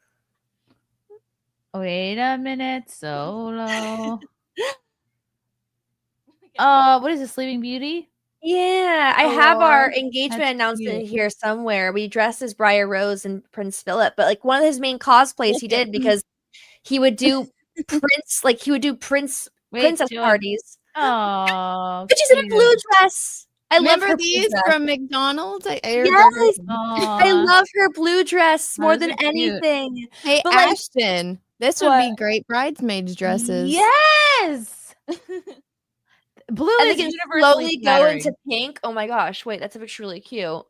Wait a minute, Solo. What is it, Sleeping Beauty? Yeah, I have our engagement That's announcement cute. here somewhere. We dressed as Briar Rose and Prince Philip, but like one of his main cosplays he did because he would do princess Joy. parties. Oh, But she's in a blue dress. I love Remember her these blue dress. from McDonald's? Yes, Aw. I love her blue dress more Those than are cute. anything. Hey, But, like, Ashton, this would be great bridesmaids dresses. Yes. Blue And is they can universally slowly go flattering. into pink. Oh my gosh! Wait, that's actually really cute.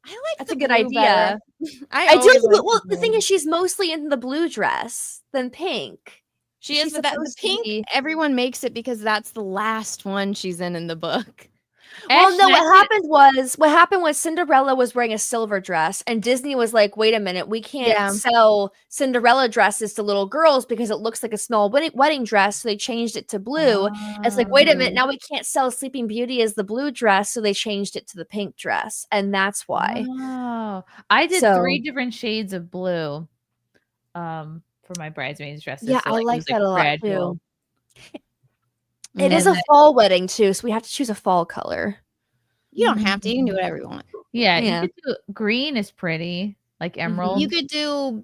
I like That's the a good blue idea. better. I do. always like Well, the blue. thing is, she's mostly in the blue dress than pink. She is, She's but that the supposed to pink, be- everyone makes it because that's the last one she's in the book. Well, no. Ashton, What happened was Cinderella was wearing a silver dress, and Disney was like, "Wait a minute, we can't Yeah. sell Cinderella dresses to little girls because it looks like a small wedding dress." So they changed it to blue. And it's like, wait a minute, now we can't sell Sleeping Beauty as the blue dress, so they changed it to the pink dress, and that's why. Oh, I did So- 3 different shades of blue for my bridesmaids dresses. Yeah, so, I it like was, that a lot gradual. too. It is And a fall wedding too, so we have to choose a fall color. You don't have to. You can do whatever you want. Yeah, Yeah. you could do green is pretty, like emerald. You could do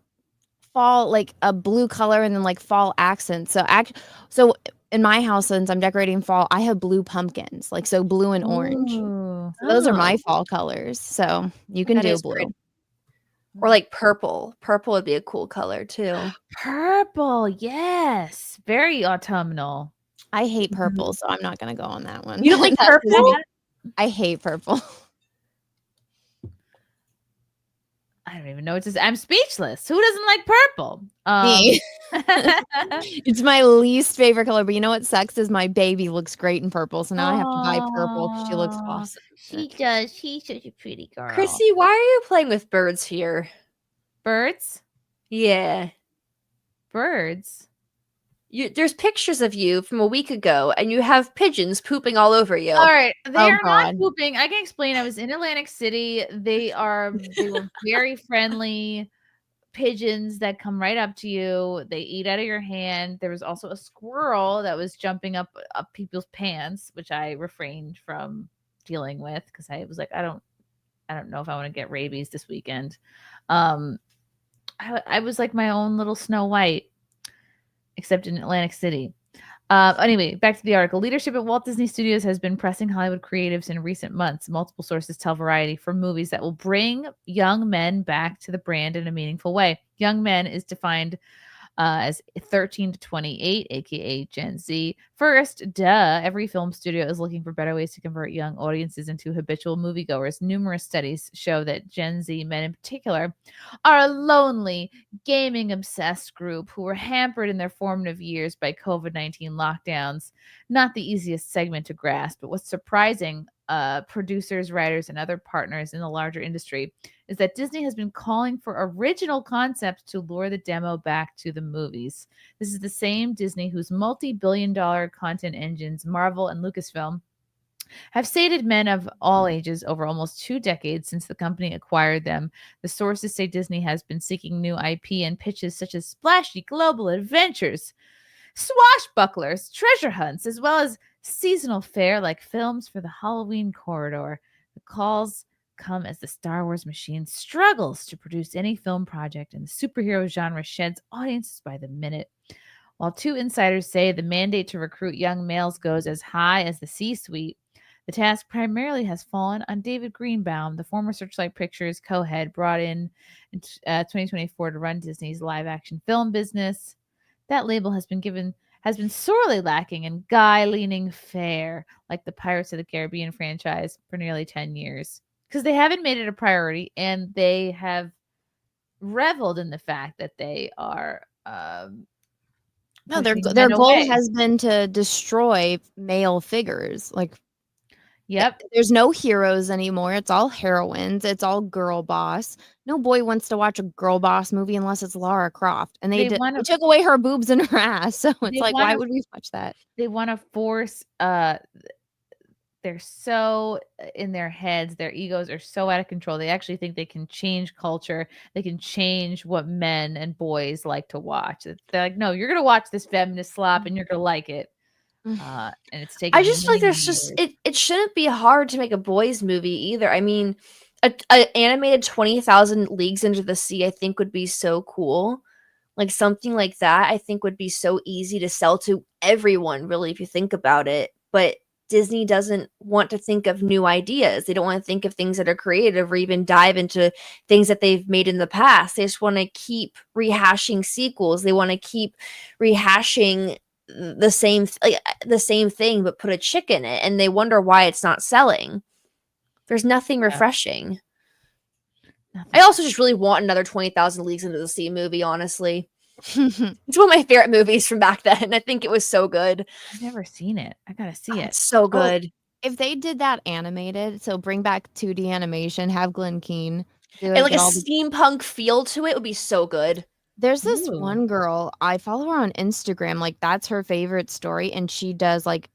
fall, like a blue color and then like fall accents. So in my house, since I'm decorating fall, I have blue pumpkins, like so blue and orange. Ooh. So those are my Oh. fall colors. So you can That do is blue. pretty. Or like purple. Purple would be a cool color too. Purple, yes. Very autumnal. I hate purple, so I'm not gonna go on that one. You don't like That is purple? me. I hate purple. I don't even know what to say. I'm speechless. Who doesn't like purple? Me. It's my least favorite color, but you know what sucks is my baby looks great in purple, so now I have to buy purple because she looks awesome. She does. She's such a pretty girl. Chrissy, why are you playing with birds here? Birds? Yeah. Birds? There's pictures of you from a week ago, and you have pigeons pooping all over you. All right, they Oh, are not God. pooping. I can explain. I was in Atlantic City. They were very friendly pigeons that come right up to you. They eat out of your hand. There was also a squirrel that was jumping up people's pants, which I refrained from dealing with because I was like, I don't know if I want to get rabies this weekend. I was like my own little Snow White, except in Atlantic City. Anyway, back to the article. Leadership at Walt Disney Studios has been pressing Hollywood creatives in recent months. Multiple sources tell Variety for movies that will bring young men back to the brand in a meaningful way. Young men is defined as 13 to 28, aka Gen Z. First, every film studio is looking for better ways to convert young audiences into habitual moviegoers. Numerous studies show that Gen Z men in particular are a lonely, gaming-obsessed group who were hampered in their formative years by COVID-19 lockdowns. Not the easiest segment to grasp, but what's surprising, producers, writers, and other partners in the larger industry is that Disney has been calling for original concepts to lure the demo back to the movies. This is the same Disney whose multi-billion-dollar content engines, Marvel and Lucasfilm, have sated men of all ages over almost 2 decades since the company acquired them. The sources say Disney has been seeking new IP and pitches such as splashy global adventures, swashbucklers, treasure hunts, as well as seasonal fare like films for the Halloween corridor. The calls come as the Star Wars machine struggles to produce any film project, and the superhero genre sheds audiences by the minute. While 2 insiders say the mandate to recruit young males goes as high as the C-suite, the task primarily has fallen on David Greenbaum, the former Searchlight Pictures co-head brought in 2024 to run Disney's live-action film business. That label has been sorely lacking in guy-leaning fare, like the Pirates of the Caribbean franchise, for nearly 10 years. Because they haven't made it a priority, and they have reveled in the fact that they are No, their pushing their men goal away. has been to destroy male figures. Like, Yep. there's no heroes anymore. It's all heroines. It's all girl boss. No boy wants to watch a girl boss movie unless it's Lara Croft. And they took away her boobs and her ass. So it's like, why would we watch that? They want to force they're so in their heads, their egos are so out of control. They actually think they can change culture. They can change what men and boys like to watch. They're like, no, you're gonna watch this feminist slop and you're gonna like it. And it's taking. I just feel like there's just it shouldn't be hard to make a boys movie either. I mean, a animated 20,000 Leagues Under the Sea I think would be so cool. Like something like that I think would be so easy to sell to everyone, really, if you think about it. But Disney doesn't want to think of new ideas. They don't want to think of things that are creative or even dive into things that they've made in the past. They just want to keep rehashing sequels. They want to keep rehashing the same thing, but put a chick in it, and they wonder why it's not selling. There's nothing refreshing. I also just really want another 20,000 Leagues Under the Sea movie, honestly. It's one of my favorite movies from back then. I think it was so good. I've never seen it. I gotta see it. It's so good. If they did that animated, so bring back 2D animation, have Glenn Keane do it, And like a get all the- steampunk feel to it would be so good. There's this one girl, I follow her on Instagram, like that's her favorite story, and she does like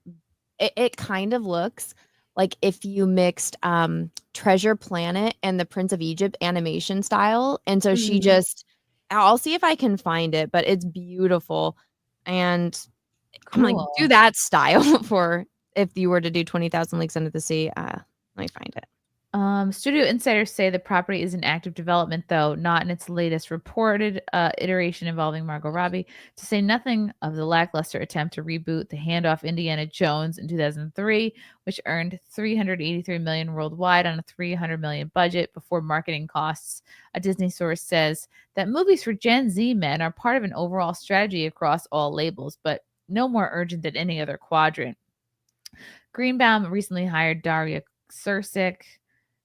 it kind of looks like if you mixed Treasure Planet and the Prince of Egypt animation style. And so she just, I'll see if I can find it, but it's beautiful. And I'm like, do that style for if you were to do 20,000 Leagues Under the Sea. Let me find it. Studio insiders say the property is in active development, though not in its latest reported iteration involving Margot Robbie, to say nothing of the lackluster attempt to reboot the handoff Indiana Jones in 2003, which earned $383 million worldwide on a $300 million budget before marketing costs. A Disney source says that movies for Gen Z men are part of an overall strategy across all labels, but no more urgent than any other quadrant. Greenbaum recently hired Daria Sircik,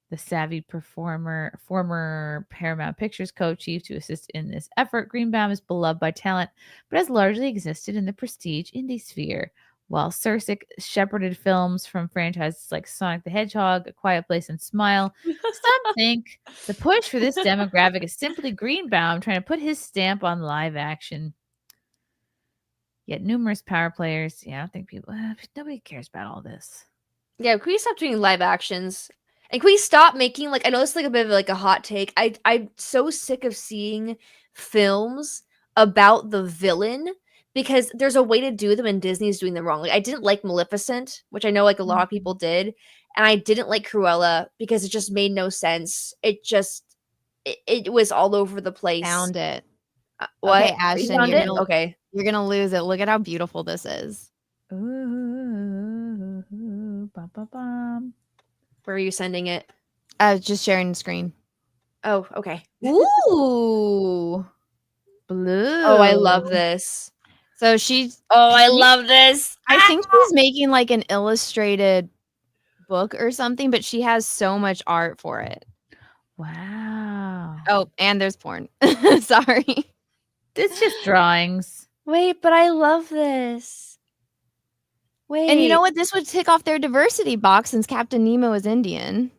the savvy former Paramount Pictures co-chief, to assist in this effort. Greenbaum is beloved by talent, but has largely existed in the prestige indie sphere. While Sircik shepherded films from franchises like Sonic the Hedgehog, A Quiet Place, and Smile, some think the push for this demographic is simply Greenbaum trying to put his stamp on live action. Yet numerous power players, I don't think nobody cares about all this. Yeah, can we stop doing live actions? And can we stop making, I know it's a bit of a hot take. I'm so sick of seeing films about the villain because there's a way to do them and Disney's doing them wrong. I didn't like Maleficent, which I know a lot of people did. And I didn't like Cruella because it just made no sense. It was all over the place. Found it. What? Okay, Ashton, found it? Okay. You're going to lose it. Look at how beautiful this is. Ooh, bum, bum, bum. Where are you sending it? Just sharing the screen. Oh, okay. Ooh. Blue. Oh, I love this. So she's... Oh, I love this. I think she's making an illustrated book or something, but she has so much art for it. Wow. Oh, and there's porn. Sorry. It's just drawings. Wait, but I love this. Wait. And you know what? This would tick off their diversity box since Captain Nemo is Indian.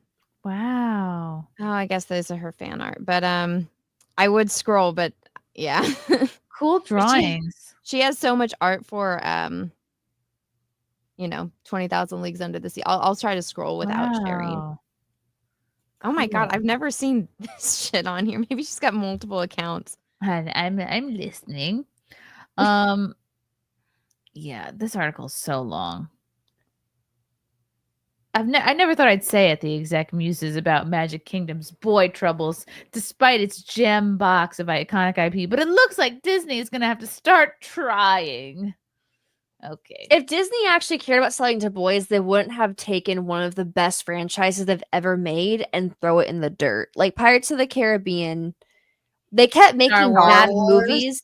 Wow. Oh, I guess those are her fan art. But I would scroll, but yeah. Cool drawings. She has so much art for 20,000 Leagues Under the Sea. I'll try to scroll without sharing. Oh my God, I've never seen this shit on here. Maybe she's got multiple accounts. I'm listening. Yeah, this article is so long. I never thought I'd say it. The exec muses about Magic Kingdom's boy troubles, despite its gem box of iconic IP. But it looks like Disney is going to have to start trying. Okay. If Disney actually cared about selling to boys, they wouldn't have taken one of the best franchises they've ever made and throw it in the dirt. Like Pirates of the Caribbean, they kept making bad movies.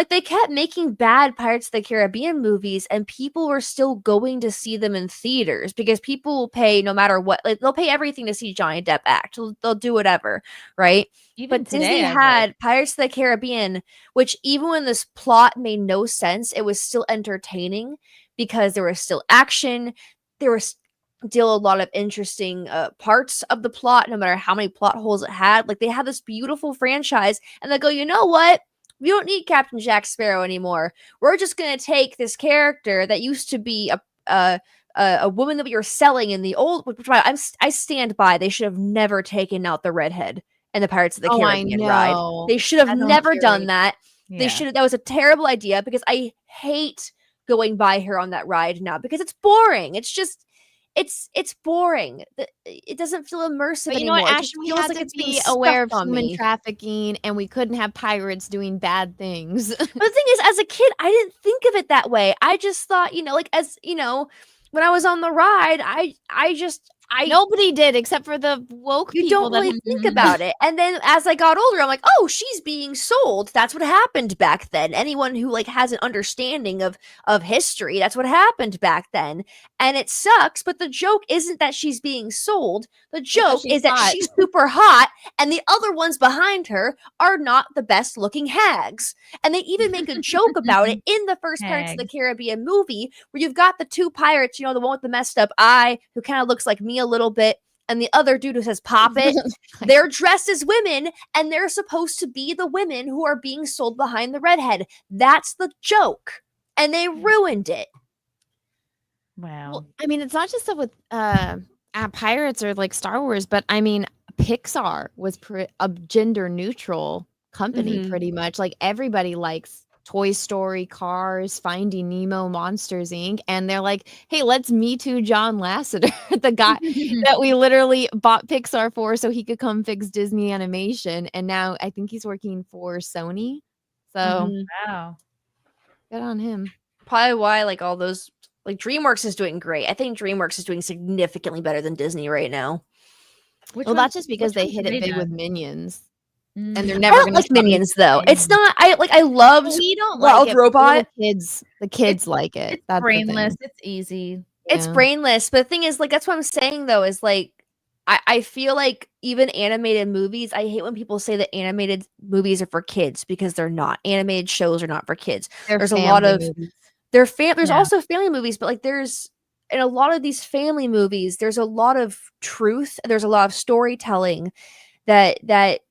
They kept making bad Pirates of the Caribbean movies, and people were still going to see them in theaters because people will pay no matter what. They'll pay everything to see Johnny Depp act. They'll do whatever, right? Even but today, Disney had Pirates of the Caribbean, which even when this plot made no sense, it was still entertaining because there was still action. There was still a lot of interesting parts of the plot, no matter how many plot holes it had. They had this beautiful franchise, and they go, you know what? We don't need Captain Jack Sparrow anymore. We're just going to take this character that used to be a woman that we were selling in the old. Which I stand by. They should have never taken out the redhead in the Pirates of the Caribbean ride. They should have never done that. Yeah. They should have. That was a terrible idea because I hate going by her on that ride now because it's boring. It's just. It's boring. It doesn't feel immersive but you anymore. know what, Ashton, we had to be aware of human trafficking, and we couldn't have pirates doing bad things. But the thing is, as a kid, I didn't think of it that way. I just thought, when I was on the ride, nobody did except for the woke people. You don't really think about it. And then as I got older, I'm like, oh, she's being sold. That's what happened back then. Anyone who has an understanding of history, that's what happened back then. And it sucks, but the joke isn't that she's being sold. The joke is that she's super hot and the other ones behind her are not the best looking hags. And they even make a joke about it in the first Pirates of the Caribbean movie where you've got the two pirates, the one with the messed up eye who kind of looks like me a little bit, and the other dude who says pop it. They're dressed as women and they're supposed to be the women who are being sold behind the redhead. That's the joke, and they ruined it. Wow. Well, I mean, it's not just stuff with pirates or Star Wars, but I mean, Pixar was a gender neutral company pretty much. Everybody likes Toy Story, Cars, Finding Nemo, Monsters Inc. And they're like, hey, let's Me Too John Lasseter, the guy that we literally bought Pixar for so he could come fix Disney animation. And now I think he's working for Sony. So Wow. good on him. Probably why like all those like DreamWorks is doing great. I think DreamWorks is doing significantly better than Disney right now. Well, that's just because they hit it big with Minions. And they're I never don't going like Minions though. It's not. I loved We don't Wild like it, but Robot. The kids like it. It's That's the thing. brainless. It's easy. It's Yeah. brainless, but the thing is, like, that's what I'm saying though. Is like, I feel like even animated movies. I hate when people say that animated movies are for kids because they're not. Animated shows are not for kids. There's a lot of There's also family movies, but like there's in a lot of these family movies, there's a lot of truth. There's a lot of storytelling that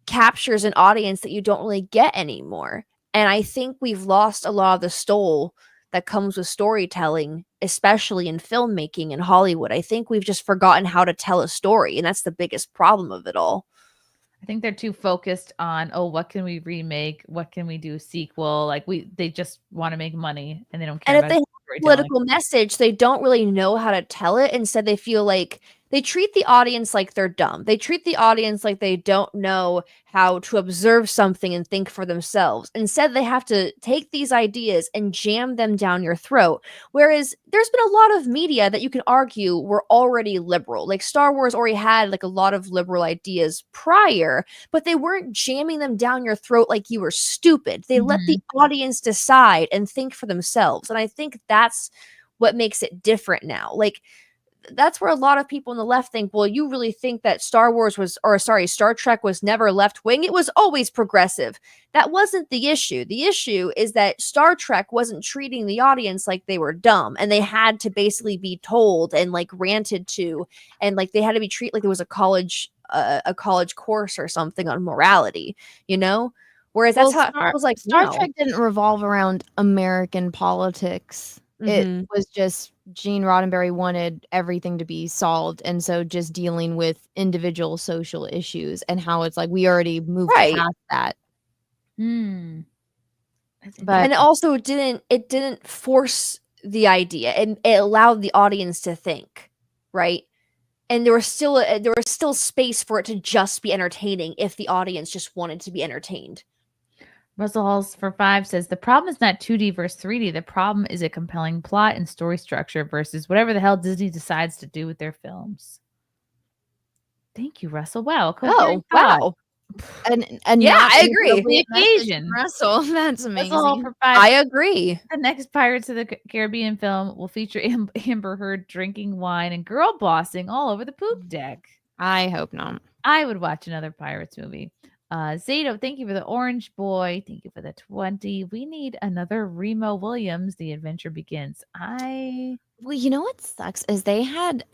captures an audience that you don't really get anymore. And I think we've lost a lot of the soul that comes with storytelling, especially in filmmaking in Hollywood. I think we've just forgotten how to tell a story, and that's the biggest problem of it all. I think they're too focused on, oh, what can we remake? What can we do a sequel? Like they just want to make money and they don't care And if about they have a storytelling. political message, they don't really know how to tell it. Instead, they feel like they treat the audience like they're dumb. They treat the audience like they don't know how to observe something and think for themselves. Instead, they have to take these ideas and jam them down your throat. Whereas there's been a lot of media that you can argue were already liberal. Like Star Wars already had like a lot of liberal ideas prior, but they weren't jamming them down your throat like you were stupid. They let the audience decide and think for themselves. And I think that's what makes it different now. Like, that's where a lot of people on the left think, well, you really think that Star Trek was never left wing? It was always progressive. That wasn't the issue. The issue is that Star Trek wasn't treating the audience like they were dumb, and they had to basically be told and like ranted to, and like they had to be treated like it was a college course or something on morality, you know? Whereas that's how I was like, Star no. Trek didn't revolve around American politics. It was just Gene Roddenberry wanted everything to be solved, and so just dealing with individual social issues and how it's like we already moved past that. But and it also didn't force the idea, and it allowed the audience to think, right? And there was still space for it to just be entertaining if the audience just wanted to be entertained. Russell Halls for 5 says the problem is not 2D versus 3D. The problem is a compelling plot and story structure versus whatever the hell Disney decides to do with their films. Thank you, Russell. Wow. Oh, wow. And yeah, I agree. The occasion. Russell, that's amazing. Russell for 5. I agree. The next Pirates of the Caribbean film will feature Amber Heard drinking wine and girl bossing all over the poop deck. I hope not. I would watch another Pirates movie. Zato, thank you for the orange boy. Thank you for the 20. We need another Remo Williams. The adventure begins. Well, you know what sucks is did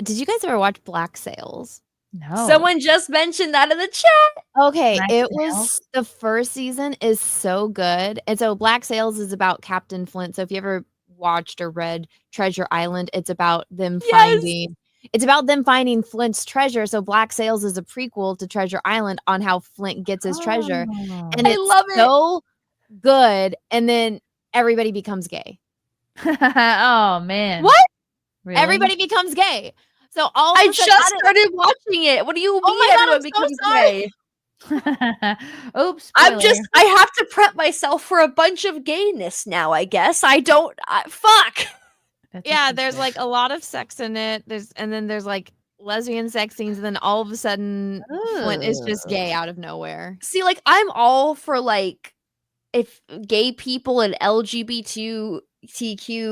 you guys ever watch Black Sails? No. Someone just mentioned that in the chat. Okay, Black was the first season is so good. And so Black Sails is about Captain Flint. So if you ever watched or read Treasure Island, it's about them finding Flint's treasure. So Black Sails is a prequel to Treasure Island on how Flint gets his treasure. And I love it. So good. And then everybody becomes gay. Oh man. What? Really? Everybody becomes gay. So all I just started watching it. What do you mean everyone becomes gay? Oops. I have to prep myself for a bunch of gayness now, I guess. Fuck. Yeah, there's like a lot of sex in it. There's like lesbian sex scenes, and then all of a sudden Flint is just gay out of nowhere. See, like I'm all for like if gay people and LGBTQ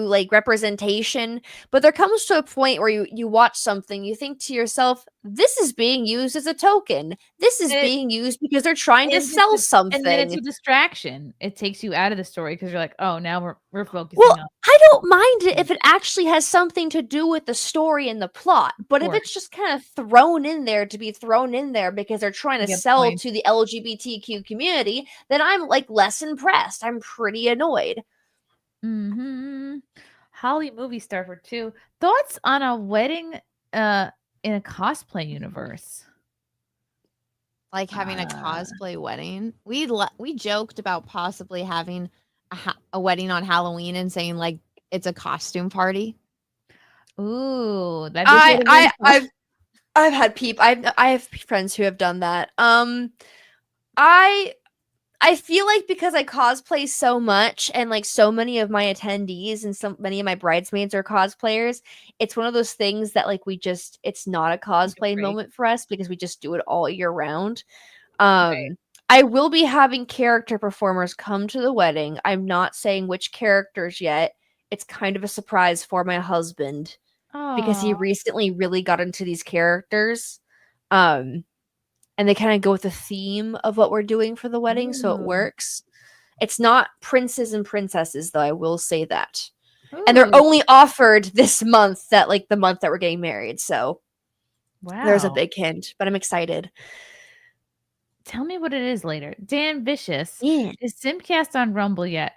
like representation, but there comes to a point where you watch something, you think to yourself, this is being used as a token. This is being used because they're trying to sell something. And then it's a distraction. It takes you out of the story because you're like, oh, now we're focusing on. I don't mind it if it actually has something to do with the story and the plot, but if it's just kind of thrown in there to be thrown in there because they're trying to sell to the LGBTQ community, then I'm like less impressed. I'm pretty annoyed. Holly movie star for 2. Thoughts on a wedding in a cosplay universe? Like having a cosplay wedding. We joked about possibly having a wedding on Halloween and saying like it's a costume party. Ooh, I've had I have friends who have done that. I feel like because I cosplay so much and like so many of my attendees and so many of my bridesmaids are cosplayers, it's one of those things that like it's not a cosplay moment for us because we just do it all year round. I will be having character performers come to the wedding. I'm not saying which characters yet. It's kind of a surprise for my husband because he recently really got into these characters. And they kind of go with the theme of what we're doing for the wedding, so it works. It's not princes and princesses, though, I will say that. And they're only offered this month, the month that we're getting married, so there's a big hint, but I'm excited. Tell me what it is later. Dan Vicious, is SimpCast on Rumble yet?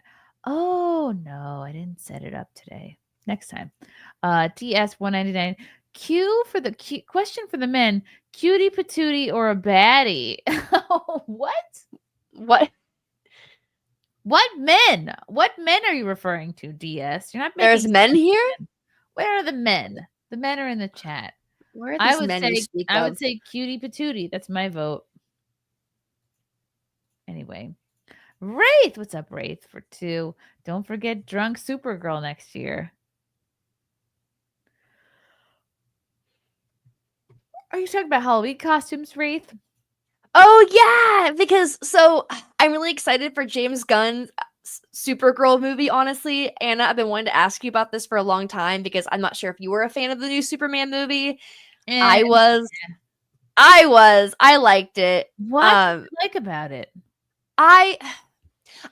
Oh, no, I didn't set it up today. Next time. TS199. Question for the men. Cutie patootie or a baddie? What? What men? What men are you referring to, DS? You're not making There's men here? Where are the men? The men are in the chat. Where are these men you speak I of? would say cutie patootie. That's my vote. Anyway. Wraith. What's up, Wraith? For 2. Don't forget Drunk Supergirl next year. Are you talking about Halloween costumes, Wraith? Oh, yeah, because I'm really excited for James Gunn's Supergirl movie, honestly. Anna, I've been wanting to ask you about this for a long time because I'm not sure if you were a fan of the new Superman movie. I was. I liked it. What do you like about it? I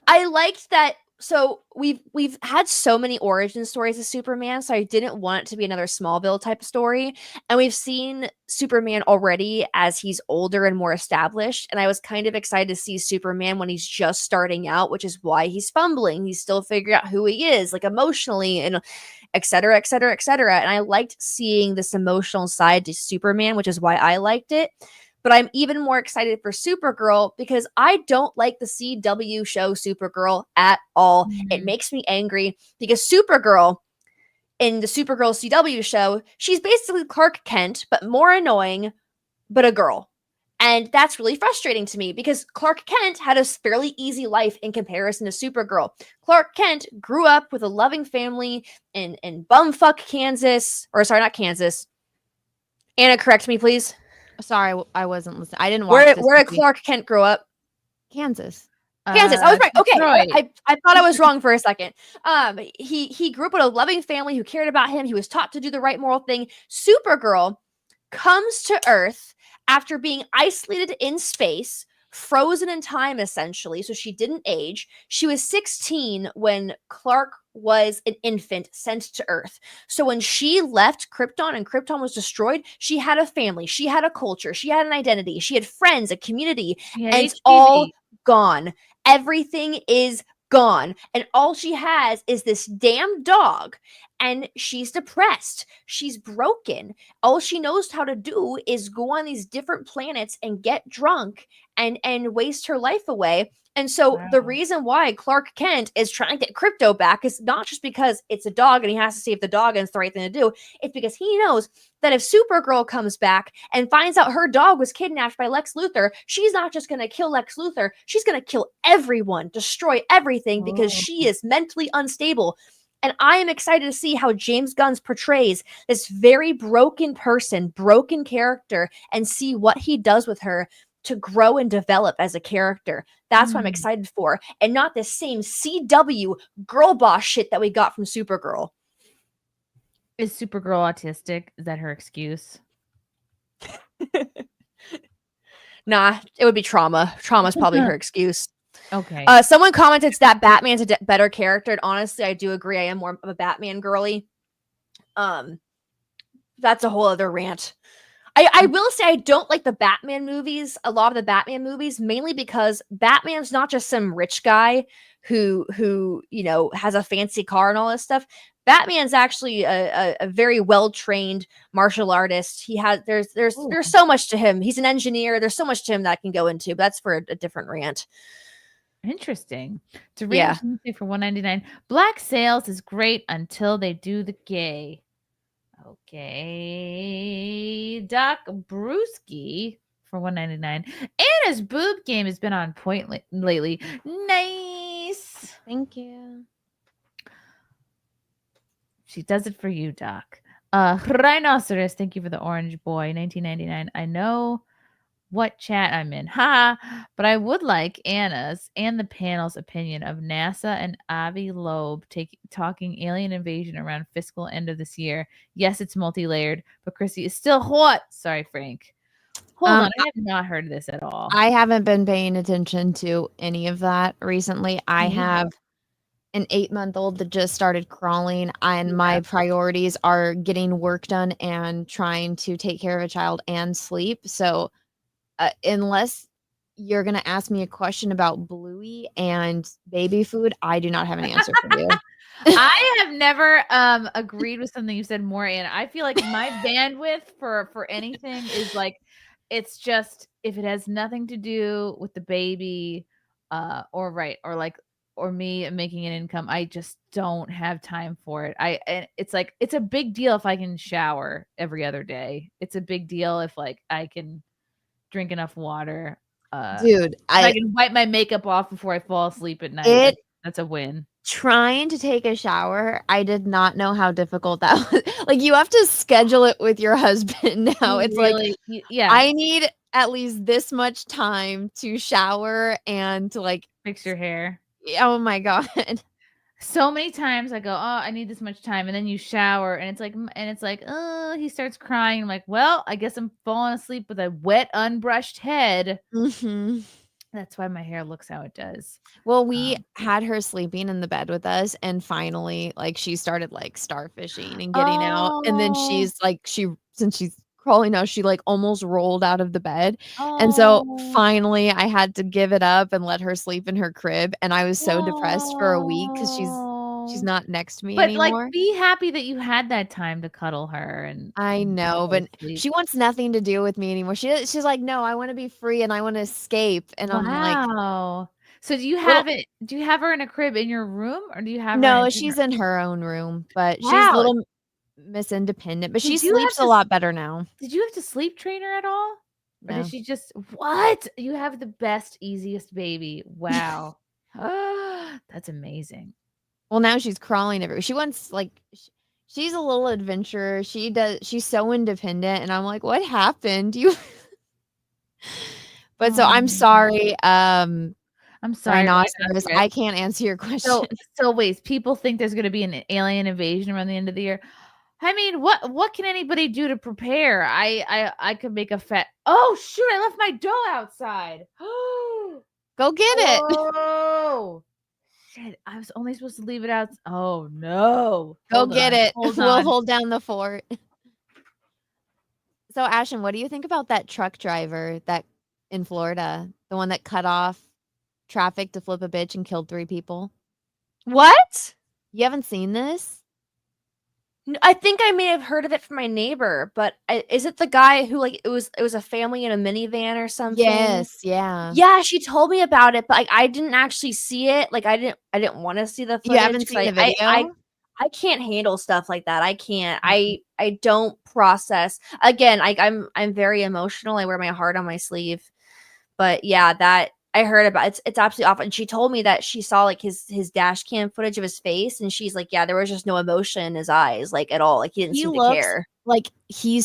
liked that. So we've had so many origin stories of Superman, so I didn't want it to be another Smallville type of story. And we've seen Superman already as he's older and more established. And I was kind of excited to see Superman when he's just starting out, which is why he's fumbling. He's still figuring out who he is, like emotionally and et cetera, et cetera, et cetera. And I liked seeing this emotional side to Superman, which is why I liked it. But I'm even more excited for Supergirl because I don't like the CW show Supergirl at all. It makes me angry because Supergirl in the Supergirl CW show, she's basically Clark Kent, but more annoying, but a girl. And that's really frustrating to me because Clark Kent had a fairly easy life in comparison to Supergirl. Clark Kent grew up with a loving family in bumfuck Kansas. Or sorry, not Kansas. Anna, correct me, please. Sorry, I wasn't listening. I didn't watch Where did Clark Kent grow up? Kansas. Kansas. I was right. Okay. Detroit. I thought I was wrong for a second. He grew up with a loving family who cared about him. He was taught to do the right moral thing. Supergirl comes to Earth after being isolated in space, frozen in time, essentially. So she didn't age. She was 16 when Clark was an infant sent to Earth. So when she left Krypton and Krypton was destroyed, she had a family, she had a culture, she had an identity, she had friends, a community, and it's all gone. Everything is gone. And all she has is this damn dog. And she's depressed. She's broken. All she knows how to do is go on these different planets and get drunk and waste her life away. And so the reason why Clark Kent is trying to get Crypto back is not just because it's a dog and he has to save the dog and it's the right thing to do. It's because he knows that if Supergirl comes back and finds out her dog was kidnapped by Lex Luthor, she's not just going to kill Lex Luthor. She's going to kill everyone, destroy everything because she is mentally unstable. And I am excited to see how James Gunn portrays this very broken person, broken character, and see what he does with her to grow and develop as a character. That's what I'm excited for. And not the same CW girl boss shit that we got from Supergirl. Is Supergirl autistic? Is that her excuse? Nah, it would be trauma. Trauma's probably her excuse. Okay. Someone commented that Batman's a better character, and honestly, I do agree. I am more of a Batman girly. That's a whole other rant. I will say I don't like the Batman movies, a lot of the Batman movies, mainly because Batman's not just some rich guy who you know has a fancy car and all this stuff. Batman's actually a very well-trained martial artist. He has there's so much to him. He's an engineer. There's so much to him that I can go into, but that's for a different rant. Interesting. Yeah. Doreen for $1.99. Black Sails is great until they do the gay. Okay. Doc Brewski for $1.99. Anna's boob game has been on point lately. Nice. Thank you. She does it for you, Doc. Rhinoceros, thank you for the orange boy. $19.99. I know what chat I'm in. Ha! But I would like Anna's and the panel's opinion of NASA and Avi Loeb talking alien invasion around fiscal end of this year. Yes, it's multi-layered, but Chrissy is still hot. Sorry, Frank. Hold on. I have not heard this at all. I haven't been paying attention to any of that recently. I Me have an 8-month-old that just started crawling, and my priorities are getting work done and trying to take care of a child and sleep. So unless you're going to ask me a question about Bluey and baby food, I do not have an answer for you. I have never agreed with something you said more, and I feel like my bandwidth for anything is like, it's just if it has nothing to do with the baby or me making an income, I just don't have time for it. And it's like, it's a big deal if I can shower every other day. It's a big deal if like I can drink enough water. Dude, I can wipe my makeup off before I fall asleep at night. That's a win. Trying to take a shower, I did not know how difficult that was. Like, you have to schedule it with your husband now. It's really, yeah. I need at least this much time to shower and to like fix your hair. Oh my God. So many times I go, oh, I need this much time. And then you shower and it's like, oh, he starts crying. I'm like, well, I guess I'm falling asleep with a wet, unbrushed head. Mm-hmm. That's why my hair looks how it does. Well, we had her sleeping in the bed with us, and finally, like, she started like starfishing and getting out. And then she's like, since she's crawling now, she like almost rolled out of the bed. And so finally I had to give it up and let her sleep in her crib. And I was so depressed for a week because she's not next to me anymore. Like, be happy that you had that time to cuddle her. And I know, but she wants nothing to do with me anymore. She's like, no, I want to be free and I want to escape. And I'm like, wow. So do you have do you have her in a crib in your room, or do you have her No, she's in her own room, but she's a little Miss Independent, but she sleeps a lot better now. Did you have to sleep train her at all? Or No. did she just what? You have the best, easiest baby. Wow. That's amazing. Well, now she's crawling everywhere. She wants like she's a little adventurer. She's so independent, and I'm like, what happened? But so I'm sorry. I'm sorry. Rhinoceros, I can't answer your question. So wait, people think there's going to be an alien invasion around the end of the year. I mean, what can anybody do to prepare? I could make a fat. Oh shoot! I left my dough outside. Go get it. Oh shit! I was only supposed to leave it out. Oh no! Go get it. Hold We'll on. hold down the fort. So, Ashton, what do you think about that truck driver that in Florida, the one that cut off traffic to flip a bitch and killed 3 people? What? You haven't seen this? I think I may have heard of it from my neighbor, but is it the guy who like it was a family in a minivan or something? Yes, yeah. Yeah, she told me about it, but like I didn't actually see it. Like I didn't want to see the footage. You haven't seen the video? I can't handle stuff like that. I can't. I don't process. Again, I'm very emotional. I wear my heart on my sleeve. But yeah, that I heard about it's absolutely awful. And she told me that she saw like his dash cam footage of his face, and she's like, yeah, there was just no emotion in his eyes, like at all. Like he didn't seem to care. Like he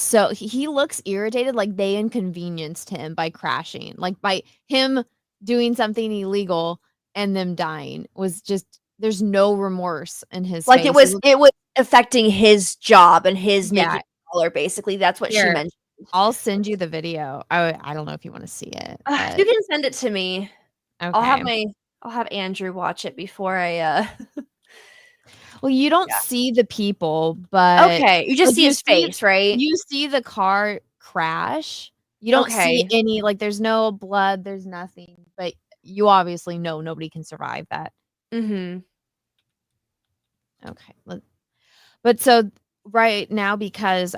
looks irritated, like they inconvenienced him by crashing, like by him doing something illegal and them dying. Was just there's no remorse in his Like face. it was affecting his job and his making dollar, basically. That's what she mentioned. I'll send you the video. I don't know if you want to see it. You can send it to me. Okay. I'll have Andrew watch it before I Well, you don't see the people, but okay, you just like, see his face, right? You see the car crash. You don't see any, like, there's no blood, there's nothing, but you obviously know nobody can survive that. Mm-hmm. Okay. But so right now because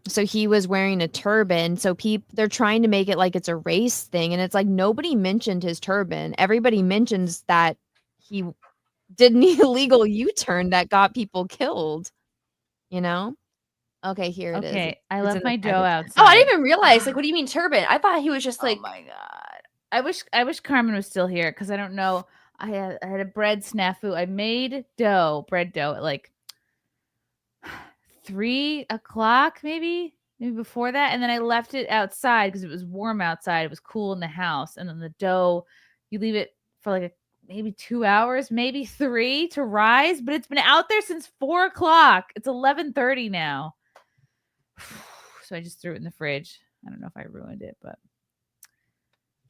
so he was wearing a turban, so they're trying to make it like it's a race thing, and it's like nobody mentioned his turban. Everybody mentions that he did an illegal U-turn that got people killed, you know? Okay, here it is. Okay, I It's left in the my dough package. outside. Oh, I didn't even realize. Like, what do you mean turban? I thought he was just like. Oh my god! I wish Carmen was still here because I don't know. I had a bread snafu. I made bread dough at like 3 o'clock, maybe before that, and then I left it outside because it was warm outside. It was cool in the house, and then the dough, you leave it for like maybe 2 hours, maybe 3 to rise, but it's been out there since 4 o'clock. It's 11:30 now. So I just threw it in the fridge. I don't know if I ruined it, but.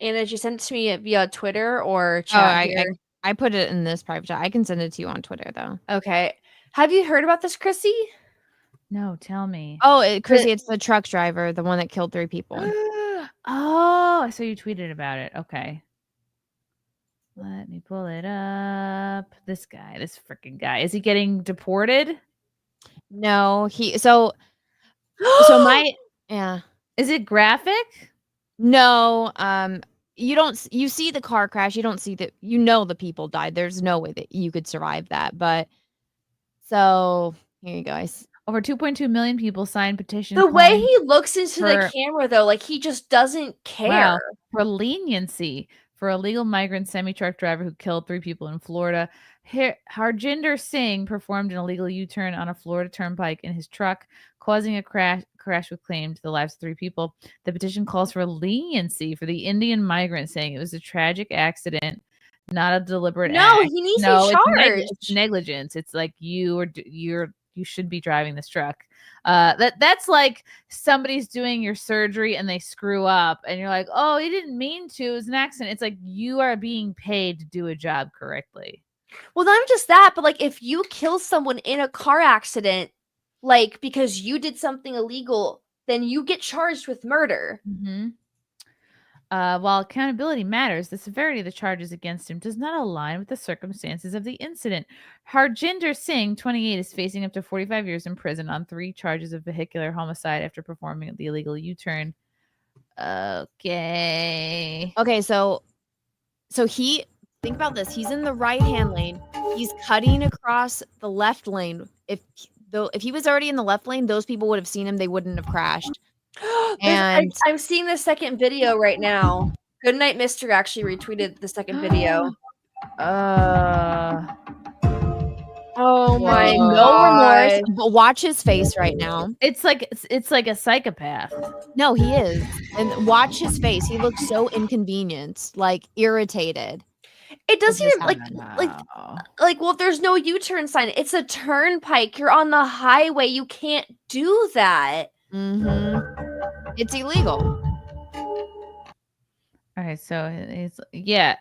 Anna, did you send it to me via Twitter or Oh, chat here? I put it in this private chat. I can send it to you on Twitter though. Okay. Have you heard about this, Chrissy? No, tell me. Oh, Chrissy, it's the truck driver, the one that killed 3 people. Oh, I saw you tweeted about it. Okay. Let me pull it up. This freaking guy. Is he getting deported? No, yeah. Is it graphic? No, you see the car crash, you don't see the people died. There's no way that you could survive that. But so here you go. Over 2.2 million people signed petition. The way he looks into the camera, though, like he just doesn't care. Wow, for leniency for a legal migrant semi-truck driver who killed 3 people in Florida. Harjinder Singh performed an illegal U-turn on a Florida turnpike in his truck, causing a crash which claimed the lives of 3 people. The petition calls for leniency for the Indian migrant, saying it was a tragic accident, not a deliberate act. He needs to be charged. It's negligence. It's like you should be driving this truck. That's like somebody's doing your surgery and they screw up and you're like, oh, he didn't mean to. It was an accident. It's like you are being paid to do a job correctly. Well, not just that, but like if you kill someone in a car accident, like because you did something illegal, then you get charged with murder. Mm-hmm. While accountability matters, the severity of the charges against him does not align with the circumstances of the incident. Harjinder Singh, 28, is facing up to 45 years in prison on 3 charges of vehicular homicide after performing the illegal U-turn. Okay. Okay, so he, think about this. He's in the right-hand lane. He's cutting across the left lane. If he was already in the left lane, those people would have seen him. They wouldn't have crashed. And I'm seeing the second video right now. Goodnight Mister actually retweeted the second video. Oh my no remorse. But watch his face right now. It's like a psychopath. No, he is. And watch his face. He looks so inconvenienced, like irritated. It doesn't even like well, there's no U-turn sign. It's a turnpike. You're on the highway. You can't do that. Mm-hmm. It's illegal. All right, so it's yeah.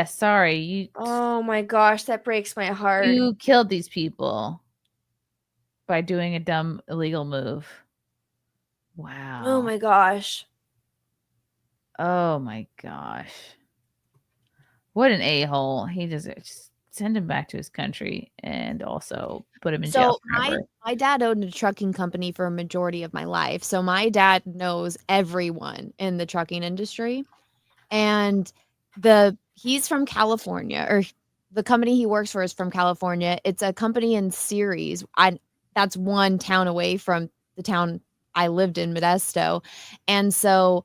Sorry, you. Oh my gosh, that breaks my heart. You killed these people by doing a dumb illegal move. Wow. Oh my gosh. Oh my gosh. What an a-hole. He just send him back to his country and also put him in jail forever. My dad owned a trucking company for a majority of my life. So my dad knows everyone in the trucking industry. And he's from California, or the company he works for is from California. It's a company in Ceres. That's one town away from the town I lived in, Modesto. And so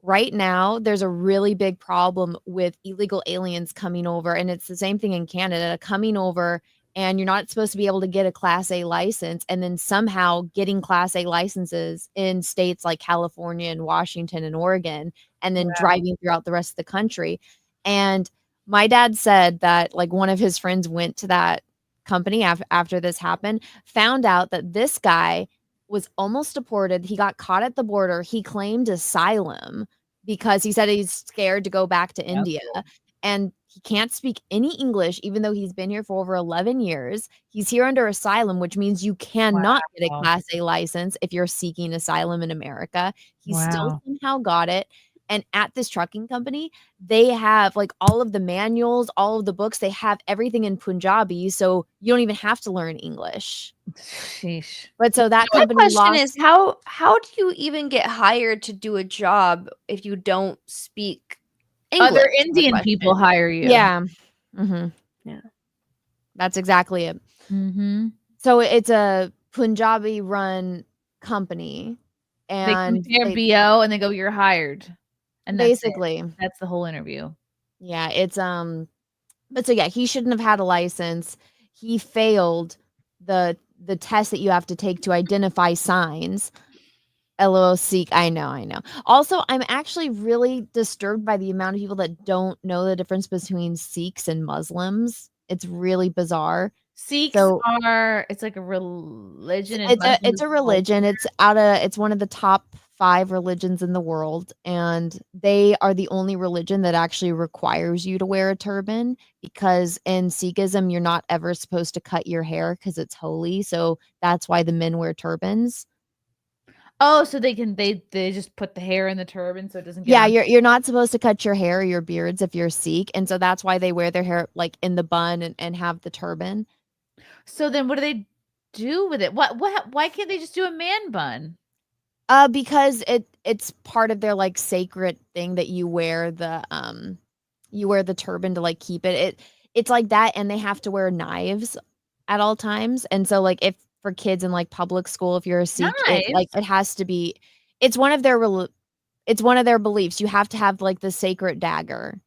right now, there's a really big problem with illegal aliens coming over. And it's the same thing in Canada, coming over, and you're not supposed to be able to get a Class A license. And then somehow getting Class A licenses in states like California and Washington and Oregon, and then driving throughout the rest of the country. And my dad said that like one of his friends went to that company after this happened, found out that this guy was almost deported. He got caught at the border. He claimed asylum because he said he's scared to go back to India, and he can't speak any English, even though he's been here for over 11 years. He's here under asylum, which means you cannot get a Class A license if you're seeking asylum in America. He still somehow got it. And at this trucking company, they have like all of the manuals, all of the books, they have everything in Punjabi. So you don't even have to learn English. Sheesh. But so that My company question lost. is how do you even get hired to do a job if you don't speak English? Other is my Indian people question. hire you. Yeah. Mm-hmm. Yeah. That's exactly it. Mm-hmm. So it's a Punjabi run company. They And compare BO and they go, you're hired. And that's it. basically, That's the whole interview. yeah, it's but so yeah, he shouldn't have had a license. He failed the test that you have to take to identify signs. LOL Sikh. I know. Also, I'm actually really disturbed by the amount of people that don't know the difference between Sikhs and Muslims. It's really bizarre. Sikhs So are, it's like a religion. And it's a religion. It's one of the top 5 religions in the world, and they are the only religion that actually requires you to wear a turban, because in Sikhism you're not ever supposed to cut your hair because it's holy. So that's why the men wear turbans. Oh, so they just put the hair in the turban so it doesn't get Yeah, on. you're not supposed to cut your hair or your beards if you're Sikh, and so that's why they wear their hair like in the bun and have the turban. So then what do they do with it? Why can't they just do a man bun? Because it's part of their like sacred thing that you wear the turban to like keep it. It's like that, and they have to wear knives at all times. And so like if for kids in like public school, if you're a Sikh, it has to be. It's one of their beliefs. You have to have like the sacred dagger.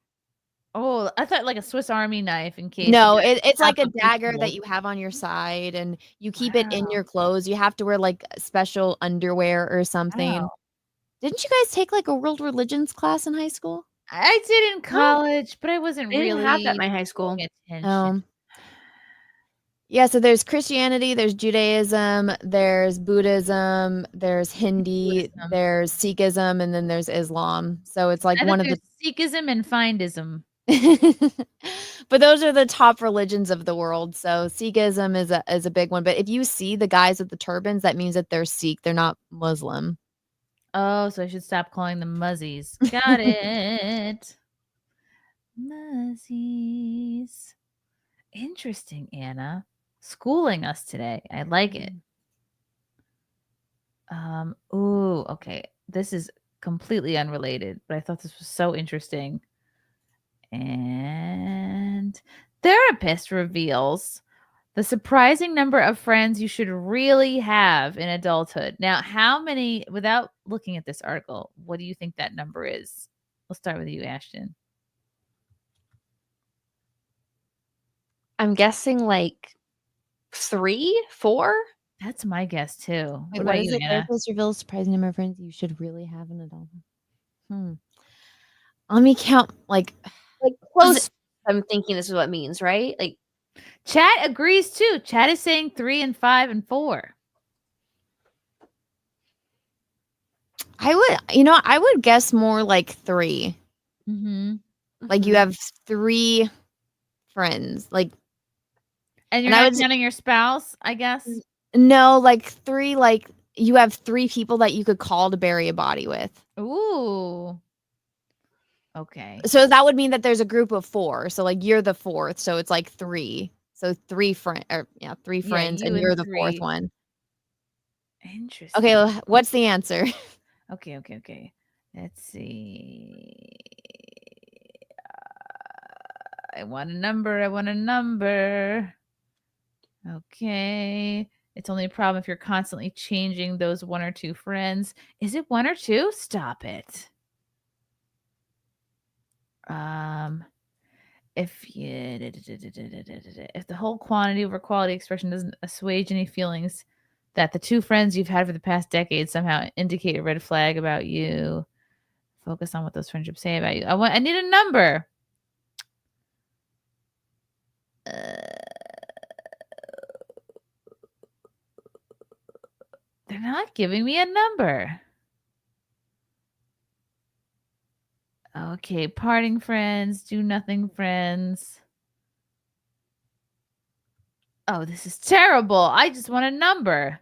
Oh, I thought like a Swiss Army knife in case. No, it's like a dagger that you have on your side, and you keep it in your clothes. You have to wear like special underwear or something. Wow. Didn't you guys take like a world religions class in high school? I did in college, but I wasn't They really didn't have that in my high school. paying attention. Yeah, so there's Christianity, there's Judaism, there's Buddhism, there's Hindi, there's Sikhism, and then there's Islam. So it's like one of the Sikhism and Findism. but those are the top religions of the world. So Sikhism is a big one. But if you see the guys with the turbans, that means that they're Sikh. They're not Muslim. Oh, so I should stop calling them muzzies. Got it. Muzzies. Interesting, Anna. Schooling us today. I like it. Ooh, okay. This is completely unrelated, but I thought this was so interesting. And therapist reveals the surprising number of friends you should really have in adulthood. Now, how many, without looking at this article, what do you think that number is? We'll start with you, Ashton. I'm guessing like 3, 4. That's my guess too. Wait, what is it? Therapist reveals surprising number of friends you should really have in adulthood. Let me count like close. I'm thinking this is what it means, right? Like chat agrees too. Chat is saying 3 and 5 and 4. I would guess more like 3. Mm-hmm. Like you have 3 friends, like, and you're not counting your spouse, I guess. No, like 3. Like you have 3 people that you could call to bury a body with. Ooh. Okay. So that would mean that there's a group of 4. So like you're the 4th, so it's like 3. So 3 friends, and you're the 4th one. Interesting. Okay, well, what's the answer? Okay. Let's see. I want a number. Okay. It's only a problem if you're constantly changing those 1 or 2 friends. Is it 1 or 2? Stop it. If the whole quantity over quality expression doesn't assuage any feelings that the 2 friends you've had for the past decade somehow indicate a red flag about you, focus on what those friendships say about you. I need a number. They're not giving me a number. Okay, parting friends, do nothing friends. Oh, this is terrible. I just want a number.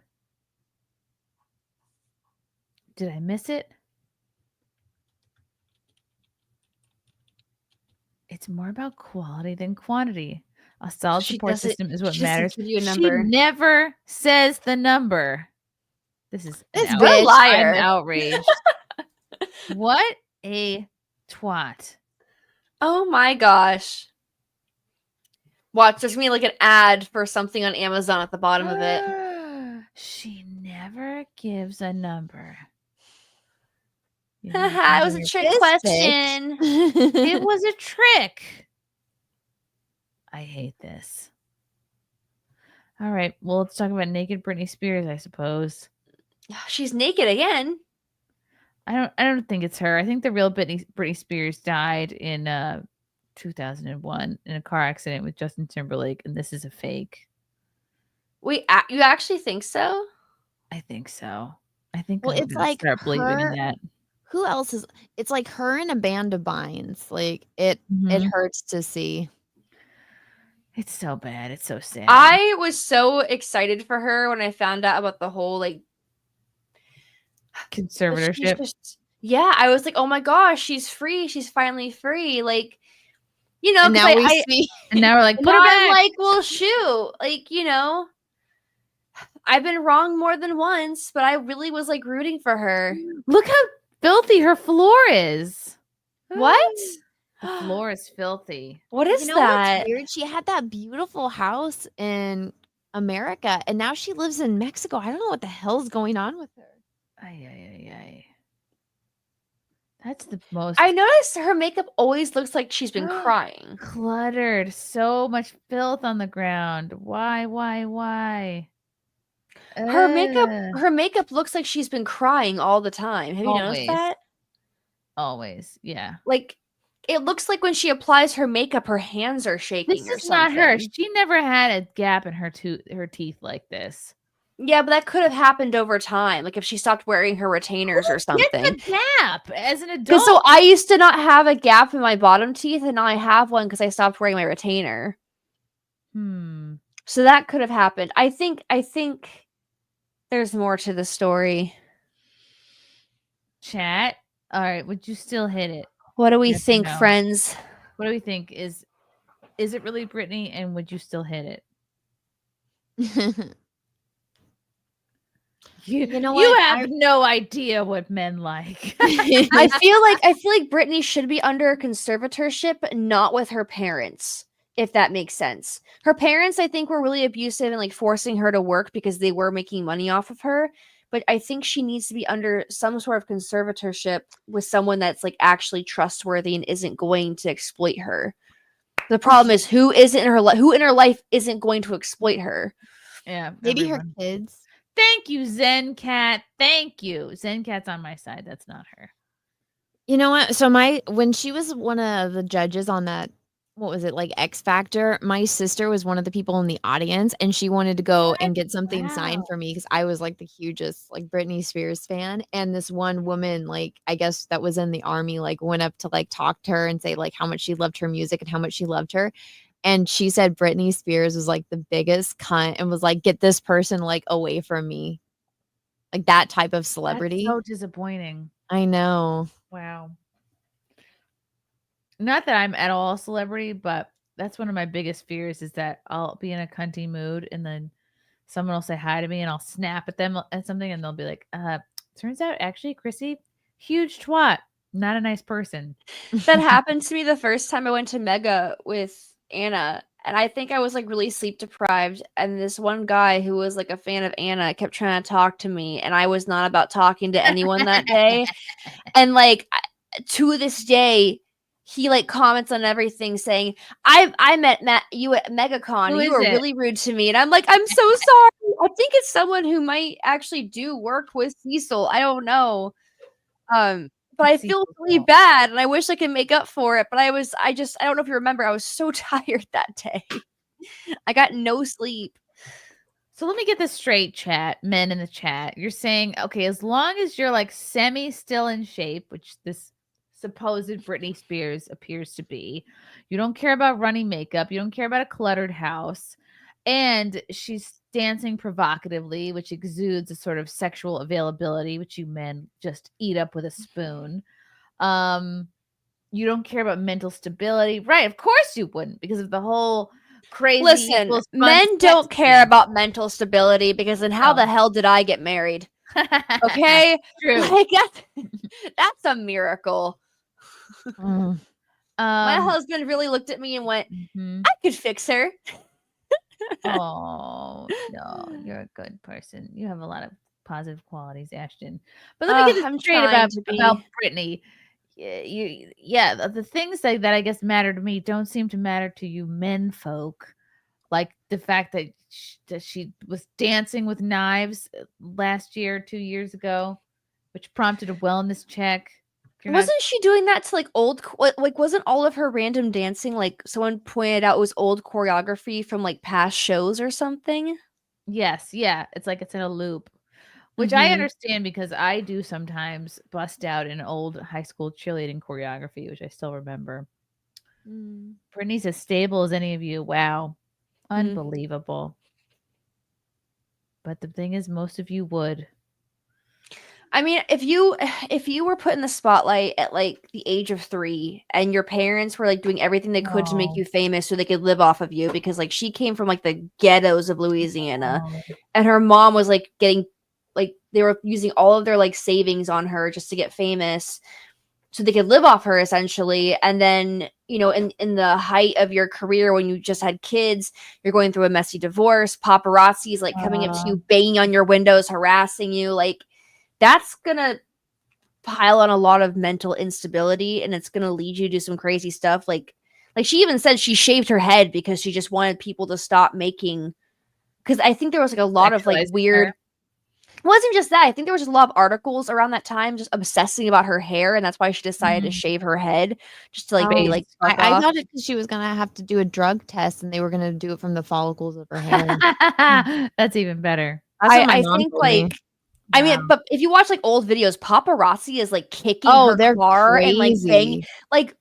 Did I miss it? It's more about quality than quantity. A solid She support doesn't- system is what she doesn't matters. give you a She number. never says the number. This is an This outrage. bitch. Liar. I'm outraged. What a twat. Oh my gosh. Watch, there's gonna be like an ad for something on Amazon at the bottom of it. She never gives a number. It was a trick This question. It was a trick. I hate this. All right. Well, let's talk about naked Britney Spears, I suppose. She's naked again. I don't think it's her. I think the real Britney Spears died in 2001 in a car accident with Justin Timberlake, and this is a fake. Wait, you actually think so? I think so. I think Well, I'm it's gonna like start believing in her- that. Who else is? It's like her and a band of Binds. Like it Mhm. hurts to see. It's so bad. It's so sad. I was so excited for her when I found out about the whole like conservatorship. Yeah, I was like, oh my gosh, she's free. She's finally free. Like, you know, And 'cause now we see. And now we're like, and put now her I'm back. like, well, shoot, like, you know, I've been wrong more than once, but I really was like rooting for her. Look how filthy her floor is. What? The floor is filthy. What is You know that? what's weird? She had that beautiful house in America, and now she lives in Mexico. I don't know what the hell's going on with her. Ay. That's the most I noticed her makeup always looks like she's been crying. cluttered. So much filth on the ground. Why? Her makeup looks like she's been crying all the time. Have you noticed Always. that? Always, yeah. Like it looks like when she applies her makeup, her hands are shaking This or is something. not her. She never had a gap in her teeth like this. Yeah, but that could have happened over time. Like if she stopped wearing her retainers or something. It's a gap as an adult. Because so I used to not have a gap in my bottom teeth, and now I have one because I stopped wearing my retainer. So that could have happened. I think there's more to the story. Chat. All right. Would you still hit it? What do we Yes or think, no? friends? What do we think? Is it really Britney? And would you still hit You it? know You what? have no idea what men like. I feel like Britney should be under conservatorship, not with her parents, if that makes sense. Her parents, I think, were really abusive and like forcing her to work because they were making money off of her. But I think she needs to be under some sort of conservatorship with someone that's like actually trustworthy and isn't going to exploit her. The problem is who in her life isn't going to exploit her. Yeah, Maybe everyone. her kids. Thank you, Zen Cat. Thank you. Zen Cat's on my side. That's not her. You know what? So when she was one of the judges on that, what was it, like X Factor, my sister was one of the people in the audience, and she wanted to go and get something signed for me because I was like the hugest like Britney Spears fan. And this one woman, like I guess that was in the army, like went up to like talk to her and say like how much she loved her music and how much she loved her. And she said Britney Spears was like the biggest cunt and was like, get this person like away from me. Like that type of celebrity. That's so disappointing. I know. Wow. Not that I'm at all a celebrity, but that's one of my biggest fears is that I'll be in a cunty mood and then someone will say hi to me and I'll snap at them at something and they'll be like, turns out actually Chrissy, huge twat, not a nice person. That happened to me the first time I went to Mega with Anna, and I think I was like really sleep deprived, and this one guy who was like a fan of Anna kept trying to talk to me, and I was not about talking to anyone that day. And like to this day, he like comments on everything saying, I met you at MegaCon. Who You is were it? really rude to me. And I'm like, I'm so sorry. I think it's someone who might actually do work with Cecil. I don't know. But I feel really bad and I wish I could make up for it. But I don't know if you remember, I was so tired that day. I got no sleep. So let me get this straight, chat, men in the chat. You're saying, okay, as long as you're like semi still in shape, which this supposed Britney Spears appears to be, you don't care about running makeup, you don't care about a cluttered house, and she's dancing provocatively, which exudes a sort of sexual availability, which you men just eat up with a spoon. you don't care about mental stability. Right. Of course you wouldn't, because of the whole crazy. Listen, equals fun men sex don't thing. care about mental stability because then how No. the hell did I get married? Okay? True. Like, that's a miracle. My husband really looked at me and went, I could fix her. Oh, no, you're a good person. You have a lot of positive qualities, Ashton. But let me get I'm this straight trying to be. about Britney. The things that I guess matter to me don't seem to matter to you men folk. Like the fact that she was dancing with knives last year, 2 years ago, which prompted a wellness check. Wasn't she doing that to like wasn't all of her random dancing like someone pointed out it was old choreography from like past shows or something? Yes, yeah. It's like it's in a loop, which I Mhm. understand because I do sometimes bust out in old high school cheerleading choreography, which I still remember. Britney's as stable as any of you. Wow. Unbelievable. But the thing is, most of you would. I mean, if you were put in the spotlight at like the age of 3 and your parents were like doing everything they could to make you famous so they could live off of you, because like she came from like the ghettos of Louisiana and her mom was like getting like they were using all of their like savings on her just to get famous so they could live off her essentially. And then, you know, in the height of your career when you just had kids, you're going through a messy divorce, paparazzi's like coming up to you, banging on your windows, harassing you, like that's gonna pile on a lot of mental instability and it's gonna lead you to do some crazy stuff. Like she even said she shaved her head because she just wanted people to stop making, because I think there was like a lot of like weird it wasn't just that. I think there was just a lot of articles around that time just obsessing about her hair, and that's why she decided to shave her head just to like be like I thought it because she was gonna have to do a drug test and they were gonna do it from the follicles of her hair. That's even better. That's what my I mom think told me. like I mean, but if you watch like old videos, paparazzi is like kicking they're her car and like banging, crazy.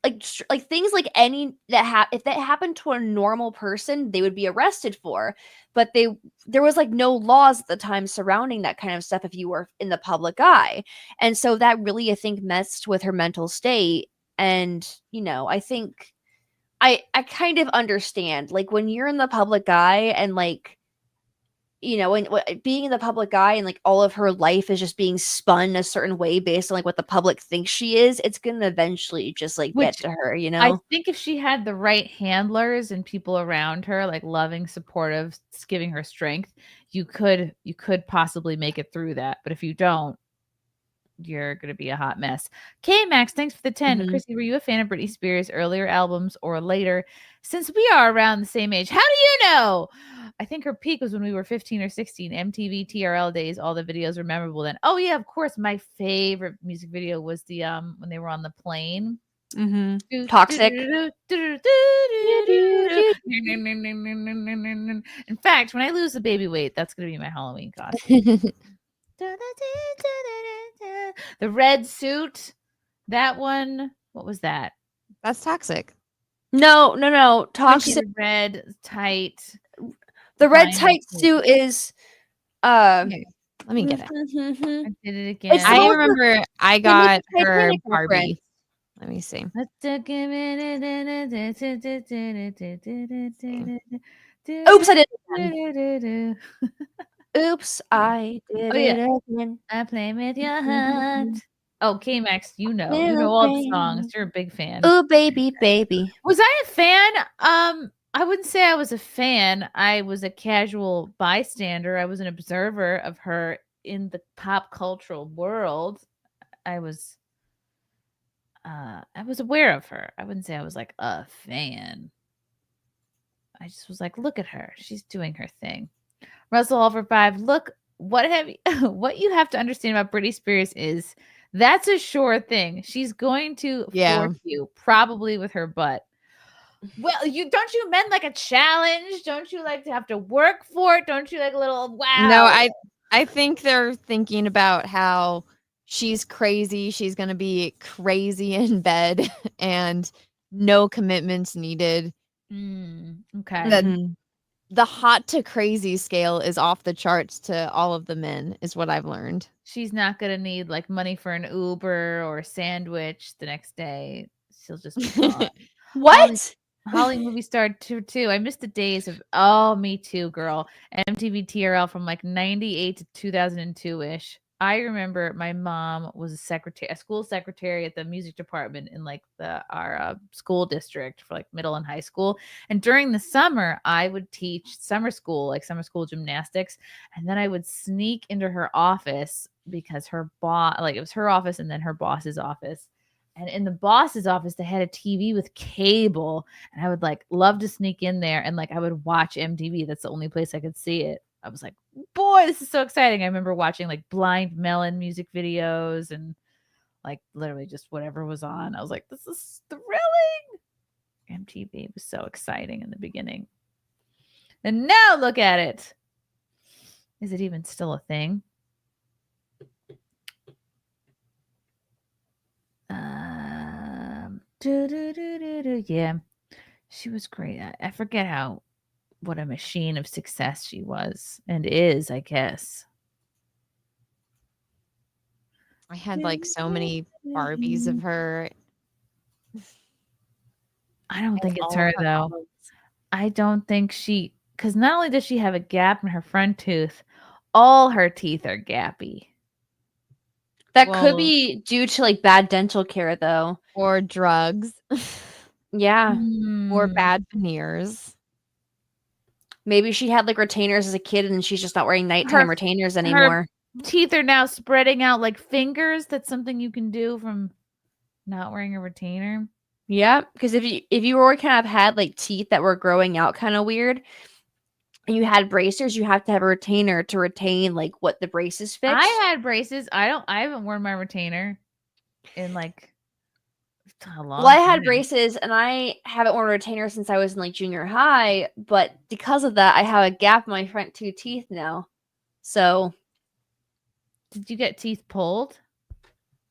like things like any that if that happened to a normal person, they would be arrested for. But there was like no laws at the time surrounding that kind of stuff if you were in the public eye, and so that really I think messed with her mental state. And you know, I think I kind of understand like when you're in the public eye and like, you know, when being in the public eye and like all of her life is just being spun a certain way based on like what the public thinks she is, it's gonna eventually just like get to her, you know. I think if she had the right handlers and people around her, like loving, supportive, giving her strength, you could possibly make it through that. But if you don't, you're gonna be a hot mess. K Max, thanks for the 10. Chrissy, were you a fan of Britney Spears' earlier albums or later? Since we are around the same age, how do you know? I think her peak was when we were 15 or 16. MTV TRL days, all the videos were memorable then. Oh yeah, of course. My favorite music video was the when they were on the plane. Toxic. In fact, when I lose the baby weight, that's gonna be my Halloween costume. The red suit, that one. What was that? That's Toxic. No. Toxic. Red tight. The red tight suit is. Let me get it. I did it again. I remember I got her Barbie. Let me see. Oops, I did it. Oops, I did it again. I play with your heart. Oh, K-Max, you know all the songs. You're a big fan. Oh, baby. Was I a fan? I wouldn't say I was a fan. I was a casual bystander. I was an observer of her in the cultural world. I was aware of her. I wouldn't say I was like a fan. I just was like, look at her. She's doing her thing. Russell Oliver 5. Look, what you have to understand about Britney Spears is that's a sure thing. She's going to force you, probably with her butt. Well, don't you men like a challenge? Don't you like to have to work for it? Don't you like a little wow? No, I think they're thinking about how she's crazy. She's going to be crazy in bed and no commitments needed. Okay. The hot to crazy scale is off the charts to all of the men, is what I've learned. She's not going to need like money for an Uber or a sandwich the next day. she'll just be gone. What? Holly movie star too. I missed the days of, oh, me too, girl. MTV TRL from like 98 to 2002 ish. I remember my mom was a school secretary at the music department in like our school district for like middle and high school. And during the summer, I would teach summer school gymnastics. And then I would sneak into her office because her boss, like it was her office and then her boss's office. And in the boss's office, they had a TV with cable. And I would like love to sneak in there and like I would watch MTV. That's the only place I could see it. I was like, boy, this is so exciting. I remember watching like Blind Melon music videos and like literally just whatever was on. I was like, this is thrilling. MTV was so exciting in the beginning. And now look at it. Is it even still a thing? Yeah, she was great. I forget what a machine of success she was and is, I guess. I had like so many Barbies of her. I don't think it's her though. I don't think because not only does she have a gap in her front tooth, all her teeth are gappy. That could be due to like bad dental care though. Or drugs. Yeah. Or bad veneers. Maybe she had like retainers as a kid and she's just not wearing nighttime retainers anymore. Her teeth are now spreading out like fingers. That's something you can do from not wearing a retainer. Yeah, because if you were kind of had like teeth that were growing out kind of weird and you had braces, you have to have a retainer to retain like what the braces fix. I had braces. I haven't worn my retainer in like a long Well, I had time. braces and I haven't worn a retainer since I was in like junior high, but because of that, I have a gap in my front two teeth now. So, did you get teeth pulled?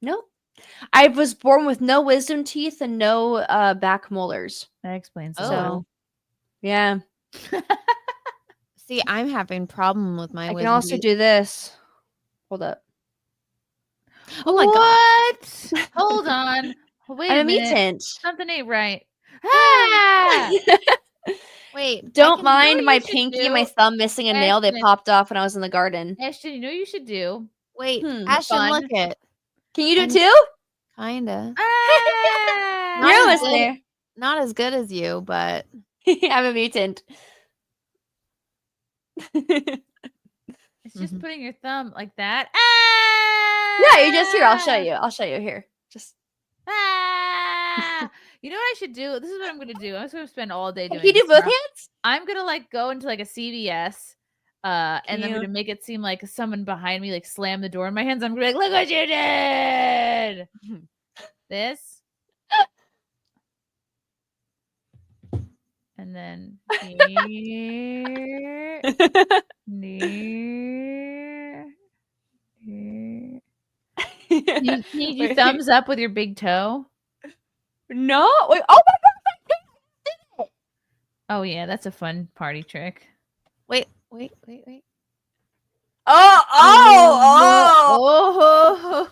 No. I was born with no wisdom teeth and no back molars. That explains So, so. yeah. See, I'm having problem with my I can wisdom also teeth. do this. Hold up. Oh my God. Hold on. Wait I'm a a minute. mutant. Something ain't right. Ah! Wait, Don't you know mind what my you should pinky do? and my thumb missing a nail. They Ashton. popped off when I was in the garden. Ashton, you know what you should do? Wait, Hmm. Ashton, Fun. look it. Can you do it And- too? Kinda. Ah! You're as almost good- there. Not as good as you, but I'm a mutant. It's just putting your thumb like that. Ah! No, you just here. I'll show you. I'll show you here. Just Ah! You know what I should do? This is what I'm gonna do. I'm just gonna spend all day doing. Can you do this both tomorrow. hands? I'm gonna like go into like a CVS, and I'm you- gonna make it seem like someone behind me like slammed the door in my hands. I'm gonna be like, look what you did. This, and then here, here, here. You need your Wait. thumbs up with your big toe. No. Wait. Oh my god. Oh yeah, that's a fun party trick. wait. Oh.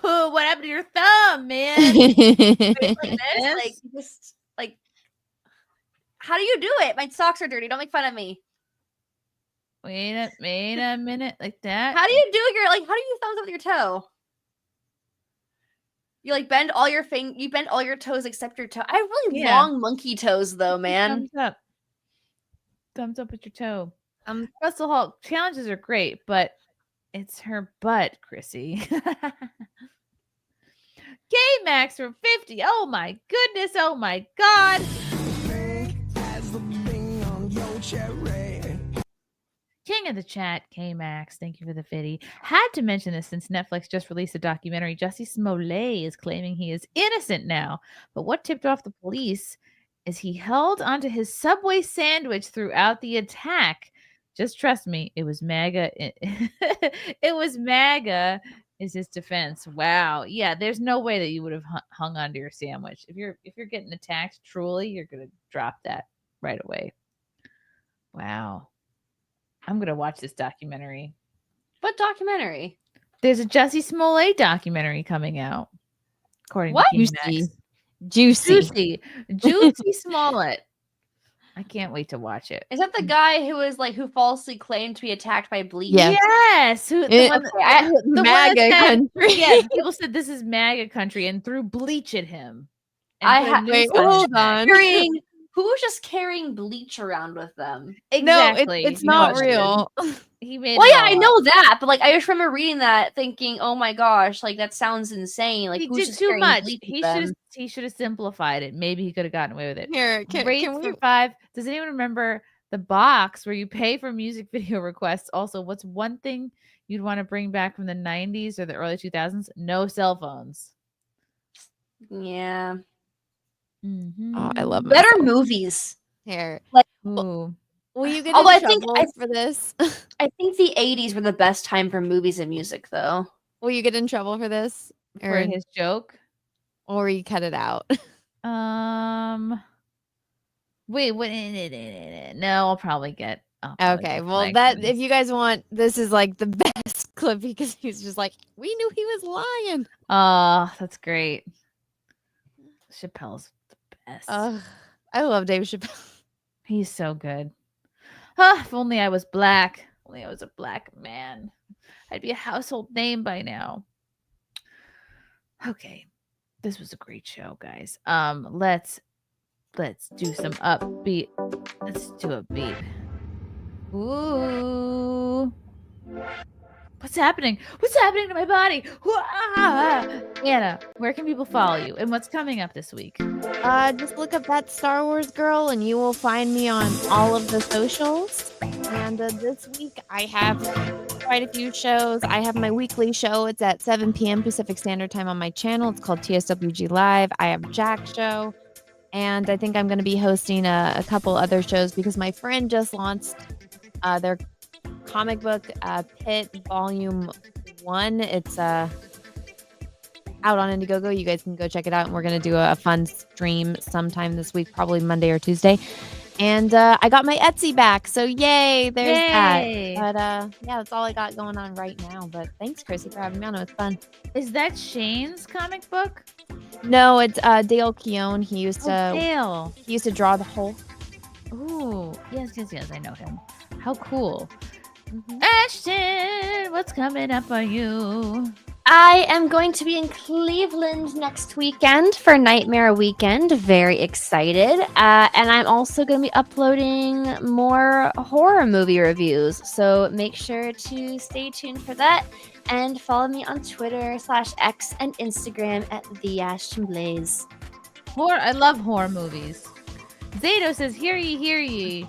Oh, what happened to your thumb, man? Like just like. How do you do it? My socks are dirty. Don't make fun of me. Wait a minute, like that. How do you do your like? How do you thumbs up with your toe? You like bend all your you bend all your toes except your toe. I have really Yeah. long monkey toes though, man. Thumbs up. Thumbs up with your toe. Russell Hall challenges are great, but it's her butt, Chrissy. K-Max from 50. Oh my goodness. Oh my God. King of the chat, K-Max. Thank you for the 50. Had to mention this since Netflix just released a documentary. Jussie Smollett is claiming he is innocent now. But what tipped off the police is he held onto his Subway sandwich throughout the attack. Just trust me, it was MAGA. It was MAGA is his defense. Wow. Yeah, there's no way that you would have hung onto your sandwich. If you're getting attacked, truly, you're gonna drop that right away. Wow. I'm gonna watch this documentary. What documentary? There's a Jussie Smollett documentary coming out. According What? to K-Max. Juicy Smollett. I can't wait to watch it. Is that the guy who was like who falsely claimed to be attacked by bleach? Yes. MAGA country. Yeah, people said this is MAGA country and threw bleach at him. Wait, hold on. Who was just carrying bleach around with them? Exactly. No, it's not real. He made. Well, yeah, I know that, but like I just remember reading that, thinking, "Oh my gosh, like that sounds insane." Like He who's did just too carrying much. bleach He with them? should have simplified it. Maybe he could have gotten away with it. Here, can we? For 5. Does anyone remember the box where you pay for music video requests? Also, what's one thing you'd want to bring back from the 90s or the early 2000s? No cell phones. Yeah. Oh, I love better movies. Here, like. Ooh. Will you get Although in I think trouble for this? I think the 80s were the best time for movies and music, though. Will you get in trouble for this? For his joke? Or you cut it out? Wait, what? No, I'll probably get. Okay, well, that if you guys want, this is like the best clip because he's just like, we knew he was lying. Oh, that's great. Chappelle's the best. I love Dave Chappelle. He's so good. If only I was black. Only I was a black man. I'd be a household name by now. Okay. This was a great show, guys. Let's do some upbeat. Let's do a beat. Ooh. What's happening? What's happening to my body? Anna, where can people follow you? And what's coming up this week? Just look up That Star Wars Girl and you will find me on all of the socials. And this week I have quite a few shows. I have my weekly show. It's at 7 p.m. Pacific Standard Time on my channel. It's called TSWG Live. I have Jack's show. And I think I'm going to be hosting a couple other shows because my friend just launched their comic book Pit Volume 1. It's out on Indiegogo. You guys can go check it out. And we're going to do a fun stream sometime this week, probably Monday or Tuesday. And I got my Etsy back. So yay, there's that. But yeah, that's all I got going on right now. But thanks, Chrissy, for having me on. It was fun. Is that Shane's comic book? No, it's Dale Keown. He used to Dale. He used to draw the Hulk. Ooh, yes, I know him. How cool. Ashton, what's coming up for you? I am going to be in Cleveland next weekend for Nightmare Weekend. Very excited. And I'm also going to be uploading more horror movie reviews. So make sure to stay tuned for that. And follow me on Twitter /X and Instagram at @TheAshtonBlaze. I love horror movies. Zato says, hear ye.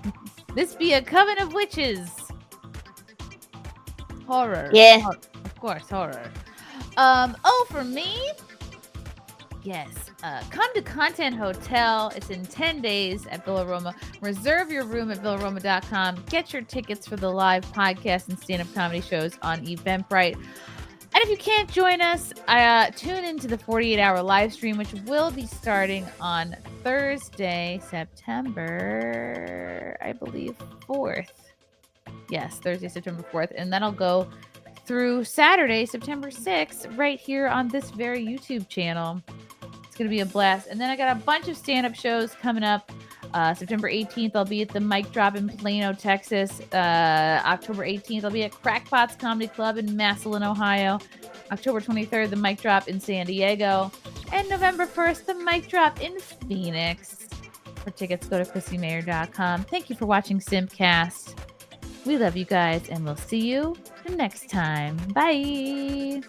This be a coven of witches. Horror. Yeah. Of course, horror. For me? Yes. Come to Content Hotel. It's in 10 days at Villa Roma. Reserve your room at villaroma.com. Get your tickets for the live podcast and stand-up comedy shows on Eventbrite. And if you can't join us, tune into the 48-hour live stream, which will be starting on Thursday, September, I believe, 4th. Yes, Thursday, September 4th. And that'll go through Saturday, September 6th, right here on this very YouTube channel. It's going to be a blast. And then I got a bunch of stand-up shows coming up. September 18th, I'll be at the Mic Drop in Plano, Texas. October 18th, I'll be at Crackpots Comedy Club in Massillon, Ohio. October 23rd, the Mic Drop in San Diego. And November 1st, the Mic Drop in Phoenix. For tickets, go to chrissiemayr.com. Thank you for watching SimpCast. We love you guys, and we'll see you next time. Bye.